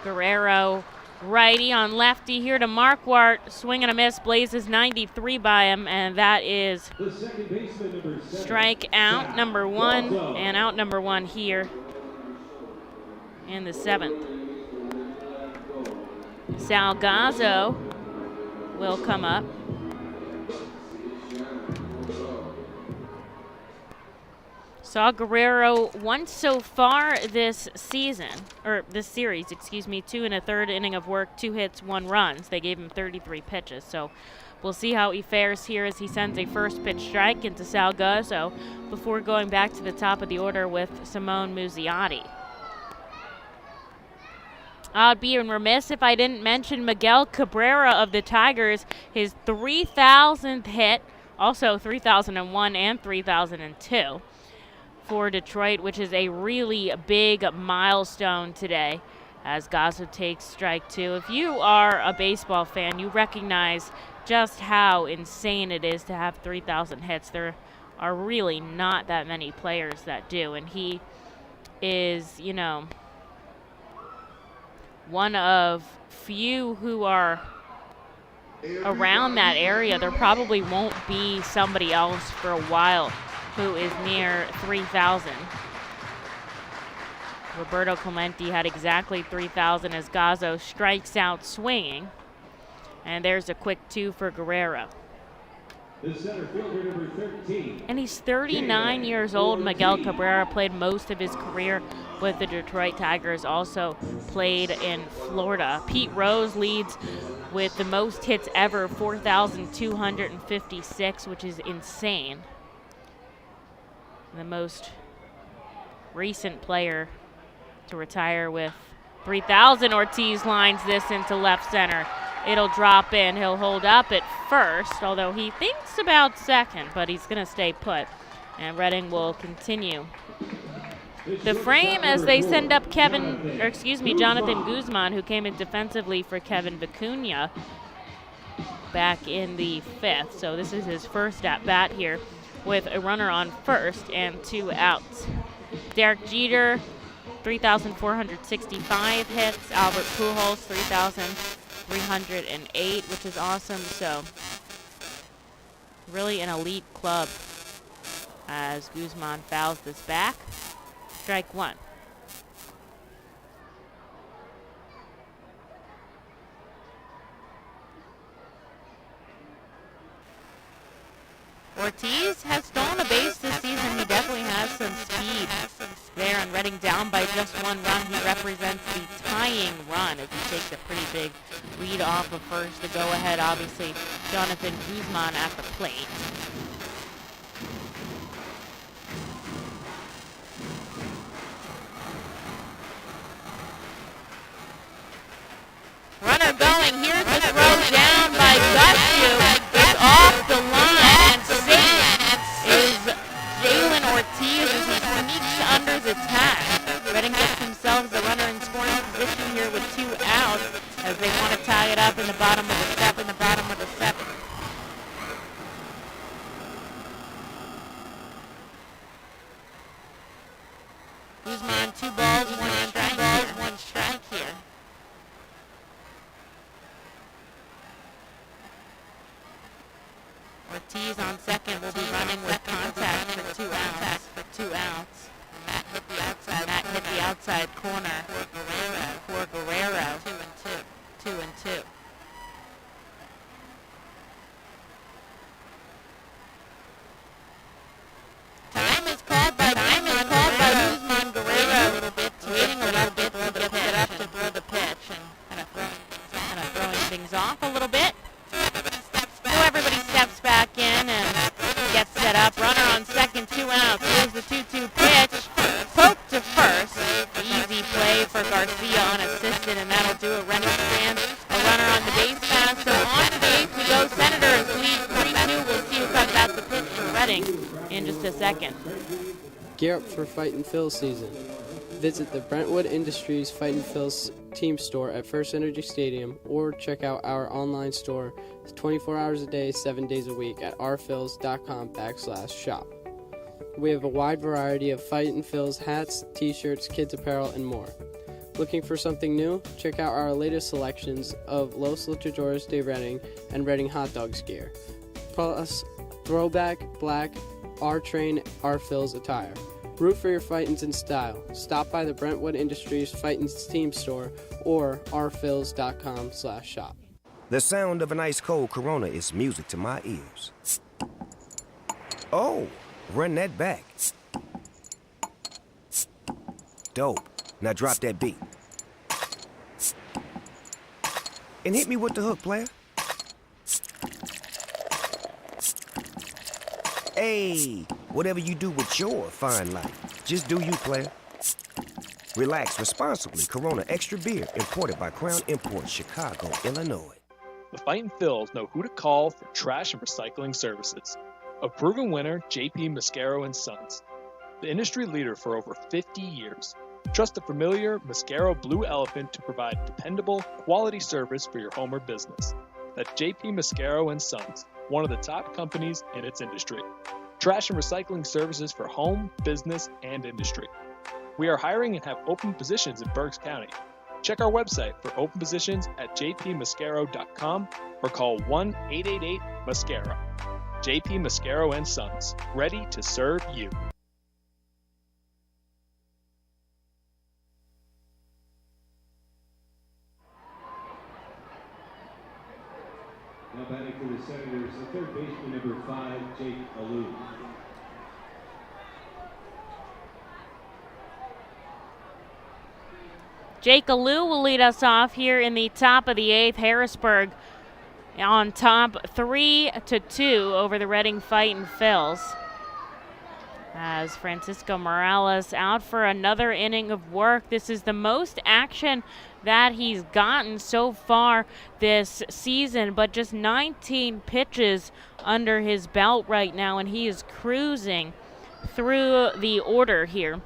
Guerrero righty on lefty here to Marquardt. Swing and a miss, blazes 93 by him, and that is strike out number 1 and out number 1 here in the 7th. Salgazzo will come up. Saw Guerrero once so far this season, or this series, excuse me, 2 1/3 inning of work, 2 hits, 1 runs. They gave him 33 pitches, so we'll see how he fares here as he sends a first pitch strike into Salgazzo before going back to the top of the order with Simone Muzziotti. I'd be remiss if I didn't mention Miguel Cabrera of the Tigers, his 3,000th hit, also 3,001 and 3,002. For Detroit, which is a really big milestone today as Gazzo takes strike 2. If you are a baseball fan, you recognize just how insane it is to have 3,000 hits. There are really not that many players that do, and he is, you know, one of few who are around that area. There probably won't be somebody else for a while who is near 3,000. Roberto Clemente had exactly 3,000 as Gazzo strikes out swinging. And there's a quick 2 for Guerrero. The center fielder, number 13. And he's 39 years old. Miguel Cabrera played most of his career with the Detroit Tigers, also played in Florida. Pete Rose leads with the most hits ever, 4,256, which is insane. The most recent player to retire with 3,000. Ortiz lines this into left center. It'll drop in. He'll hold up at first, although he thinks about second, but he's going to stay put. And Reading will continue the frame as they send up Jonathan Guzman, who came in defensively for Kevin Vicuña back in the 5th. So this is his first at-bat here with a runner on first and 2 outs. Derek Jeter, 3,465 hits. Albert Pujols, 3,308, which is awesome. So really an elite club as Guzman fouls this back. Strike 1. Ortiz has stolen a base this season. He definitely has some speed there, and Reading down by just 1 run. He represents the tying run as he takes a pretty big lead off of first. The go-ahead, obviously, Jonathan Guzman at the plate. Runner going. Here's the throw down by Gushu. It's off the line, and safe is Jalen Ortiz as he sneaks under the tag. Reading gets themselves a runner in scoring position here with 2 outs as they want to tie it up in the bottom of the 7th. Guzman, 2 balls, 1 strike here. Ortiz on second will be running with contact for 2 outs. Matt hit the outside corner for Guerrero. 2 and 2. Time is called by Guzman. Guerrero waiting a little bit to get up to throw the pitch and kind of throwing things off a little bit. So everybody steps back in and gets set up. Runner on second, 2 outs. Here's the 2-2 pitch. Poke to first. The easy play for Garcia unassisted, and that'll do it. Reading stands a runner on the base pass. So on to the 8th we go. Senators lead 3-2. We'll see who comes out the pitch for Reading in just a second. Gear up for Fightin' Phil's season. Visit the Brentwood Industries Fightin' Phil's team store at FirstEnergy Stadium, or check out our online store 24 hours a day, 7 days a week at rphils.com/shop. We have a wide variety of Fightin' Phil's hats, t-shirts, kids apparel, and more. Looking for something new? Check out our latest selections of Los Luchadores de Reading and Reading Hot Dogs gear, plus throwback, black, R-Train, R-Phil's attire. Root for your Fightins in style. Stop by the Brentwood Industries Fightins team store or rphils.com/shop. The sound of an ice-cold Corona is music to my ears. Oh, run that back. Dope. Now drop that beat. And hit me with the hook, player. Hey, whatever you do with your fine life, just do you, player. Relax responsibly. Corona Extra Beer, imported by Crown Imports, Chicago, Illinois. The Fightin' Phils know who to call for trash and recycling services. A proven winner, JP Mascaro & Sons. The industry leader for over 50 years. Trust the familiar Mascaro Blue Elephant to provide dependable, quality service for your home or business. That's JP Mascaro & Sons, one of the top companies in its industry. Trash and recycling services for home, business, and industry. We are hiring and have open positions in Berks County. Check our website for open positions at jpmascaro.com or call 1-888-MASCARO. JP Mascaro & Sons, ready to serve you. the Senators, the third baseman, number 5, Jake Alou. Jake Alou will lead us off here in the top of the 8th. Harrisburg on top 3-2 over the Reading Fightin' Phils. As Francisco Morales out for another inning of work. This is the most action that he's gotten so far this season, but just 19 pitches under his belt right now, and he is cruising through the order here.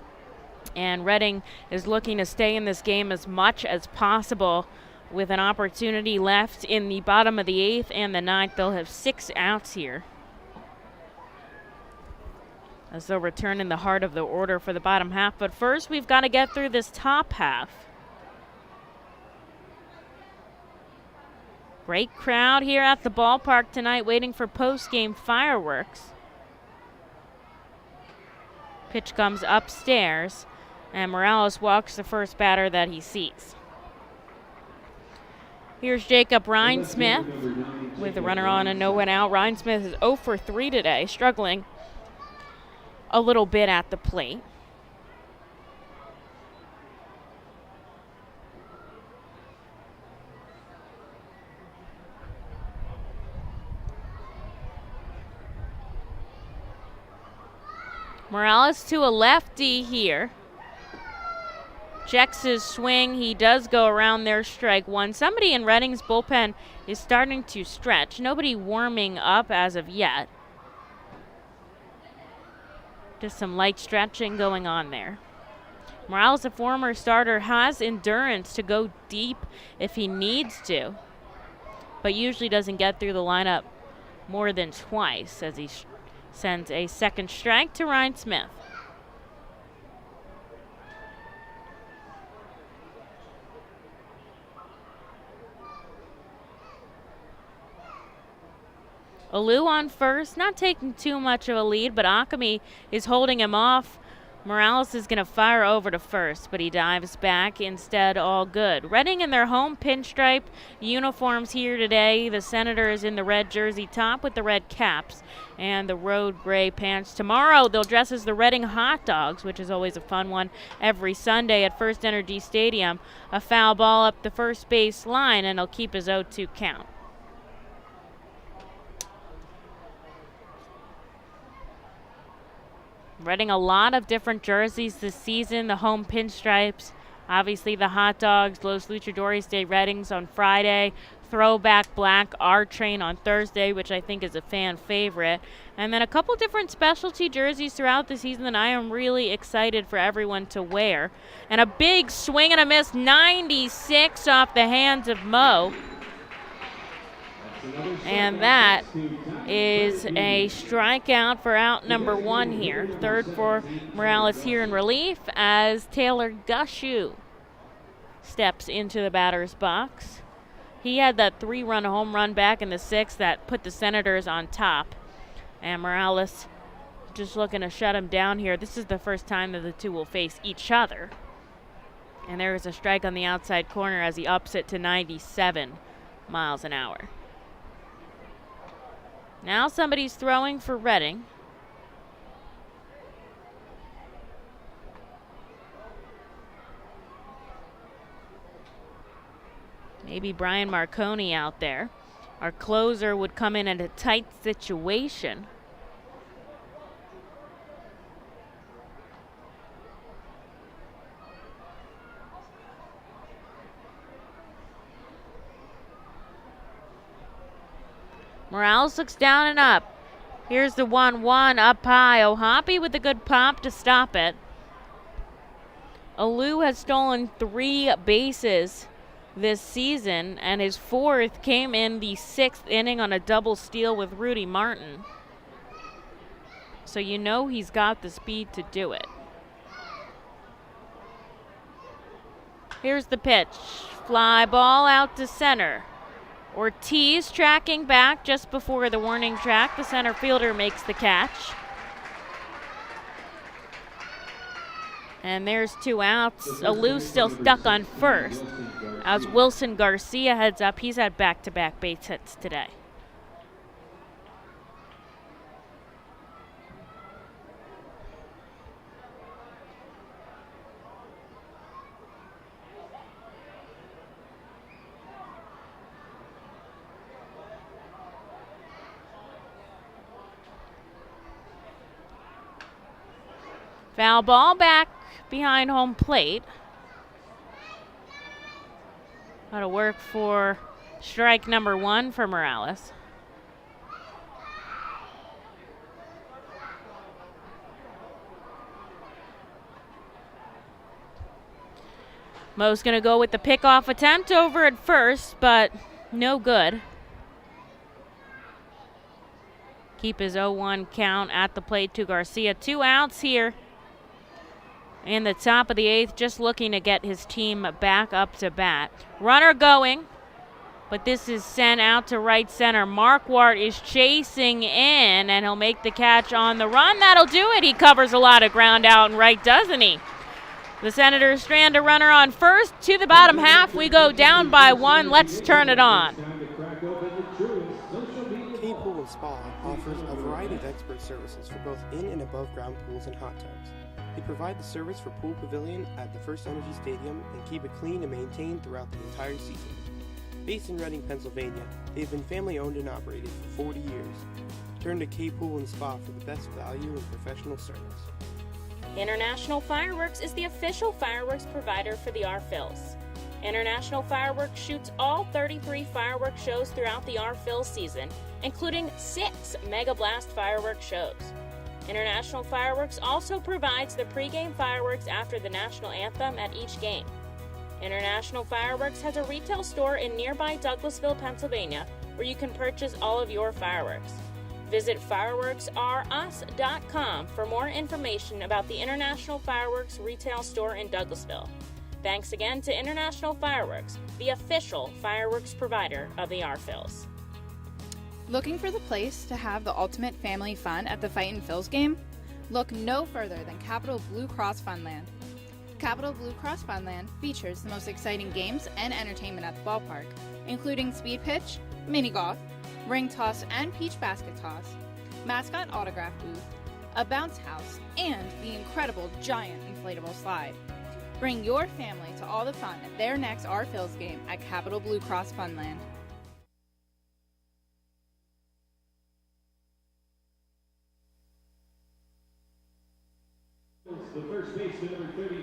And Reading is looking to stay in this game as much as possible with an opportunity left in the bottom of the 8th and the 9th. They'll have 6 outs here, as they'll return in the heart of the order for the bottom half. But first, we've got to get through this top half. Great crowd here at the ballpark tonight waiting for post-game fireworks. Pitch comes upstairs, and Morales walks the first batter that he sees. Here's Jacob Rhinesmith with a runner on and no one out. Rhinesmith is 0 for 3 today, struggling a little bit at the plate. Morales to a lefty here. Checks his swing. He does go around there, strike one. Somebody in Reading's bullpen is starting to stretch. Nobody warming up as of yet. Just some light stretching going on there. Morales, a former starter, has endurance to go deep if he needs to, but usually doesn't get through the lineup more than twice, as he sends a second strike to Rhinesmith. Alou on first, not taking too much of a lead, but Akami is holding him off. Morales is going to fire over to first, but he dives back instead, all good. Reading in their home pinstripe uniforms here today. The Senators in the red jersey top with the red caps and the road gray pants. Tomorrow they'll dress as the Reading Hot Dogs, which is always a fun one every Sunday at FirstEnergy Stadium. A foul ball up the first base line, and he'll keep his 0-2 count. Reading a lot of different jerseys this season. The home pinstripes, obviously the Hot Dogs, Los Luchadores de Readings on Friday, throwback black R-Train on Thursday, which I think is a fan favorite, and then a couple different specialty jerseys throughout the season that I am really excited for everyone to wear. And a big swing and a miss, 96 off the hands of Mo. And that is a strikeout for out number 1 here. Third for Morales here in relief as Taylor Gushu steps into the batter's box. He had that 3-run home run back in the 6th that put the Senators on top. And Morales just looking to shut him down here. This is the first time that the two will face each other. And there is a strike on the outside corner as he ups it to 97 miles an hour. Now somebody's throwing for Reading. Maybe Brian Marconi out there. Our closer would come in at a tight situation. Morales looks down and up. Here's the 1-1 up high. Ohapi with a good pop to stop it. Alou has stolen 3 bases this season, and his 4th came in the 6th inning on a double steal with Rudy Martin. So you know he's got the speed to do it. Here's the pitch. Fly ball out to center. Ortiz tracking back just before the warning track. The center fielder makes the catch. And there's 2 outs. Alou still stuck on first as Wilson Garcia heads up. He's had back-to-back base hits today. Foul ball back behind home plate. That'll work for strike number 1 for Morales. Mo's going to go with the pickoff attempt over at first, but no good. Keep his 0-1 count at the plate to Garcia. 2 outs here in the top of the 8th, just looking to get his team back up to bat. Runner going, but this is sent out to right center. Marquardt is chasing in, and he'll make the catch on the run. That'll do it. He covers a lot of ground out and right, doesn't he? The Senators strand a runner on first. To the bottom half, we go down by 1. Let's turn it on. K Pool and Spa offers a variety of expert services for both in and above ground pools and hot tubs. They provide the service for Pool Pavilion at the FirstEnergy Stadium and keep it clean and maintained throughout the entire season. Based in Reading, Pennsylvania, they've been family owned and operated for 40 years. Turn to K Pool and Spa for the best value and professional service. International Fireworks is the official fireworks provider for the R-Phils. International Fireworks shoots all 33 fireworks shows throughout the R-Phil season, including 6 Mega Blast fireworks shows. International Fireworks also provides the pregame fireworks after the national anthem at each game. International Fireworks has a retail store in nearby Douglasville, Pennsylvania, where you can purchase all of your fireworks. Visit fireworksrus.com for more information about the International Fireworks retail store in Douglasville. Thanks again to International Fireworks, the official fireworks provider of the R-Phils. Looking for the place to have the ultimate family fun at the Fightin' Phils game? Look no further than Capital Blue Cross Funland. Capital Blue Cross Funland features the most exciting games and entertainment at the ballpark, including speed pitch, mini golf, ring toss and peach basket toss, mascot autograph booth, a bounce house, and the incredible giant inflatable slide. Bring your family to all the fun at their next R-Phils game at Capital Blue Cross Funland.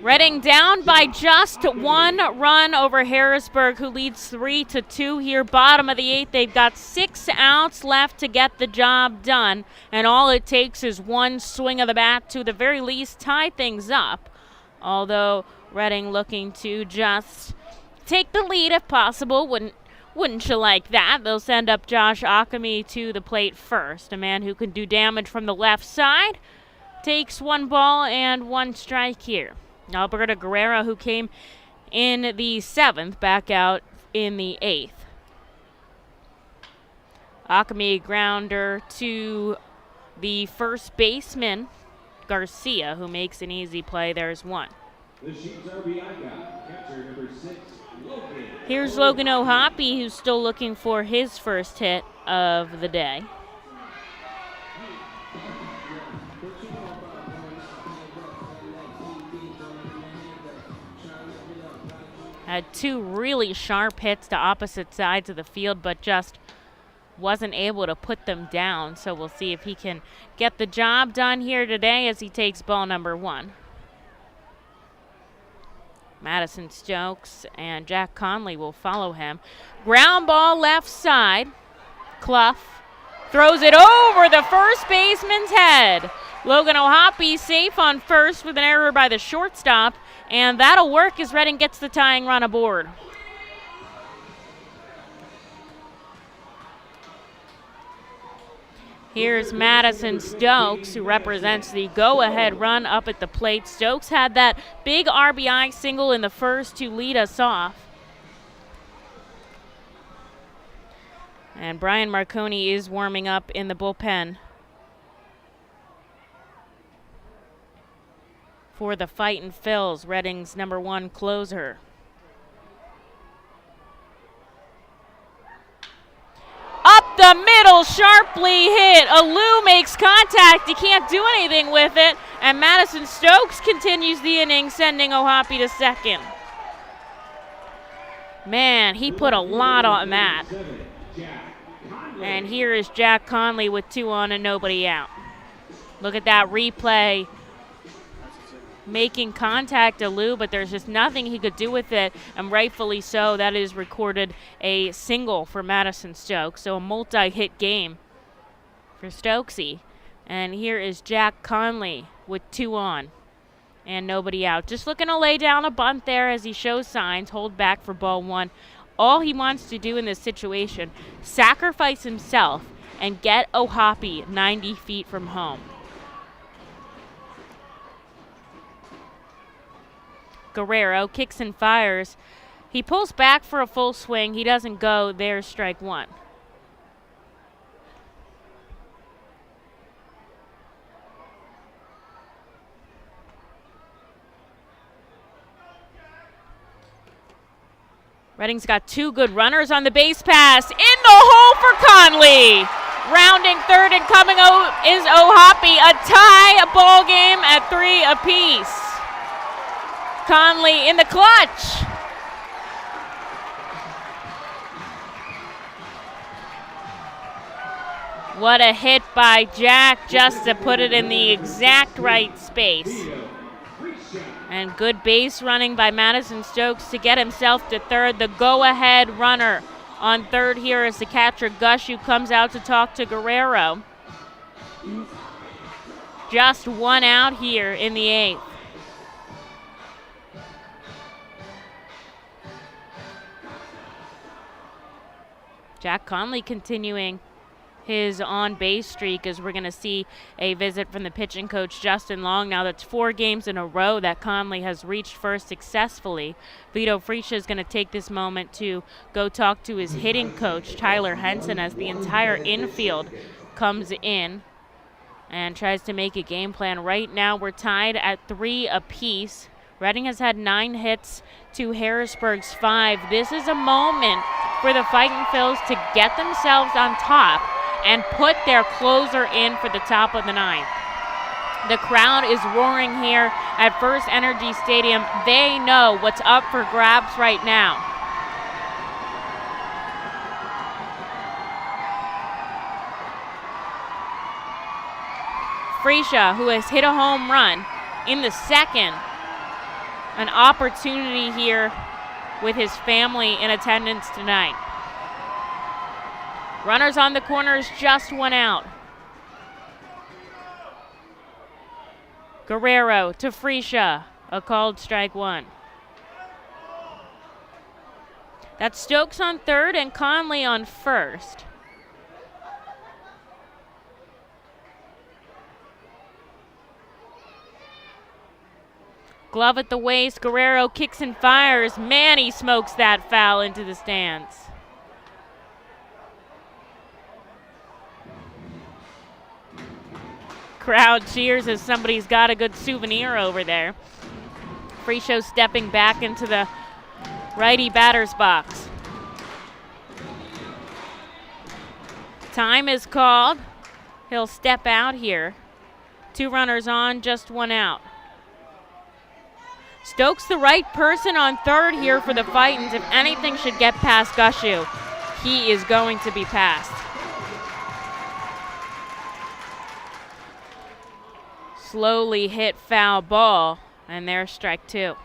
Reading down by just 1 run over Harrisburg, who leads 3-2 here. Bottom of the 8th, they've got 6 outs left to get the job done, and all it takes is one swing of the bat to the very least tie things up. Although Reading looking to just take the lead if possible. Wouldn't you like that? They'll send up Josh Akami to the plate first, a man who can do damage from the left side. Takes 1 ball and 1 strike here. Alberto Guerrero, who came in the 7th, back out in the 8th. Akami grounder to the first baseman, Garcia, who makes an easy play. There's 1. Here's Logan O'Hoppe, who's still looking for his first hit of the day. Had 2 really sharp hits to opposite sides of the field, but just wasn't able to put them down. So we'll see if he can get the job done here today as he takes ball number 1. Madison Stokes and Jack Conley will follow him. Ground ball left side. Clough throws it over the first baseman's head. Logan O'Hoppe safe on first with an error by the shortstop, and that'll work as Reading gets the tying run aboard. Here's Madison Stokes, who represents the go-ahead run up at the plate. Stokes had that big RBI single in the first to lead us off. And Brian Marconi is warming up in the bullpen for the Fightin' Phils, Reading's #1 closer. Up the middle, sharply hit. Alou makes contact. He can't do anything with it. And Madison Stokes continues the inning, sending O'Hoppe to second. Man, he put a lot on that. And here is Jack Conley with 2 on and nobody out. Look at that replay. making contact to Lou, but there's just nothing he could do with it, and rightfully so. That is recorded a single for Madison Stokes, so a multi-hit game for Stokesy. And here is Jack Conley with 2 on and nobody out. Just looking to lay down a bunt there as he shows signs, hold back for ball 1. All he wants to do in this situation, sacrifice himself and get O'Hoppe 90 feet from home. Guerrero kicks and fires. He pulls back for a full swing. He doesn't go. There's strike 1. Reading's got 2 good runners on the base pass. In the hole for Conley. Rounding third and coming is O'Hoppe. A tie, a ball game at 3 apiece. Conley in the clutch. What a hit by Jack, just to put it in the exact right space. And good base running by Madison Stokes to get himself to third. The go-ahead runner on third here as the catcher Gushu comes out to talk to Guerrero. Just 1 out here in the 8th. Jack Conley continuing his on-base streak, as we're going to see a visit from the pitching coach Justin Long. Now that's 4 games in a row that Conley has reached first successfully. Vito Fresia is going to take this moment to go talk to his hitting coach Tyler Henson as the entire infield comes in and tries to make a game plan. Right now we're tied at 3 apiece. Reading has had 9 hits to Harrisburg's 5. This is a moment for the Fightin' Phils to get themselves on top and put their closer in for the top of the 9th. The crowd is roaring here at FirstEnergy Stadium. They know what's up for grabs right now. Fresia, who has hit a home run in the 2nd. An opportunity here with his family in attendance tonight. Runners on the corners, just 1 out. Guerrero to Fresia, a called strike 1. That's Stokes on third and Conley on first. Glove at the waist, Guerrero kicks and fires. Man, he smokes that foul into the stands. Crowd cheers as somebody's got a good souvenir over there. Fresia stepping back into the righty batter's box. Time is called. He'll step out here. 2 runners on, just 1 out. Stokes the right person on third here for the Fightins. If anything should get past Gushu, he is going to be passed. Slowly hit foul ball, and there's strike 2.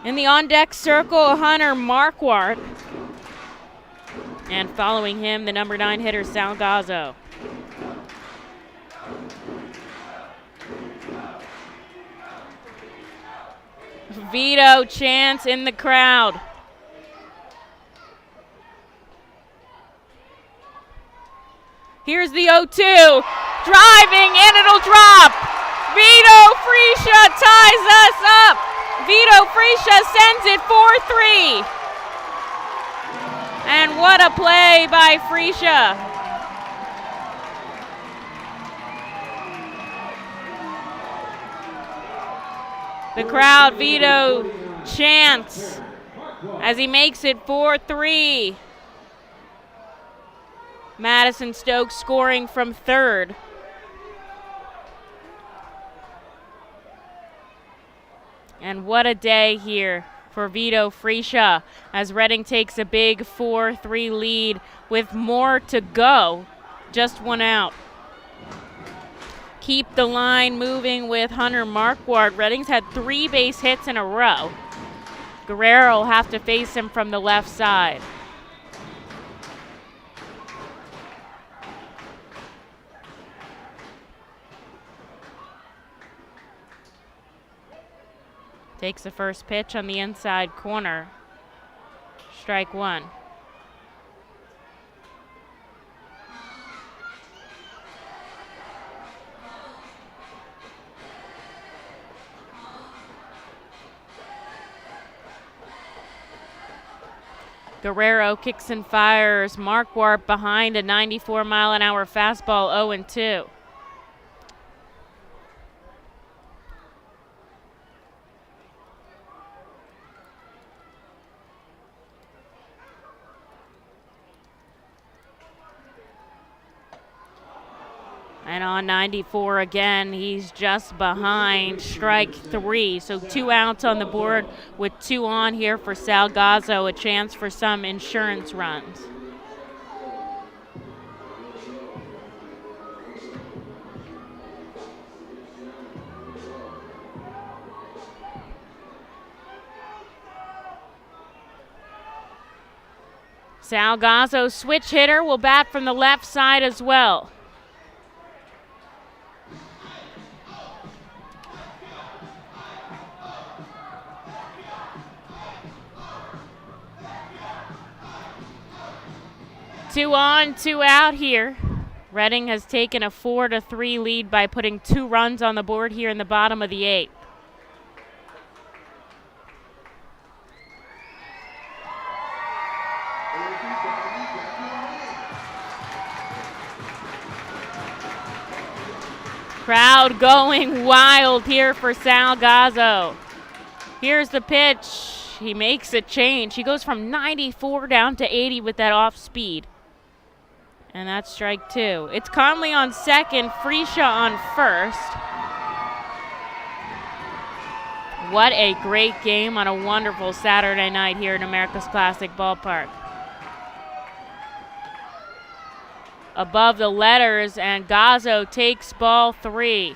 In the on-deck circle, Hunter Marquardt. And following him, the number 9 hitter, Salgazzo. Vito chants in the crowd. Here's the 0-2. Driving, and it'll drop. Vito Fresia ties us up. Vito Fresia sends it 4-3. And what a play by Fresia. The crowd, Vito chants as he makes it 4-3. Madison Stokes scoring from third. And what a day here for Vito Fresia as Reading takes a big 4-3 lead with more to go. Just 1 out. Keep the line moving with Hunter Marquardt. Redding's had 3 base hits in a row. Guerrero will have to face him from the left side. Takes the first pitch on the inside corner. Strike 1. Guerrero kicks and fires. Marquardt behind a 94-mile-an-hour fastball, 0-2. And on 94 again, he's just behind, strike 3. So 2 outs on the board with 2 on here for Salgazzo, a chance for some insurance runs. Salgazzo, switch hitter, will bat from the left side as well. Two on, 2 out here. Redding has taken a 4-3 lead by putting 2 runs on the board here in the bottom of the 8th. Crowd going wild here for Salgazzo. Here's the pitch. He makes a change. He goes from 94 down to 80 with that off speed. And that's strike 2. It's Conley on second, Frisha on first. What a great game on a wonderful Saturday night here in America's Classic Ballpark. Above the letters, and Gazzo takes ball 3.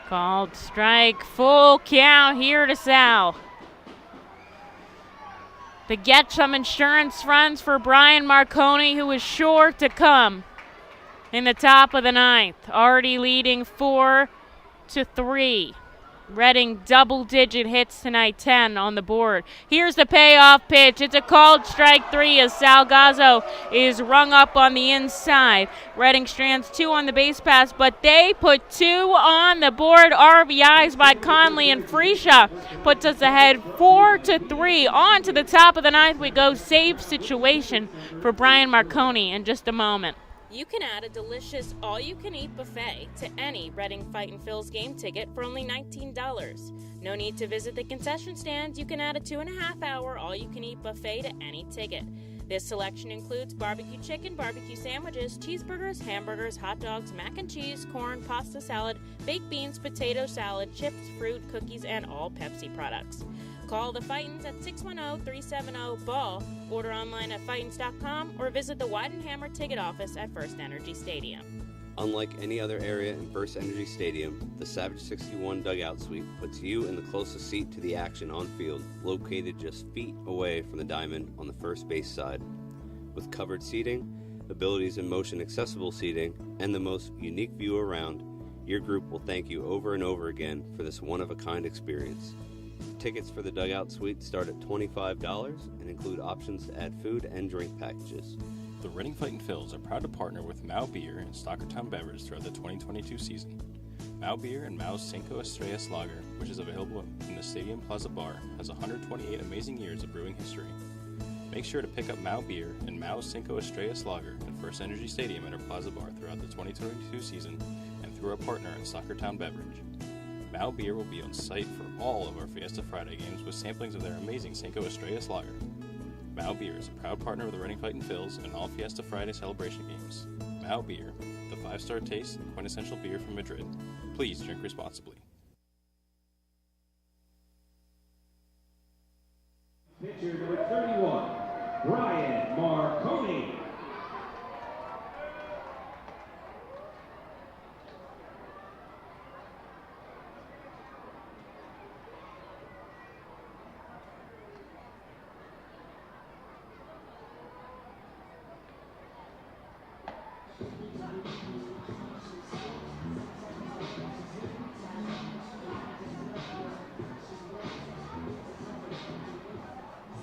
Called strike, full count here to Sal. To get some insurance runs for Brian Marconi, who is sure to come in the top of the 9th. Already leading 4-3. Redding double-digit hits tonight, 10 on the board. Here's the payoff pitch. It's a called strike 3 as Salgazzo is rung up on the inside. Redding strands 2 on the base pass, but they put 2 on the board. RBIs by Conley, and Frisha puts us ahead 4-3. On to the top of the 9th we go. Save situation for Brian Marconi in just a moment. You can add a delicious all-you-can-eat buffet to any Redding Fightin' Phil's game ticket for only $19. No need to visit the concession stands. You can add a 2.5-hour all-you-can-eat buffet to any ticket. This selection includes barbecue chicken, barbecue sandwiches, cheeseburgers, hamburgers, hot dogs, mac and cheese, corn, pasta salad, baked beans, potato salad, chips, fruit, cookies, and all Pepsi products. Call the Fightins at 610-370-BALL, order online at Fightins.com, or visit the Weidenhammer ticket office at FirstEnergy Stadium. Unlike any other area in FirstEnergy Stadium, the Savage 61 dugout suite puts you in the closest seat to the action on field, located just feet away from the diamond on the first base side. With covered seating, abilities in motion accessible seating, and the most unique view around, your group will thank you over and over again for this one-of-a-kind experience. Tickets for the dugout suite start at $25 and include options to add food and drink packages. The Redding Fightin' Phils are proud to partner with Mao Beer and Stockertown Beverage throughout the 2022 season. Mao Beer and Mao's Cinco Estrellas Lager, which is available in the Stadium Plaza Bar, has 128 amazing years of brewing history. Make sure to pick up Mao Beer and Mao's Cinco Estrellas Lager at FirstEnergy Stadium at our Plaza Bar throughout the 2022 season and through our partner in Stockertown Beverage. Mao Beer will be on site for all of our Fiesta Friday games with samplings of their amazing Cinco Estrellas Lager. Mao Beer is a proud partner of the Redding Fightin' Phils and all Fiesta Friday celebration games. Mao Beer, the 5-star taste and quintessential beer from Madrid. Please drink responsibly. Pitcher number 31, Brian Marconi.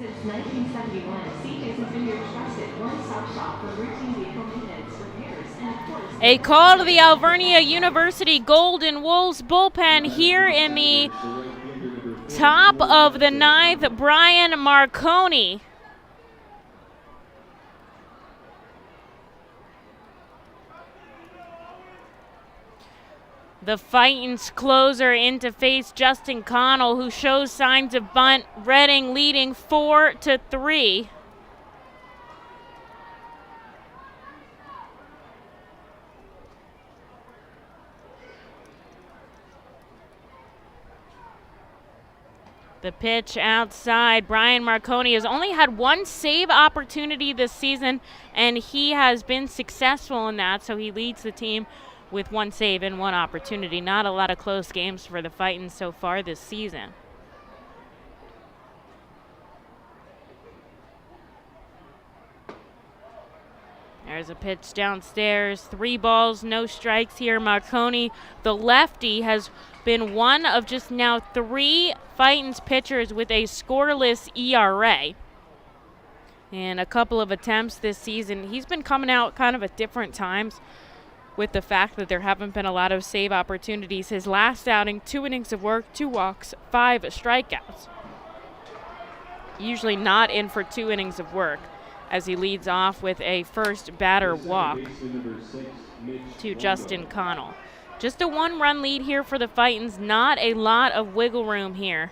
Since 1971, CJ's has been your trusted one-stop shop for routine vehicle maintenance, repairs, and of course... A call to the Alvernia University Golden Wolves bullpen here in the top of the ninth. Brian Marconi. The Fightin's closer in to face Justin Connell, who shows signs of bunt. Reading leading 4-3. The pitch outside. Brian Marconi has only had one save opportunity this season, and he has been successful in that, so he leads the team with one save and one opportunity. Not a lot of close games for the Fightin so far this season. There's a pitch downstairs. 3 balls, no strikes here. Marconi, the lefty, has been one of just now 3 Fightin's pitchers with a scoreless ERA. And a couple of attempts this season. He's been coming out kind of at different times with the fact that there haven't been a lot of save opportunities. His last outing, 2 innings of work, 2 walks, 5 strikeouts. Usually not in for 2 innings of work, as he leads off with a first batter walk to Justin Connell. Just a 1-run lead here for the Fightins. Not a lot of wiggle room here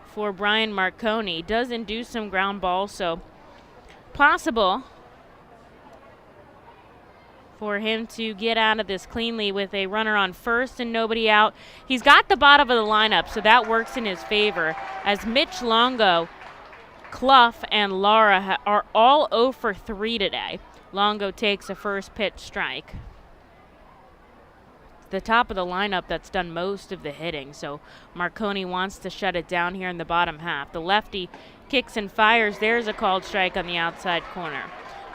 for Brian Marconi. Does induce some ground balls, so possible for him to get out of this cleanly with a runner on first and nobody out. He's got the bottom of the lineup, so that works in his favor, as Mitch Longo, Clough, and Lara are all 0 for 3 today. Longo takes a first pitch strike. The top of the lineup that's done most of the hitting, so Marconi wants to shut it down here in the bottom half. The lefty kicks and fires. There's a called strike on the outside corner.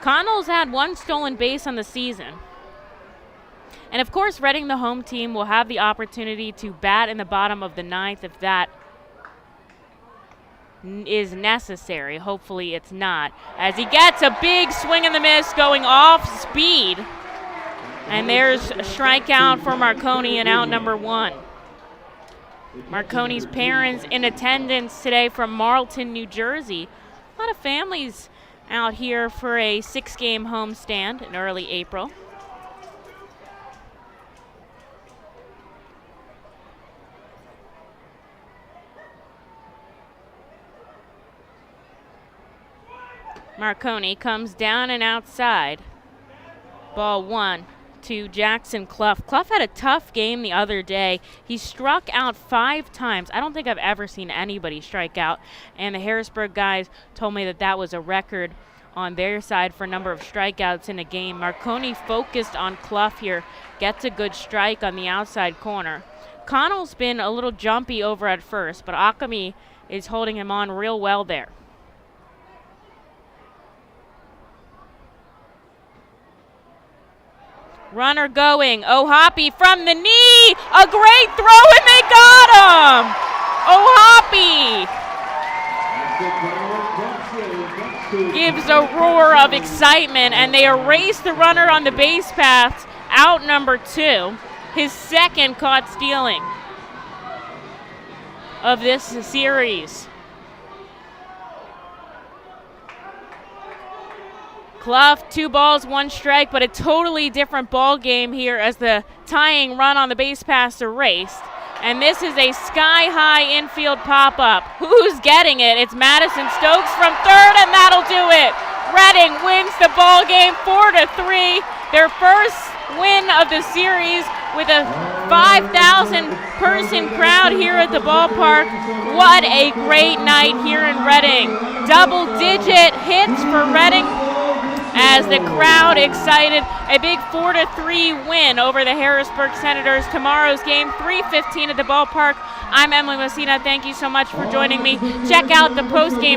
Connell's had 1 stolen base on the season. And of course, Reading, the home team, will have the opportunity to bat in the bottom of the 9th if that is necessary. Hopefully it's not, as he gets a big swing and the miss going off speed. And there's a strikeout for Marconi and out number 1. Marconi's parents in attendance today from Marlton, New Jersey. A lot of families out here for a 6-game homestand in early April. Marconi comes down and outside. Ball 1 to Jackson Clough. Clough had a tough game the other day. He struck out 5 times. I don't think I've ever seen anybody strike out. And the Harrisburg guys told me that that was a record on their side for number of strikeouts in a game. Marconi focused on Clough here. Gets a good strike on the outside corner. Connell's been a little jumpy over at first, but Akami is holding him on real well there. Runner going. O'Hoppe from the knee. A great throw, and they got him. O'Hoppe gives a roar of excitement, and they erase the runner on the base paths. Out number 2. His second caught stealing of this series. Clough, 2 balls, 1 strike, but a totally different ball game here as the tying run on the base pass erased. And this is a sky-high infield pop-up. Who's getting it? It's Madison Stokes from third, and that'll do it. Reading wins the ball game 4-3. their first win of the series with a 5,000-person crowd here at the ballpark. What a great night here in Reading. Double-digit hits for Reading as the crowd excited. A big 4-3 win over the Harrisburg Senators. Tomorrow's game, 3:15 at the ballpark. I'm Emily Messina. Thank you so much for joining me. Check out the post-game